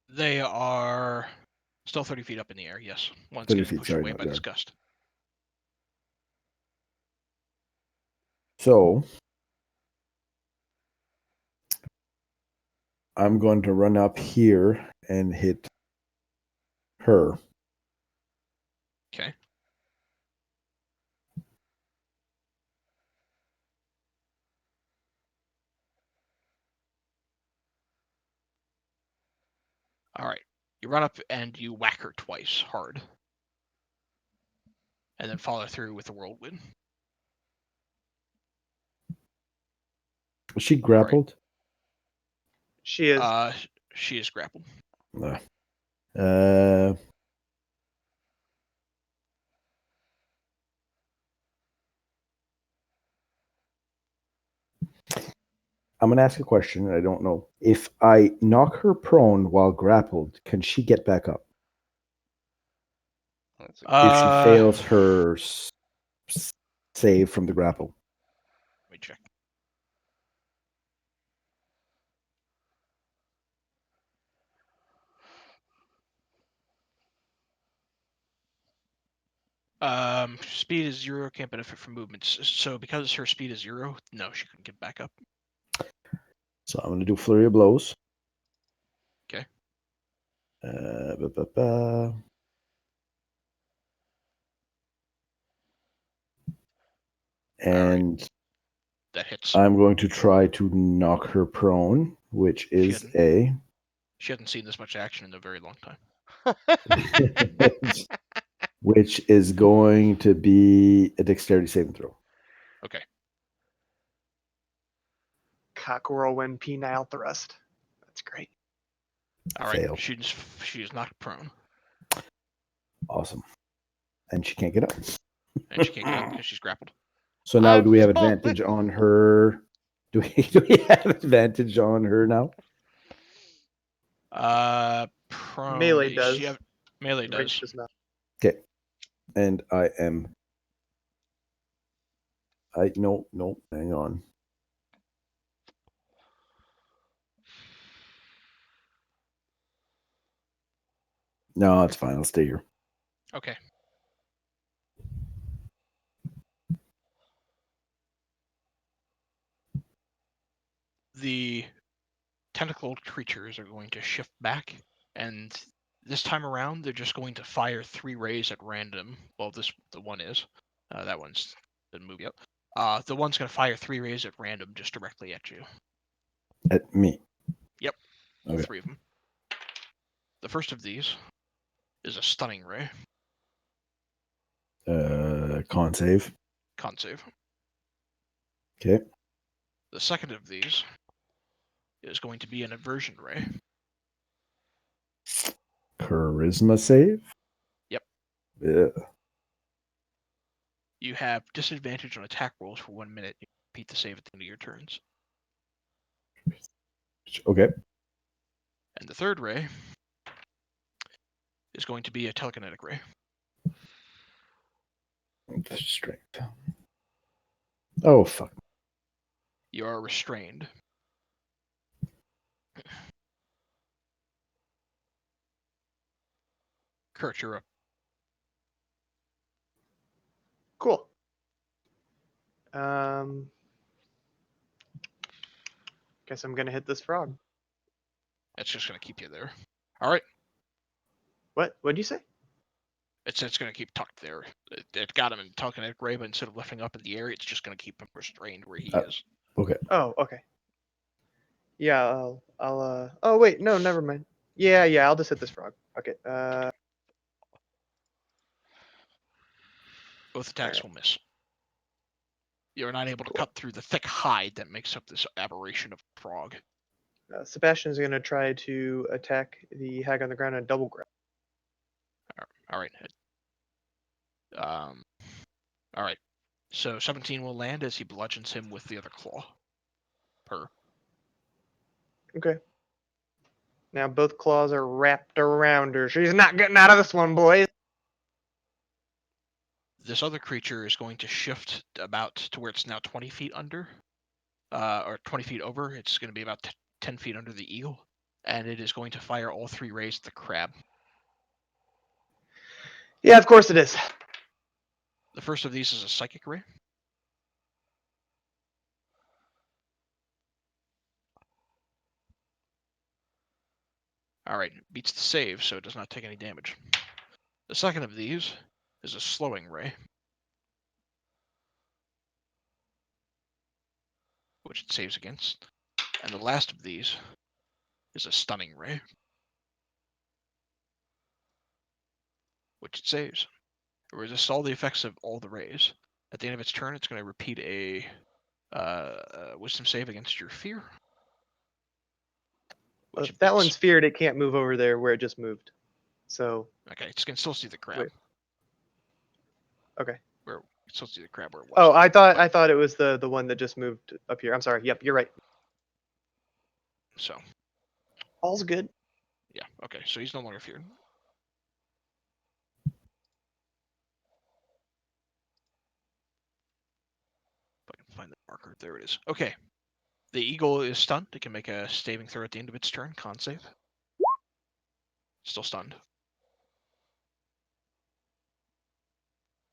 They are still 30 feet up in the air, yes. One's 30 getting feet, pushed sorry, away not by this yard. gust. So, I'm going to run up here and hit her. Okay. All right. You run up and you whack her twice hard. And then follow through with the whirlwind. Was she grappled? She is. She is grappled. I'm going to ask a question. I don't know. If I knock her prone while grappled, can she get back up? If she fails her save from the grapple. Let me check. Speed is 0, can't benefit from movements. So because her speed is 0, no, she couldn't get back up. So I'm going to do Flurry of Blows. Okay. And right. That hits. I'm going to try to knock her prone, which is She hasn't seen this much action in a very long time. which is going to be a dexterity saving throw. Okay. Cock whirlwind penile thrust. That's great. All right. Fail. She is knocked prone. Awesome. And she can't get up. And she can't get up because she's grappled. So now do we have advantage on her? Do we have advantage on her now? Prone. Melee does. Melee does. Range does not. Okay. And I am No, hang on. No, it's fine. I'll stay here. Okay. The tentacled creatures are going to shift back, and this time around, they're just going to fire 3 rays at random. Well, the one is. That one's didn't move yet. The one's going to fire 3 rays at random, just directly at you. At me. Yep. All Okay. 3 of them. The first of these is a stunning ray. Con save. Con save. Okay. The second of these is going to be an aversion ray. Charisma save. Yep. Yeah. You have disadvantage on attack rolls for 1 minute. You repeat the save at the end of your turns. Okay. And the third ray is going to be a telekinetic ray. Strength. Oh fuck. You are restrained. Kurt, you're up. Cool. Guess I'm gonna hit this frog. It's just going to keep you there. All right. What? What'd you say? It's going to keep tucked there. It got him in telekinetic ray, but instead of lifting up in the air, it's just going to keep him restrained where he is. Okay. Oh, okay. Yeah, I'll. Oh wait, no, never mind. Yeah, I'll just hit this frog. Okay. Both attacks Alright. will miss. You're not able to cut through the thick hide that makes up this aberration of frog. Sebastian's gonna try to attack the hag on the ground and double grab. All right. All right. So 17 will land as he bludgeons him with the other claw. Okay. Now both claws are wrapped around her. She's not getting out of this one, boys. This other creature is going to shift about to where it's now 20 feet under, or 20 feet over. It's going to be about 10 feet under the eagle, and it is going to fire all 3 rays at the crab. Yeah, of course it is. The first of these is a psychic ray. All right, beats the save, so it does not take any damage. The second of these is a slowing ray, which it saves against. And the last of these is a stunning ray, which it saves. It resists all the effects of all the rays. At the end of its turn, it's going to repeat a wisdom save against your fear. Well, if that beats. one's feared, it can't move over there where it just moved. So. Okay, it can still see the crab. Wait. Okay. It can still see the crab where it was. Oh, I thought it was the one that just moved up here. I'm sorry. Yep, you're right. So. All's good. Yeah. Okay. So he's no longer feared. If I can find the marker, there it is. Okay. The eagle is stunned. It can make a saving throw at the end of its turn. Con save. Still stunned.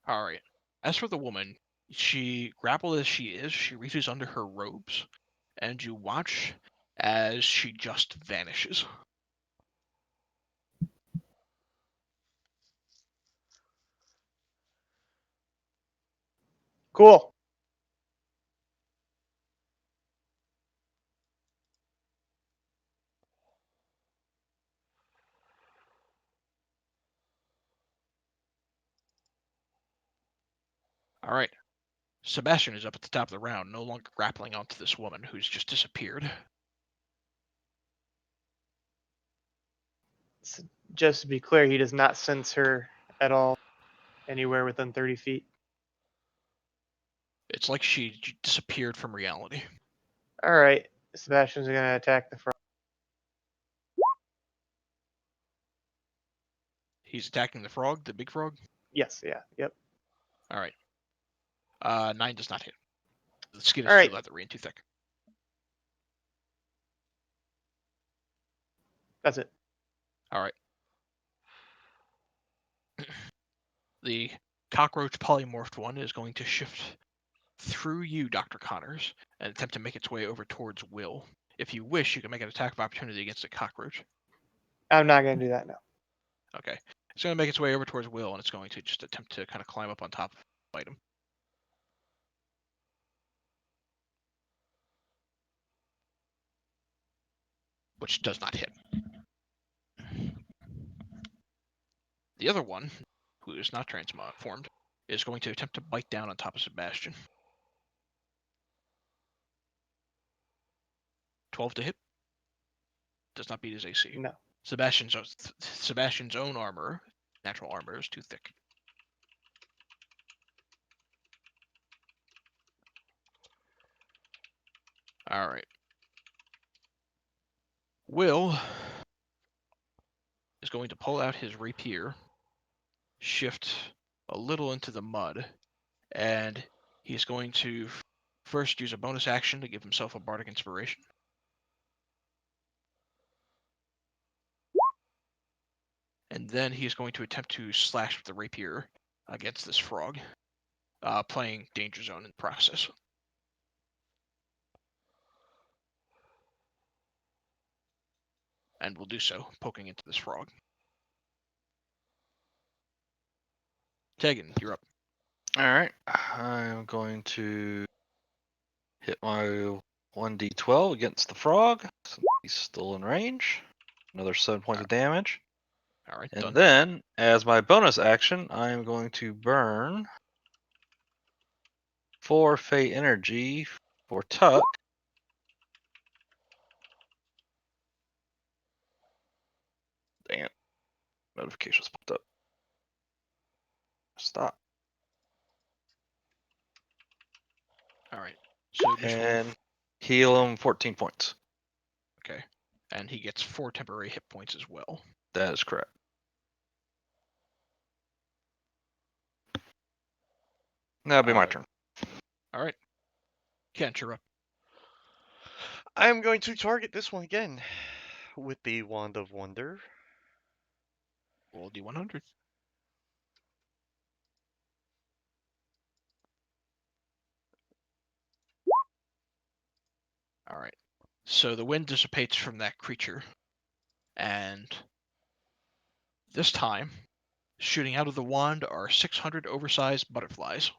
All right. As for the woman, she, grappled as she is, she reaches under her robes, and you watch as she just vanishes. Cool. All right. Sebastian is up at the top of the round, no longer grappling onto this woman who's just disappeared. Just to be clear, he does not sense her at all anywhere within 30 feet. It's like she disappeared from reality. All right. Sebastian's going to attack the frog. He's attacking the frog, the big frog? Yes, yeah, yep. All right. 9 does not hit. The skin is All right. too leathery and too thick. That's it. All right. The cockroach polymorphed one is going to shift through you, Dr. Connors, and attempt to make its way over towards Will. If you wish, you can make an attack of opportunity against a cockroach. I'm not going to do that now. Okay. It's going to make its way over towards Will, and it's going to just attempt to kind of climb up on top of him, fight him. Which does not hit. The other one, who is not transformed, is going to attempt to bite down on top of Sebastian. 12 to hit. Does not beat his AC. No. Sebastian's own armor, natural armor, is too thick. All right. Will is going to pull out his rapier, shift a little into the mud, and he's going to first use a bonus action to give himself a bardic inspiration. And then he's going to attempt to slash with the rapier against this frog, playing Danger Zone in the process. And will do so, poking into this frog. Tegan, you're up. All right. I'm going to hit my 1d12 against the frog. Since he's still in range. Another 7 points of damage. All right, And done. then, as my bonus action, I'm going to burn 4 Fate Energy for Tuck. Damn. Notifications popped up. Stop. All right. So just And heal him 14 points. okay. And he gets 4 temporary hit points as well. That is correct. That'll be my turn. All right. Kent, you're up. I'm going to target this one again with the Wand of Wonder. Roll D100. All right. So the wind dissipates from that creature, and this time, shooting out of the wand are 600 oversized butterflies.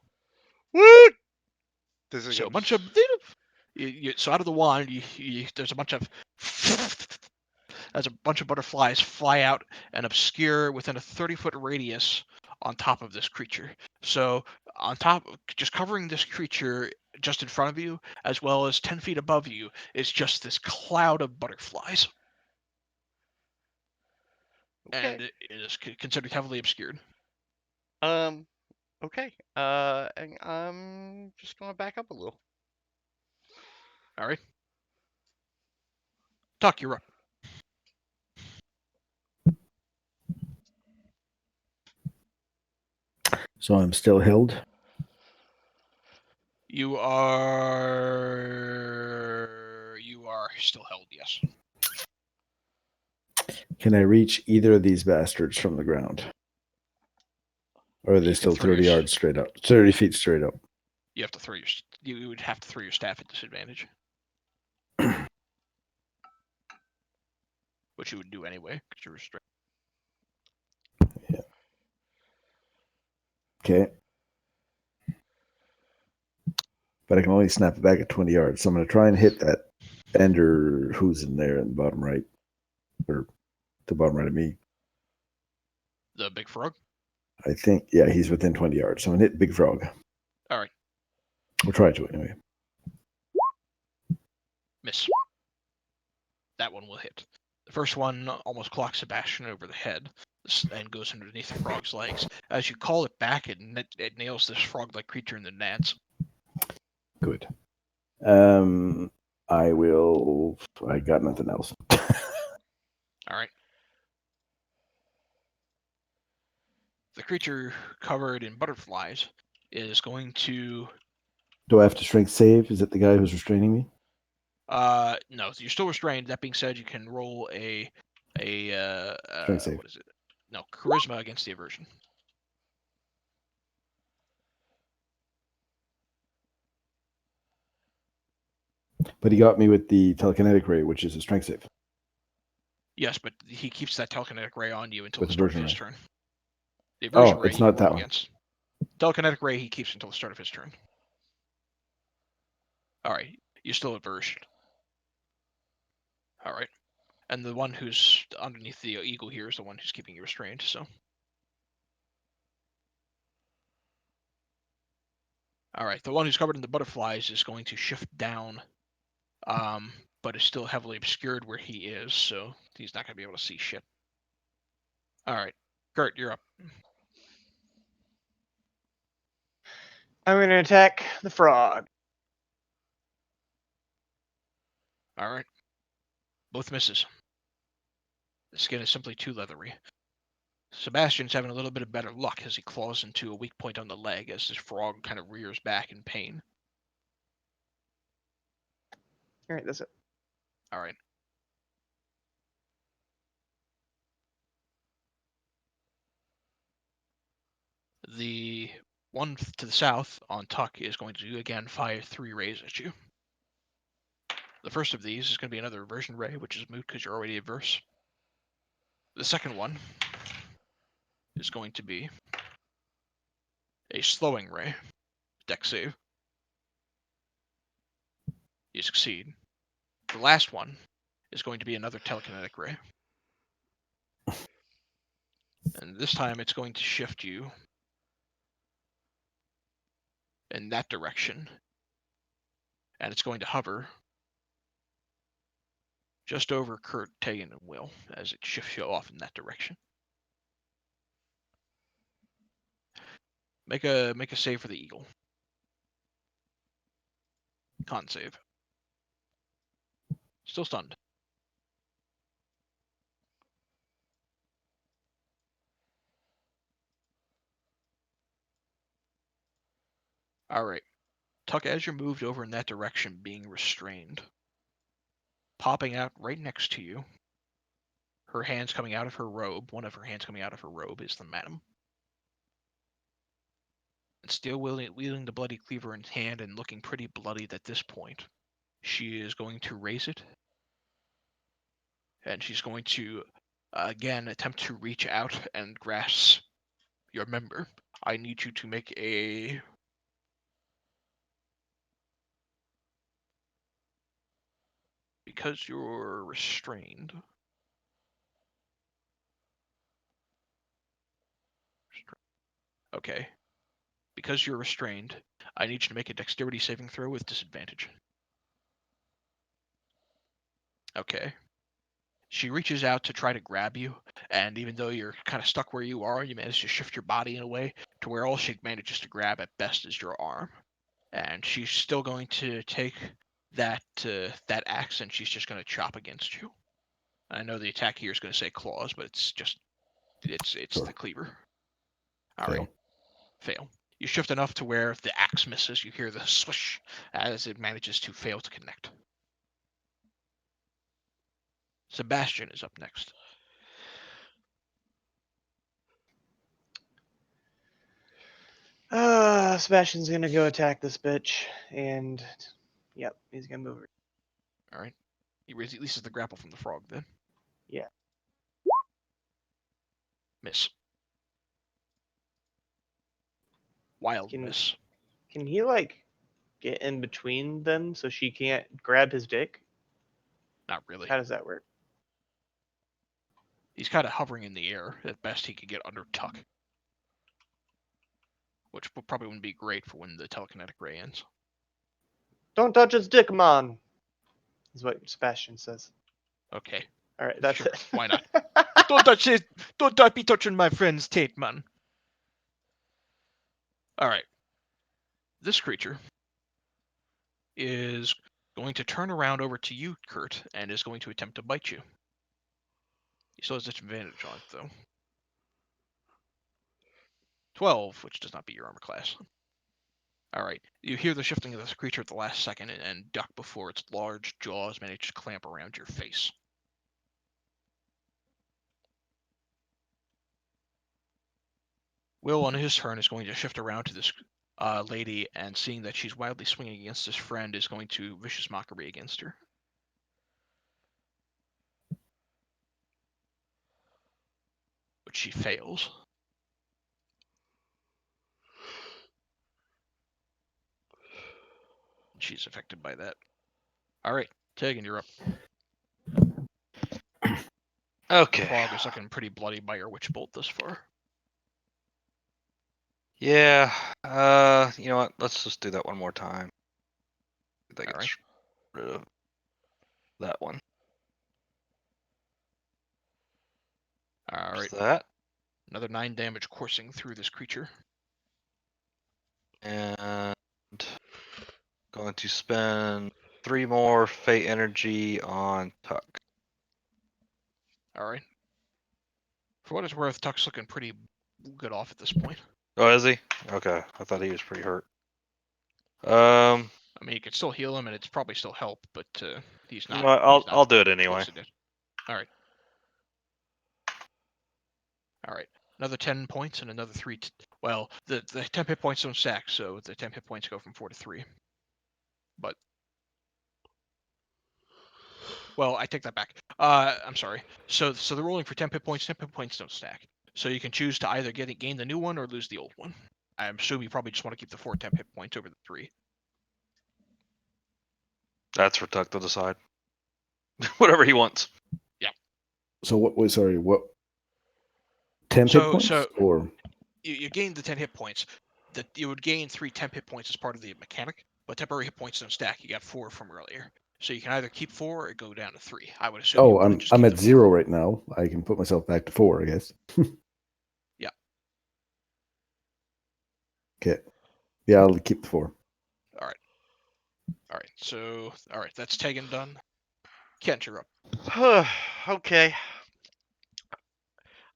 Woot! This is So gonna a bunch of so out of the wand, there's a bunch of butterflies fly out and obscure within a 30-foot radius on top of this creature. So on top, just covering this creature just in front of you, as well as 10 feet above you, is just this cloud of butterflies. Okay. And it is considered heavily obscured. Okay. And I'm just gonna back up a little. All right. Tuck, you're up. So I'm still held. You are still held, yes. Can I reach either of these bastards from the ground? Or are they You can still throw 30 your- yards straight up? 30 feet straight up. You have to throw you would have to throw your staff at disadvantage. Which you would do anyway, because you're restrained. Yeah. Okay. But I can only snap it back at 20 yards. So I'm going to try and hit that ender who's in there in the bottom right. Or the bottom right of me. The big frog? I think, yeah, he's within 20 yards. So I'm going to hit Big Frog. All right. We'll try to anyway. Miss. That one will hit. The first one almost clocks Sebastian over the head and goes underneath the frog's legs. As you call it back, it nails this frog-like creature in the nads. Good. I got nothing else. All right. The creature covered in butterflies is going to Do I have to strength save? Is it the guy who's restraining me? No, you're still restrained. That being said, you can roll a Strength save. what is it? No, charisma against the aversion. But he got me with the telekinetic ray, which is a strength save. Yes, but he keeps that telekinetic ray on you until With the start of aversion his ray. turn. The aversion Oh, ray it's you not can that roll one. against. Telekinetic ray he keeps until the start of his turn. All right, you're still aversion. All right, and the one who's underneath the eagle here is the one who's keeping you restrained. So. All right, the one who's covered in the butterflies is going to shift down, but is still heavily obscured where he is, so he's not going to be able to see shit. All right, Kurt, you're up. I'm going to attack the frog. All right, both misses. The skin is simply too leathery. Sebastian's having a little bit of better luck as he claws into a weak point on the leg as this frog kind of rears back in pain. All right, that's it. All right. The one to the south on Tuck is going to again fire 3 rays at you. The first of these is going to be another aversion ray, which is moot because you're already averse. The second one is going to be a slowing ray. Dex save. You succeed. The last one is going to be another telekinetic ray. And this time it's going to shift you in that direction. And it's going to hover just over Kurt, Tegan, and Will as it shifts you off in that direction. Make a save for the eagle. Con save. Still stunned. Alright. Tuck, as you're moved over in that direction, being restrained, popping out right next to you, her hands coming out of her robe, one of her hands coming out of her robe is the madam. And still wielding the bloody cleaver in hand and looking pretty bloodied at this point, she is going to raise it. And she's going to, again, attempt to reach out and grasp your member. I need you to make a... Because you're restrained... Okay. Because you're restrained, I need you to make a dexterity saving throw with disadvantage. Okay. She reaches out to try to grab you, and even though you're kind of stuck where you are, you manage to shift your body in a way to where all she manages to grab at best is your arm. And she's still going to take that axe, and she's just going to chop against you. I know the attack here is going to say claws, but it's Sure. the cleaver. All Fail. right, fail. You shift enough to where if the axe misses, you hear the swish as it manages to fail to connect. Sebastian is up next. Sebastian's gonna go attack this bitch, and yep, he's gonna move her. All right. He releases the grapple from the frog then. Yeah. Miss. Wild Can miss. can he like get in between them so she can't grab his dick? Not really. How does that work? He's kind of hovering in the air. At best, he could get under Tuck. Which probably wouldn't be great for when the telekinetic ray ends. Don't touch his dick, man. Is what Sebastian says. Okay. All right, that's Sure, it. why not? Don't touch it! Don't be touching my friend's Tate, man. Alright. This creature is going to turn around over to you, Kurt, and is going to attempt to bite you. He still has disadvantage on it, though. 12, which does not beat your armor class. All right. You hear the shifting of this creature at the last second and duck before its large jaws manage to clamp around your face. Will, on his turn, is going to shift around to this lady, and seeing that she's wildly swinging against his friend, is going to vicious mockery against her. But she fails. She's affected by that. All right, Tegan, you're up. Okay. Fog is looking pretty bloody by your witch bolt thus far. Yeah. You know what? Let's just do that one more time. That All gets rid of that one. All right, That. another 9 damage coursing through this creature. And going to spend 3 more fate energy on Tuck. All right. For what it's worth, Tuck's looking pretty good off at this point. Oh, is he? Okay. I thought he was pretty hurt. I mean, you could still heal him, and it's probably still help, but he's not. Well, he's not I'll do it anyway. close to dead. All right. All right. Another 10 points and another 3. Well, the 10 hit points don't stack, so the 10 hit points go from 4 to 3. But well, I take that back. I'm sorry. So they're rolling for 10 hit points. 10 hit points don't stack. So you can choose to either gain the new one or lose the old one. I assume you probably just want to keep the 4 10 hit points over the 3. That's for Tuck to decide. Whatever he wants. So what was, sorry, what? 10 hit So- points? so- Or You gain the 10 hit points. That you would gain 3 10 hit points as part of the mechanic, but temporary hit points don't stack. You got 4 from earlier. So you can either keep 4 or go down to 3. I would assume. you oh, wanna just I'm keep at the 4. 0 right now. I can put myself back to 4, I guess. Yeah. Okay. Yeah, I'll keep the 4. All right. So that's Tegan done. Kent, you're up. Okay.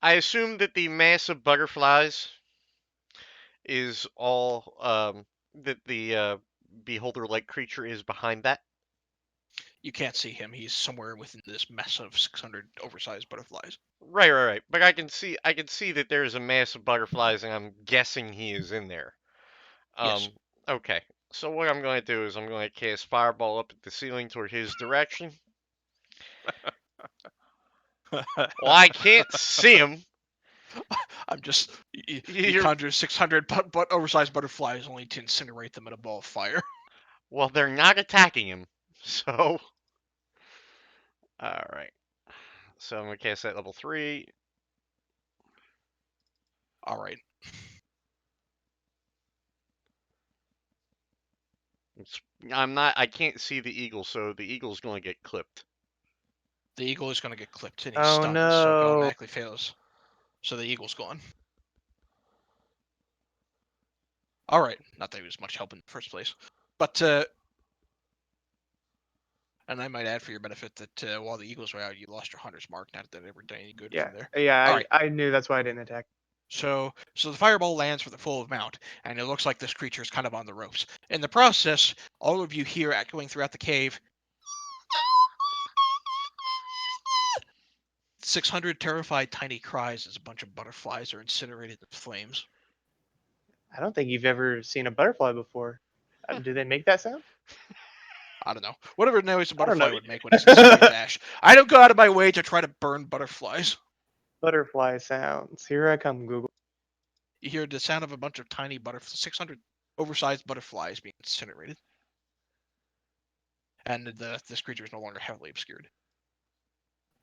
I assume that the mass of butterflies is all that the beholder-like creature is behind that. You can't see him. He's somewhere within this mess of 600 oversized butterflies. Right. But I can see that there is a mass of butterflies, and I'm guessing he is in there. Yes. Okay. So what I'm going to do is I'm going to cast Fireball up at the ceiling toward his direction. Well, I can't see him. I'm just you You're- conjure 600 but oversized butterflies only to incinerate them in a ball of fire. Well, they're not attacking him. So, all right. So I'm going to cast that level 3. All right. I can't see the eagle, so the eagle's going to get clipped. The eagle is going to get clipped and he's Oh, stunned, so it no. automatically fails. So the eagle's gone. All right. Not that he was much help in the first place, but and I might add for your benefit that while the eagles were out, you lost your hunter's mark. Not that it ever did any good Yeah, from there. yeah. All I, right. I knew that's why I didn't attack. So the fireball lands with a full amount, and it looks like this creature is kind of on the ropes. In the process, all of you hear echoing throughout the cave 600 terrified tiny cries as a bunch of butterflies are incinerated in flames. I don't think you've ever seen a butterfly before. Do they make that sound? I don't know. Whatever noise a I don't butterfly know would either. make when it's incinerated to ash. I don't go out of my way to try to burn butterflies. Butterfly sounds. Here I come, Google. You hear the sound of a bunch of tiny 600 oversized butterflies being incinerated. And this creature is no longer heavily obscured.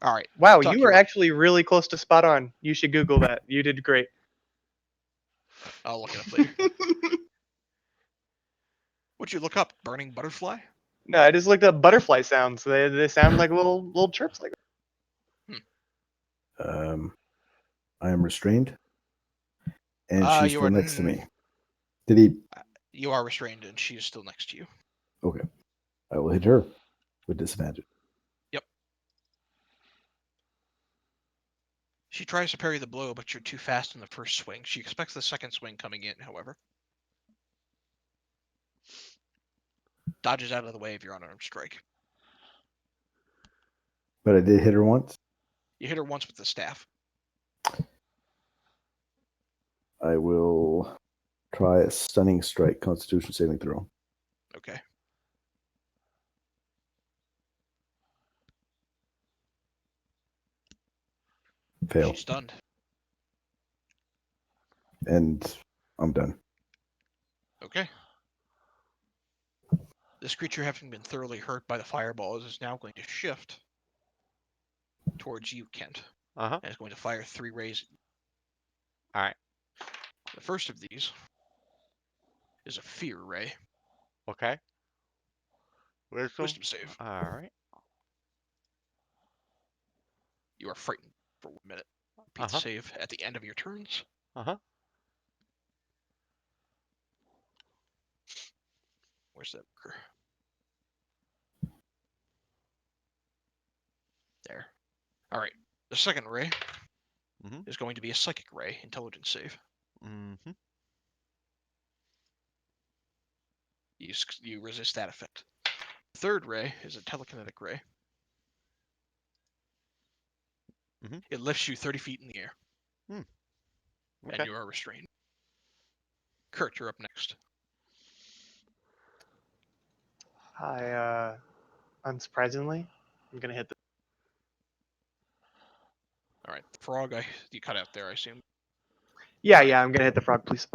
All right. Wow, Tuck, you were you're up. actually really close to spot on. You should Google that. You did great. I'll look it up later. What'd you look up? Burning butterfly? No, I just looked up butterfly sounds. They sound like little chirps like that. I am restrained. And she's you still are next to me. Did he? You are restrained, and she is still next to you. Okay. I will hit her with disadvantage. She tries to parry the blow, but you're too fast in the first swing. She expects the second swing coming in, however. dodges out of the way of your unarmed strike. But I did hit her once. You hit her once with the staff. I will try a stunning strike, Constitution saving throw. Okay. Fail. She's stunned. And I'm done. Okay. This creature, having been thoroughly hurt by the fireballs, is now going to shift towards you, Kent. Uh-huh. And is going to fire 3 rays. All right. The first of these is a fear ray. Okay. Wisdom. Wisdom save. All right. You are frightened for 1 minute. Repeat the Uh-huh. save at the end of your turns. Uh-huh. Where's that marker? There. All right. The second ray Mhm. is going to be a psychic ray, intelligence save. Mm-hmm. You resist that effect. Third ray is a telekinetic ray. Mhm. It lifts you 30 feet in the air, Okay. and you are restrained. Kurt, you're up next. Unsurprisingly, I'm gonna hit the. All right. The frog, you cut out there, I assume. Yeah, I'm gonna hit the frog, please.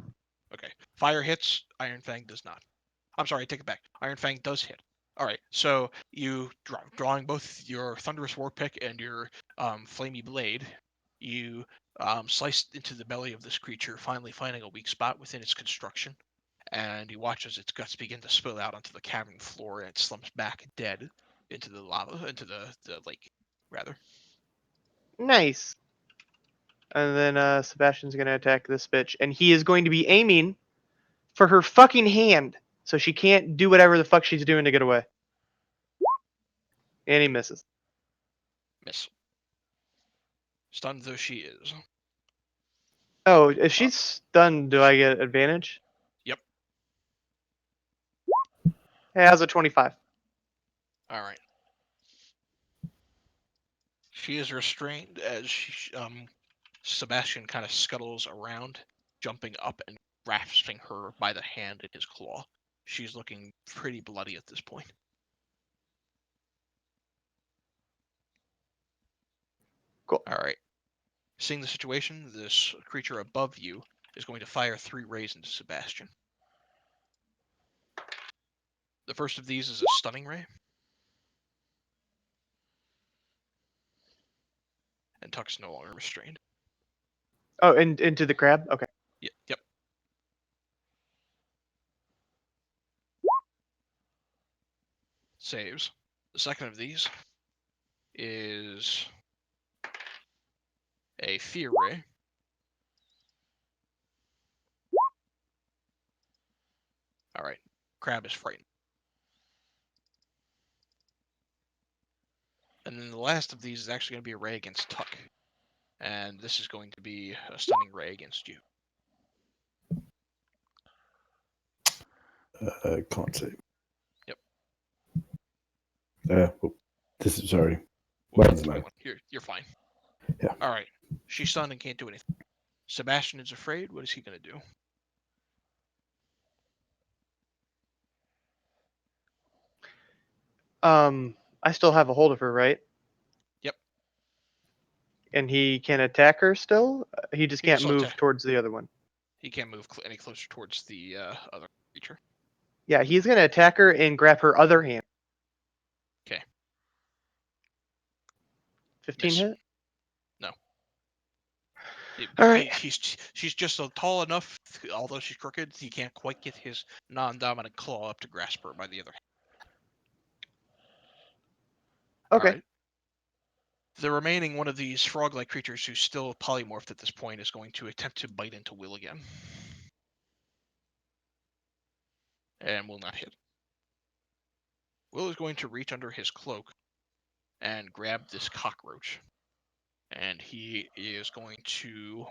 Okay. Fire hits. Iron Fang does not. I'm sorry, I take it back. Iron Fang does hit. All right. So you drawing both your thunderous war pick and your flamey blade, you slice into the belly of this creature, finally finding a weak spot within its construction. And you watch as its guts begin to spill out onto the cavern floor, and it slumps back dead into the lava, into the lake, rather. Nice. And then Sebastian's gonna attack this bitch, and he is going to be aiming for her fucking hand, so she can't do whatever the fuck she's doing to get away. And he misses. Miss. Stunned though she is. Oh, if she's stunned, do I get advantage? Yep. Hey, how's a 25? All right. She is restrained as Sebastian kind of scuttles around, jumping up and grasping her by the hand in his claw. She's looking pretty bloody at this point. Cool. All right. Seeing the situation, this creature above you is going to fire 3 rays into Sebastian. The first of these is a stunning ray. And Tuck's no longer restrained. Oh, and into the crab? Okay. Yep. Saves. The second of these is a fear ray. All right. Crab is frightened. And then the last of these is actually going to be a ray against Tuck. And this is going to be a stunning ray against you. Can't save. Yep. This is sorry. We'll Doesn't matter. You're fine. Yeah. All right. She's stunned and can't do anything. Sebastian is afraid. What is he going to do? I still have a hold of her, right? Yep. And he can attack her still? He just He can can't still move attack. towards the other one. He can't move any closer towards the other creature. Yeah, he's gonna attack her and grab her other hand. Okay. 15 Miss. hit? No. All right. She's just tall enough, although she's crooked, he can't quite get his non-dominant claw up to grasp her by the other hand. Okay. All right. The remaining one of these frog-like creatures who's still polymorphed at this point is going to attempt to bite into Will again. And will not hit. Will is going to reach under his cloak and grab this cockroach. And he is going to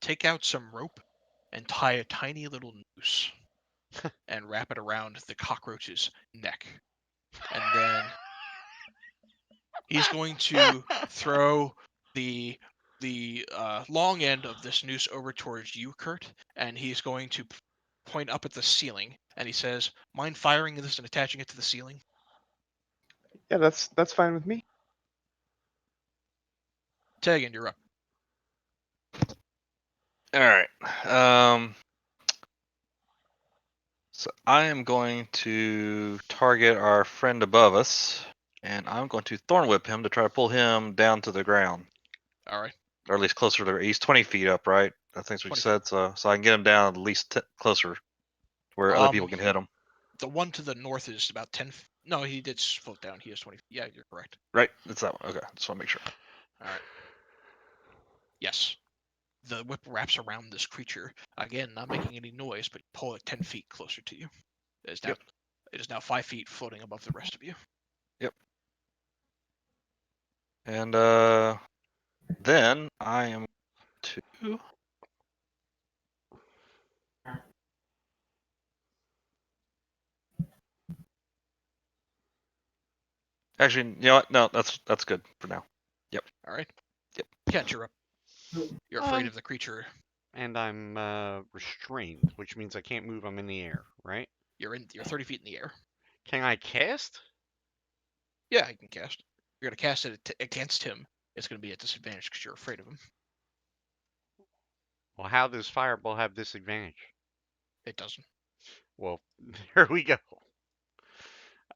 take out some rope and tie a tiny little noose and wrap it around the cockroach's neck. And then he's going to throw the long end of this noose over towards you, Kurt, and he's going to point up at the ceiling, and he says, "Mind firing this and attaching it to the ceiling?" Yeah, that's fine with me. Tegan, you're up. All right. So I am going to target our friend above us, and I'm going to thorn whip him to try to pull him down to the ground, All right. or at least closer to. He's 20 feet up, right? I think that's what you 20 said. So I can get him down at least closer, where other people can hit him. The one to the north is about 10. No, he did float down. He is 20 feet. Yeah, you're correct. Right? It's that one. Okay. Just want to make sure. All right. Yes. The whip wraps around this creature. Again, not making any noise, but pull it 10 feet closer to you. It is now 5 feet floating above the rest of you. Yep. And then I am to. Actually, you know what? No, that's good for now. All right. Yep. Kent, you're up. You're afraid of the creature. And I'm restrained, which means I can't move. I'm in the air, right? You're 30 feet in the air. Can I cast? Yeah, you can cast. You're gonna cast it against him. It's gonna be at disadvantage because you're afraid of him. Well, how does Fireball have disadvantage? It doesn't. Well, there we go.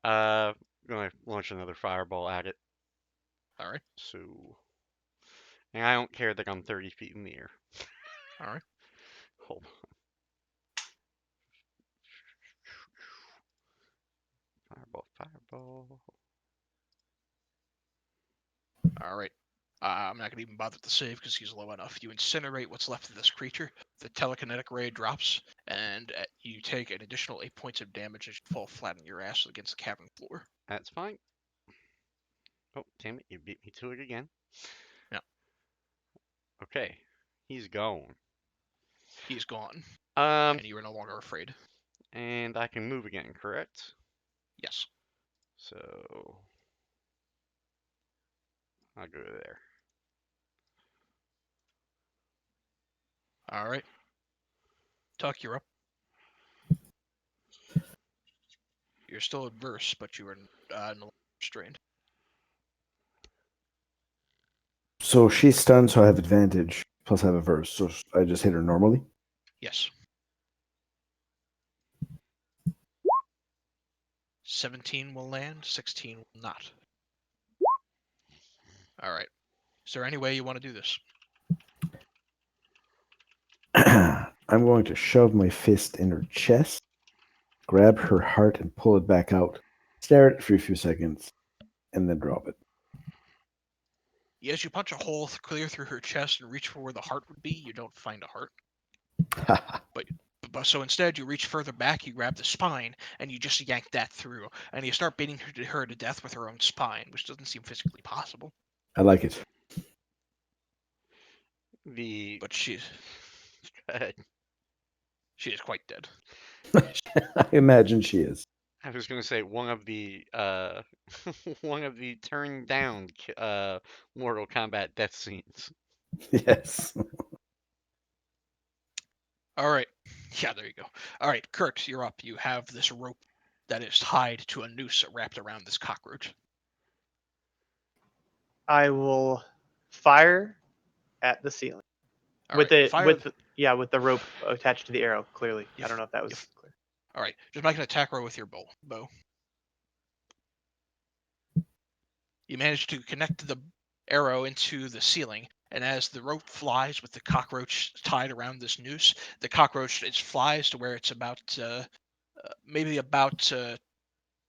I'm gonna launch another Fireball at it. All right. So, and I don't care that I'm 30 feet in the air. All right. Hold on. Fireball. All right. I'm not gonna even bother to save because he's low enough. You incinerate what's left of this creature. The telekinetic ray drops, and you take an additional 8 points of damage as you fall flat on your ass against the cavern floor. That's fine. Oh, damn it. You beat me to it again. Yeah. Okay. He's gone. He's gone, Um, and you are no longer afraid. and I can move again, correct? Yes. So, I'll go there. All right. Tuck, you're up. You're still adverse, but you are no longer restrained. So she's stunned, so I have advantage. Plus, I have a verse, so I just hit her normally. Yes. 17 will land, 16 will not. All right. Is there any way you want to do this? I'm going to shove my fist in her chest, grab her heart, and pull it back out. Stare at it for a few seconds, and then drop it. As you punch a hole clear through her chest and reach for where the heart would be, you don't find a heart. But so instead, you reach further back, you grab the spine, and you just yank that through, and you start beating her to death with her own spine, which doesn't seem physically possible. I like it. But she's Go ahead. she is quite dead. I imagine she is. I was gonna say one of the one of the turned down Mortal Kombat death scenes. Yes. All right. Yeah, there you go. All right, Kurt, you're up. You have this rope that is tied to a noose wrapped around this cockroach. I will fire at the ceiling All with right, it with the rope attached to the arrow. Clearly, You I don't know if that was you clear. All right, just make an attack roll with your bow. You manage to connect the arrow into the ceiling, and as the rope flies with the cockroach tied around this noose, the cockroach flies to where it's about maybe about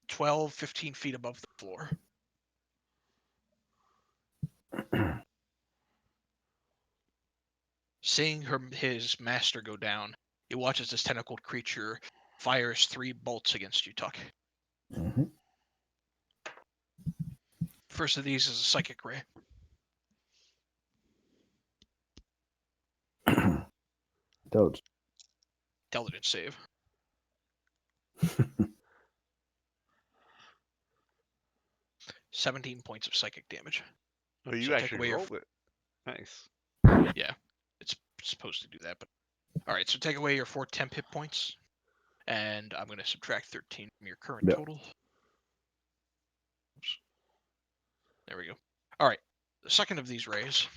12, 15 feet above the floor. Seeing his master go down, he watches this tentacled creature fires 3 bolts against you, Tuck. Mm-hmm. First of these is a psychic ray. Don't. Intelligence save. $17 points of psychic damage. Oh, you So take actually away your rolled it. Nice. Yeah, it's supposed to do that, but all right. So take away your 4 temp hit points, and I'm going to subtract 13 from your current Yep. total. Oops. There we go. All right. The second of these rays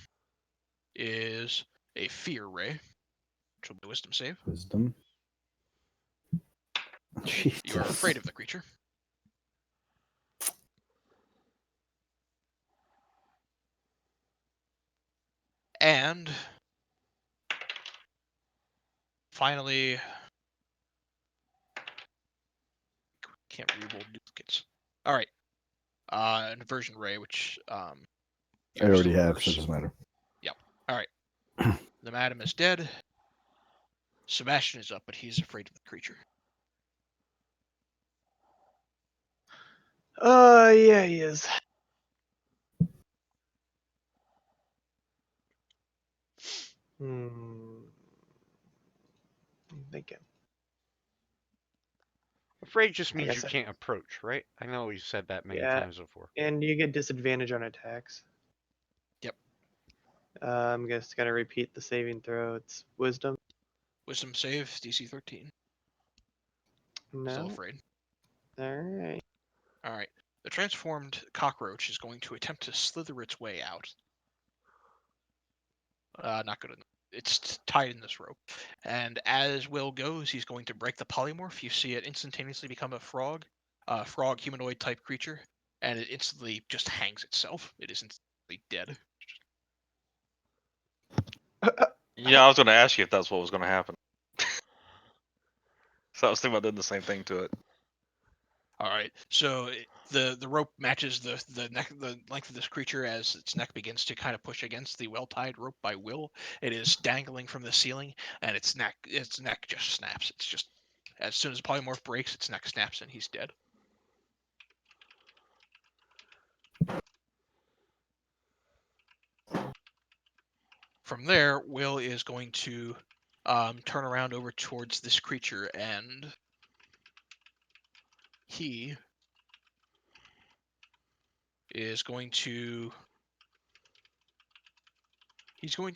is a fear ray, which will be a wisdom save. Wisdom. Jesus. You are afraid of the creature. And finally, can't reroll duplicates. All right. An aversion ray, which I yours already still have, works. so it doesn't matter. All right. The madam is dead. Sebastian is up, but he's afraid of the creature. Yeah, he is. I'm thinking. Afraid just I means you guess can't approach, right? I know you said that many Yeah. times before. And you get disadvantage on attacks. Yep. I'm just gonna repeat the saving throw. It's wisdom. Wisdom save, DC 13. Still No. afraid. All right. All right. The transformed cockroach is going to attempt to slither its way out. Not good enough. It's tied in this rope. And as Will goes, he's going to break the polymorph. You see it instantaneously become a frog humanoid type creature, and it instantly just hangs itself. It is instantly dead. Yeah, I was going to ask you if that's what was going to happen. So I was thinking about doing the same thing to it. All right. So the rope matches the length of this creature as its neck begins to kind of push against the well-tied rope by Will. It is dangling from the ceiling, and its neck just snaps. It's just as soon as the polymorph breaks, its neck snaps, and he's dead. From there, Will is going to turn around over towards this creature, and he is going to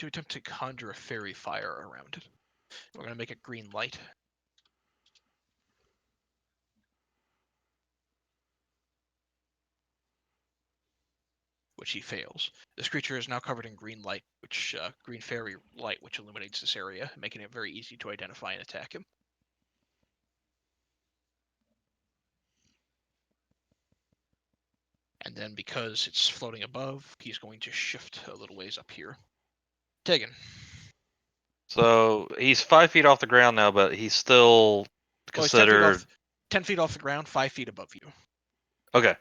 attempt to conjure a fairy fire around it. We're going to make it green light. Which he fails. This creature is now covered in green light, green fairy light, which illuminates this area, making it very easy to identify and attack him. And then because it's floating above, he's going to shift a little ways up here. Tegan. So he's 5 feet off the ground now, but he's still Oh, he's 10 feet considered. 10 feet off the ground, 5 feet above you. Okay.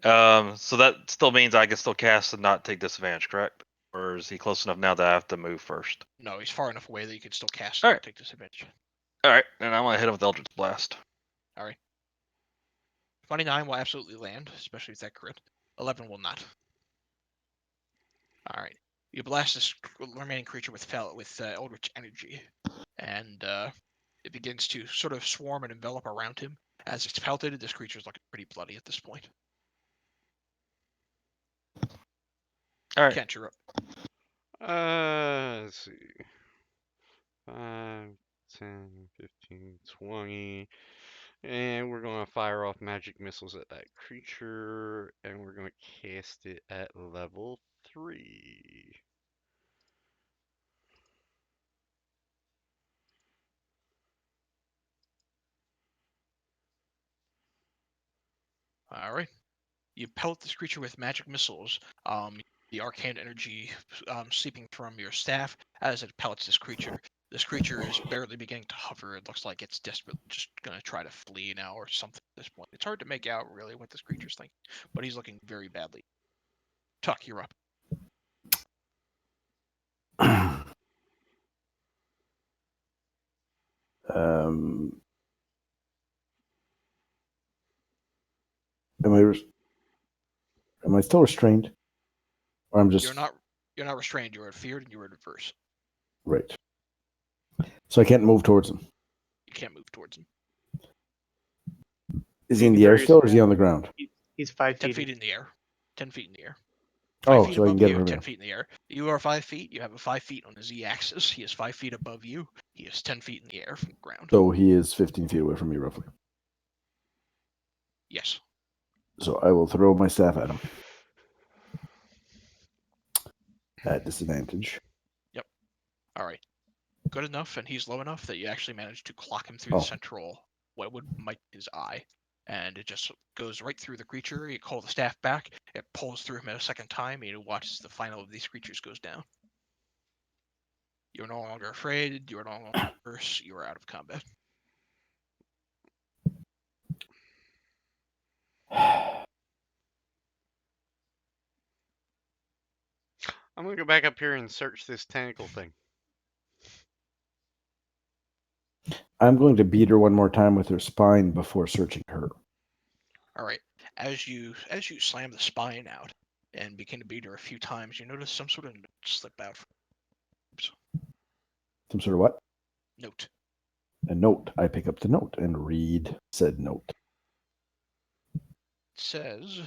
So that still means I can still cast and not take disadvantage, correct? Or is he close enough now that I have to move first? No, he's far enough away that you can still cast All and right. take disadvantage. All right, and I'm gonna hit him with Eldritch Blast. All right. 29 will absolutely land, especially with that crit. 11 will not. All right. You blast this remaining creature with Eldritch energy, and it begins to sort of swarm and envelop around him. As it's pelted, this creature is looking pretty bloody at this point. All right. Kent, you're up. Let's see. 5, 10, 15, 20. And we're going to fire off magic missiles at that creature. And we're going to cast it at level 3. All right. You pellet this creature with magic missiles. The arcane energy seeping from your staff as it pellets this creature. This creature is barely beginning to hover. It looks like it's desperately just going to try to flee now or something at this point. It's hard to make out really what this creature's thinking, but he's looking very badly. Tuck, you're up. Am I still restrained? Or I'm just You're not restrained. You're feared and you're adverse. right. So I can't move towards him. You can't move towards him. Is he in the air Very still, or is he small. on the ground? He's 5 10 feet. feet in the air. 10 feet in the air. 5 Oh, feet so I can above get you, him 10 now. feet in the air. You are 5 feet. You have a 5 feet on the z-axis. He is 5 feet above you. He is 10 feet in the air from the ground. So he is 15 feet away from me, roughly. Yes. So I will throw my staff at him. At disadvantage. All right. Good enough, and he's low enough that you actually managed to clock him through Oh. the central, what might be his eye. And it just goes right through the creature. You call the staff back. It pulls through him a second time, and you watch the final of these creatures goes down. You're no longer afraid. You are no longer worse. You are out of combat. I'm gonna go back up here and search this tentacle thing. I'm going to beat her one more time with her spine before searching her. All right. As you slam the spine out and begin to beat her a few times, you notice some sort of note slip out. Some sort of what? Note. A note. I pick up the note and read said note. It says,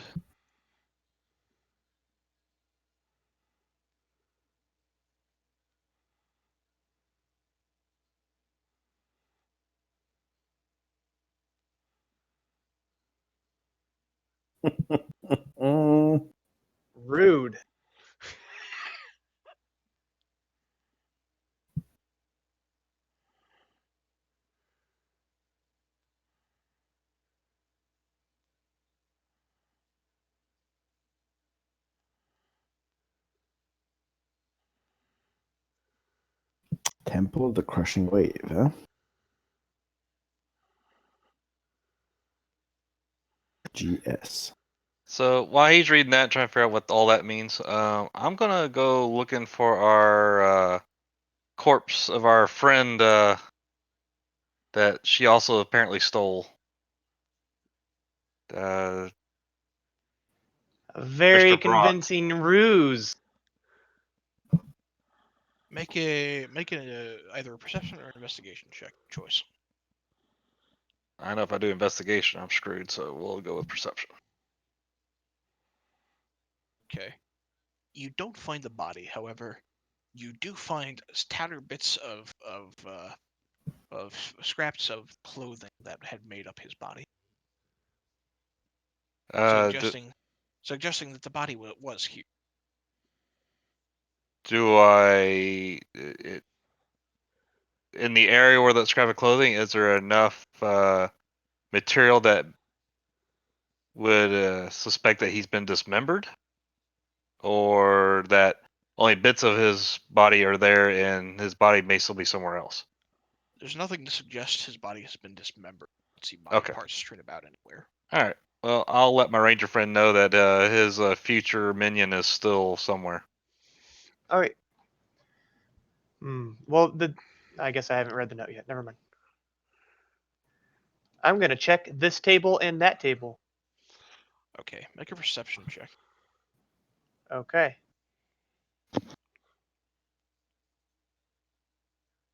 Rude. Temple of the Crushing Wave, huh? GS. So while he's reading that, trying to figure out what all that means, I'm gonna go looking for our corpse of our friend that she also apparently stole. A very Mr. Brock. convincing ruse. make a either a perception or an investigation check choice. I know if I do investigation, I'm screwed. So we'll go with perception. Okay. You don't find the body, however, you do find tattered bits of scraps of clothing that had made up his body, suggesting that the body was here. Do I in the area where that scrap of clothing? Is there enough material that would suspect that he's been dismembered, or that only bits of his body are there and his body may still be somewhere else? There's nothing to suggest his body has been dismembered. You don't see body Okay. parts strewn about anywhere. All right. Well, I'll let my ranger friend know that his future minion is still somewhere. All right. Well, I guess I haven't read the note yet. Never mind. I'm gonna check this table and that table. Okay, make a perception check. Okay.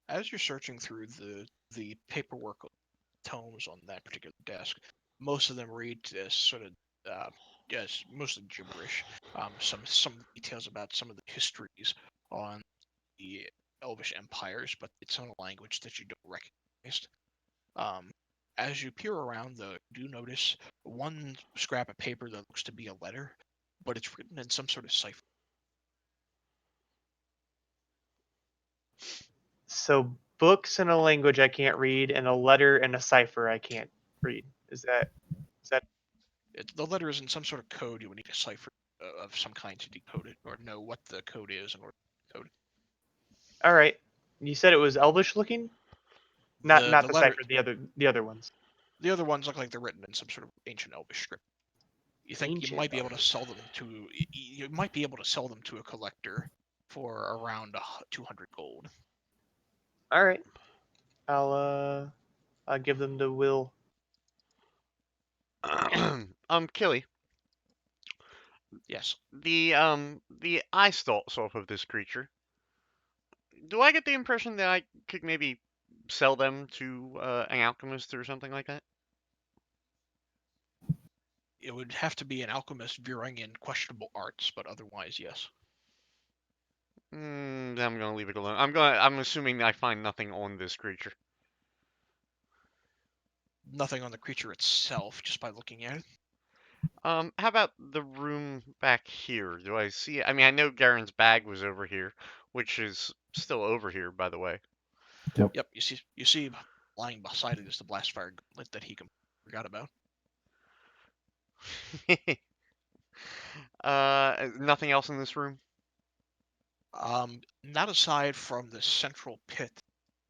As you're searching through the paperwork tomes on that particular desk, most of them read as sort of yes, mostly gibberish. Some details about some of the histories on the Elvish empires, but it's in a language that you don't recognize. As you peer around, though, you do notice one scrap of paper that looks to be a letter, but it's written in some sort of cipher. So books in a language I can't read, and a letter and a cipher I can't read. Is that? The letter is in some sort of code. You would need a cipher of some kind to decode it, or know what the code is in order to decode it. All right. You said it was Elvish looking. Not The the letter, cipher. The other ones. the other ones look like they're written in some sort of ancient Elvish script. You think you Ancient might be able to sell them to? You might be able to sell them to a collector for around 200 gold. All right. I'll give them to Will. Killy, Yes. the eye stalks off of this creature. Do I get the impression that I could maybe sell them to an alchemist or something like that? It would have to be an alchemist veering in questionable arts, but otherwise, yes. I'm gonna leave it alone. I'm assuming I find nothing on this creature. Nothing on the creature itself, just by looking at it. How about the room back here? Do I see? I mean, I know Garen's bag was over here, which is still over here, by the way. Yep, you see lying beside it is the blast fire gauntlet that he forgot about. Nothing else in this room? Not aside from the central pit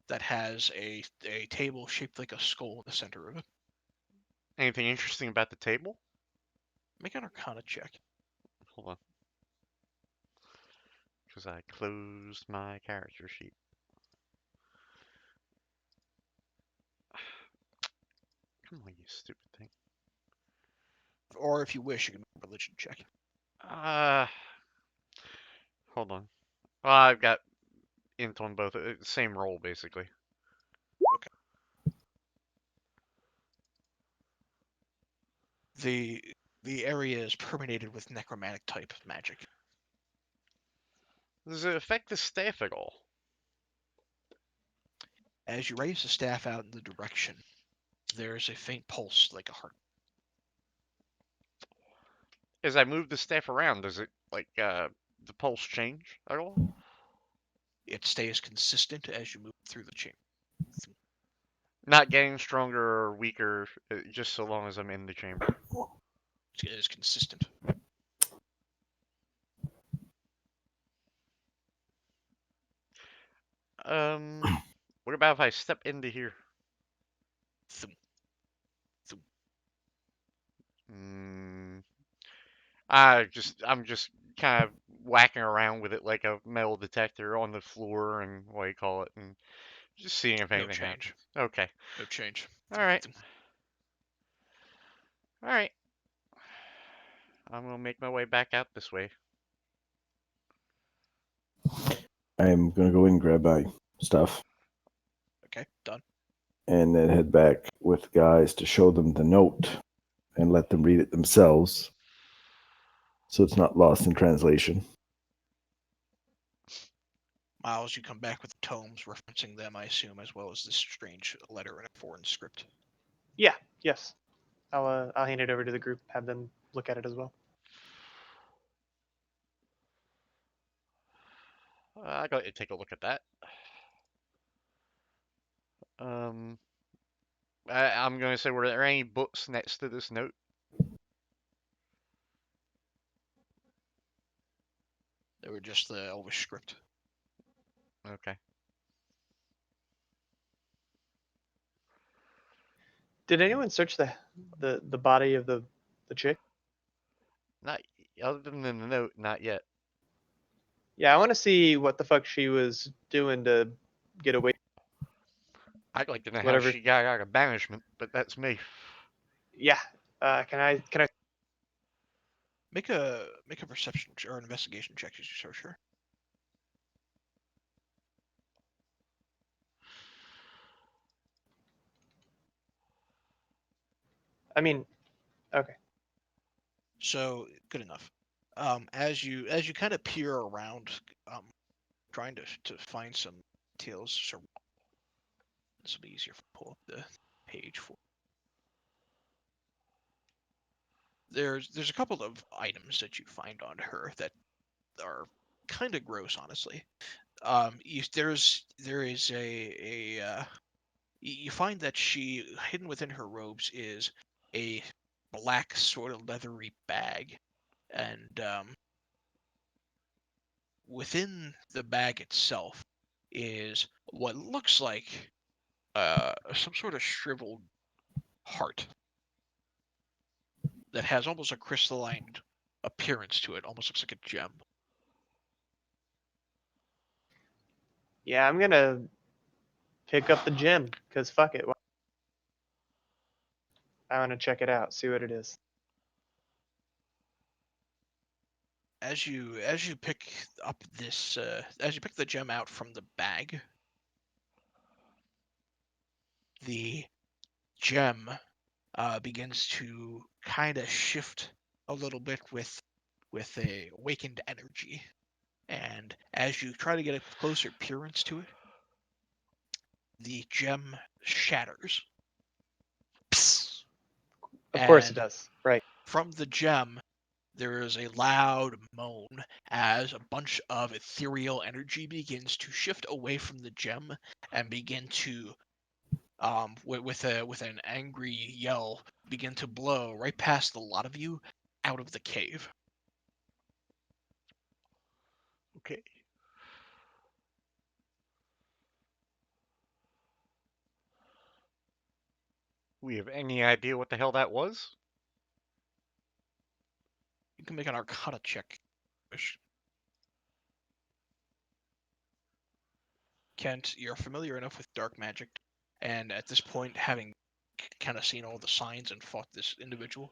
that has a table shaped like a skull in the center of it. Anything interesting about the table? Make an Arcana check. Hold on. Because I closed my character sheet. Come on, you stupid thing. Or if you wish, you can make a religion check. Hold on. Well, I've got int on both. Same roll, basically. The area is permeated with necromantic type magic. Does it affect the staff at all? As you raise the staff out in the direction, there's a faint pulse like a heart. As I move the staff around, does it, like, the pulse change at all? It stays consistent as you move through the chamber. Not getting stronger or weaker, just so long as I'm in the chamber. It is consistent. What about if I step into here? Thum. Thum. I'm just kind of whacking around with it like a metal detector on the floor and what do you call it, and just seeing if No anything happens. change. Okay. No change. All right. All right. I'm gonna make my way back out this way. I'm gonna go in and grab my stuff Okay, done. and then head back with guys to show them the note and let them read it themselves, so it's not lost in translation. Miles, you come back with the tomes referencing them, I assume, as well as this strange letter in a foreign script. Yeah. Yes. I'll hand it over to the group. Have them look at it as well. I got to take a look at that. I'm gonna say, were there any books next to this note? They were just the Elvish script. Okay. Did anyone search the body of the chick? Not other than the note, not yet. Yeah, I want to see what the fuck she was doing to get away. I'd like to know how Whatever. she got out of banishment, but that's me. Yeah. Can I? Make a perception or an investigation check as you search her. I mean, okay. So good enough. As you kind of peer around, trying to find some details. So this will be easier if I pull up the page for. There's a couple of items that you find on her that are kind of gross, honestly. There is you find that she hidden within her robes is a black sort of leathery bag, and within the bag itself is what looks like some sort of shriveled heart that has almost a crystalline appearance to it. Almost looks like a gem. Yeah, I'm gonna pick up the gem because fuck it. I want to check it out, see what it is. As you pick up this as you pick the gem out from the bag, the gem begins to kind of shift a little bit with a awakened energy. And as you try to get a closer appearance to it, the gem shatters. Psst. Of course it And does. Right. from the gem, there is a loud moan as a bunch of ethereal energy begins to shift away from the gem and begin to, with an angry yell, begin to blow right past a lot of you out of the cave. Okay. We have any idea what the hell that was? You can make an Arcana check. Kent, you're familiar enough with dark magic, and at this point, having kind of seen all the signs and fought this individual,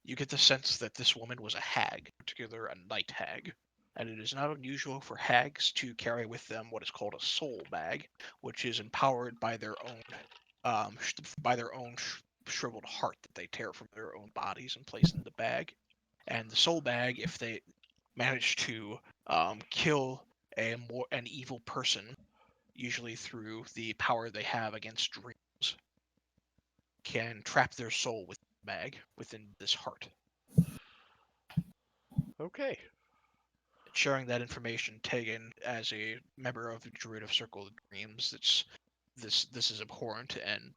you get the sense that this woman was a hag, in particular a night hag. And it is not unusual for hags to carry with them what is called a soul bag, which is empowered by their own, shriveled heart that they tear from their own bodies and place in the bag. And the soul bag, if they manage to kill an evil person, usually through the power they have against dreams, can trap their soul within the bag, within this heart. Okay. Sharing that information, Tegan, as a member of the Druid of Circle of Dreams, this is abhorrent, and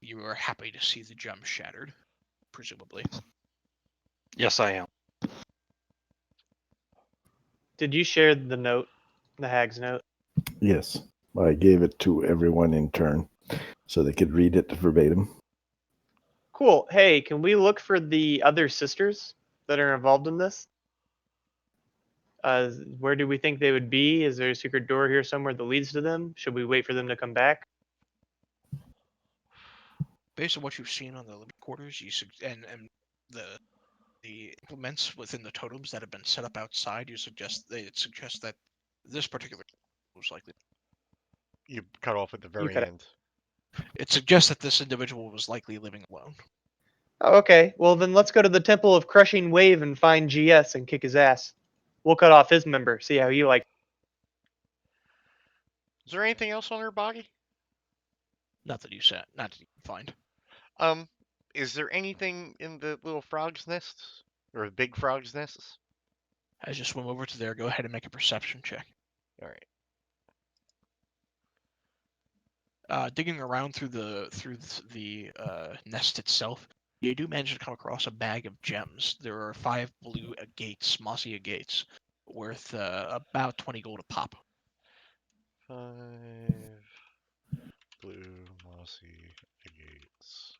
you are happy to see the gem shattered, presumably. Yes, I am. Did you share the note, the hag's note? Yes, I gave it to everyone in turn so they could read it verbatim. Cool. Hey, can we look for the other sisters that are involved in this? Where do we think they would be? Is there a secret door here somewhere that leads to them? Should we wait for them to come back? Based on what you've seen on the living quarters, and the implements within the totems that have been set up outside, it suggests that this particular was likely. You cut off at the You very cut end. It suggests that this individual was likely living alone. Oh, okay. Well, then let's go to the Temple of Crushing Wave and find GS and kick his ass. We'll cut off his member. See how he likes. Is there anything else on her body? Not that you can find. Um, is there anything in the little frog's nests? Or the big frog's nests? As you swim over to there, go ahead and make a perception check. Alright. Digging around through the nest itself, you do manage to come across a bag of gems. There are 5 blue agates, mossy agates, worth about 20 gold a pop. 5 blue mossy agates.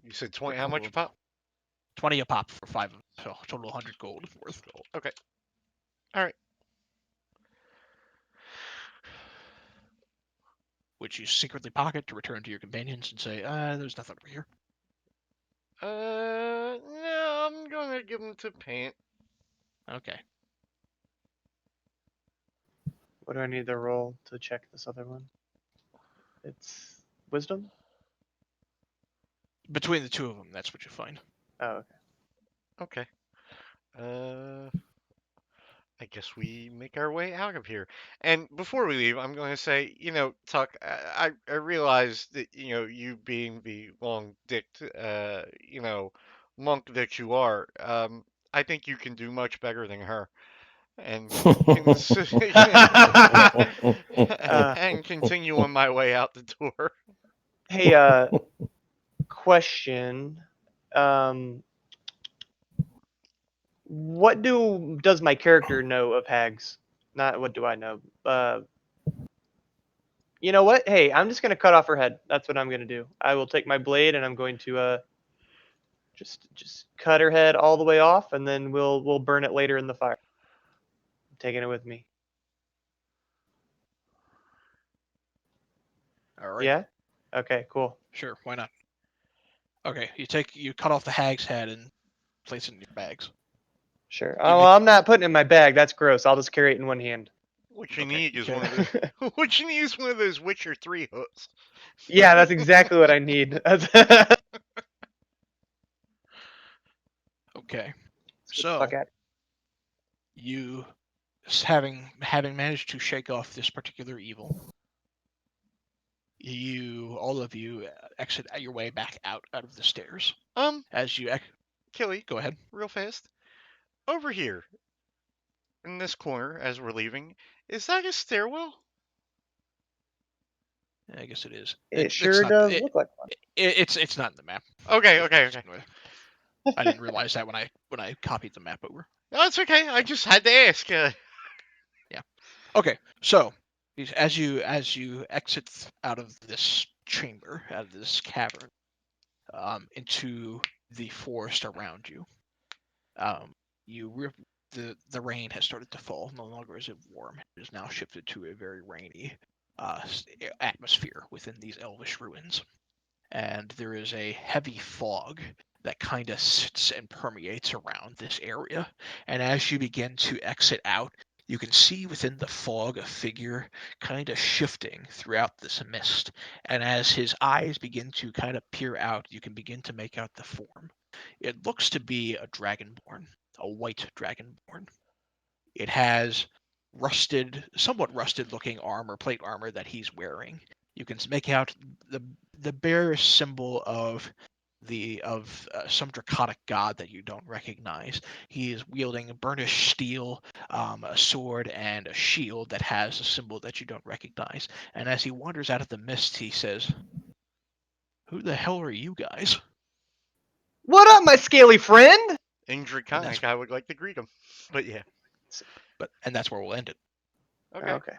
You said 20. How much a pop? 20 a pop for 5 of them, so total 100 gold worth. Okay. Alright. Which you secretly pocket to return to your companions and say, there's nothing over here. No, I'm gonna give them to Pant. Okay. What do I need to roll to check this other one? It's wisdom? Between the two of them, that's what you find. Oh, okay. Okay. I guess we make our way out of here. And before we leave, I'm going to say, Tuck, I realize that, you being the long-dicked, monk that you are, I think you can do much better than her. And and continue on my way out the door. Hey, question. What does my character know of hags? Not what do I know. You know what? Hey, I'm just gonna cut off her head. That's what I'm gonna do. I will take my blade and I'm going to just cut her head all the way off, and then we'll burn it later in the fire. I'm taking it with me. All right. Yeah. Okay. Cool. Sure, why not? Okay, you cut off the hag's head and place it in your bags. Sure. You Oh, make- well, I'm not putting it in my bag. That's gross. I'll just carry it in one hand. What you Okay, need you is can- one of those. What you need is one of those Witcher 3 hooks. Yeah, that's exactly what I need. Okay, Let's get the so fuck out. you, having managed to shake off this particular evil, all of you exit your way back out of the stairs. As you Killy, go ahead. real fast. Over here, in this corner, as we're leaving, is that a stairwell? I guess it is. It It's sure not. does look like one. It's not in the map. Okay, Just okay, noticed okay. anyway. I didn't realize that when I copied the map over. No, it's okay. I just had to ask. Okay, so as you exit out of this chamber, out of this cavern, into the forest around you, the rain has started to fall. No longer is it warm; it is now shifted to a very rainy atmosphere within these elvish ruins, and there is a heavy fog that kind of sits and permeates around this area. And as you begin to exit out, you can see within the fog a figure kind of shifting throughout this mist. And as his eyes begin to kind of peer out, you can begin to make out the form. It looks to be a dragonborn, a white dragonborn. It has somewhat rusted looking plate armor that he's wearing. You can make out the barest symbol of some draconic god that you don't recognize. He is wielding burnished steel, a sword, and a shield that has a symbol that you don't recognize. And as he wanders out of the mist, he says, "Who the hell are you guys?" What up, my scaly friend? In Draconic, I would like to greet him. But yeah. And that's where we'll end it. Okay. Okay.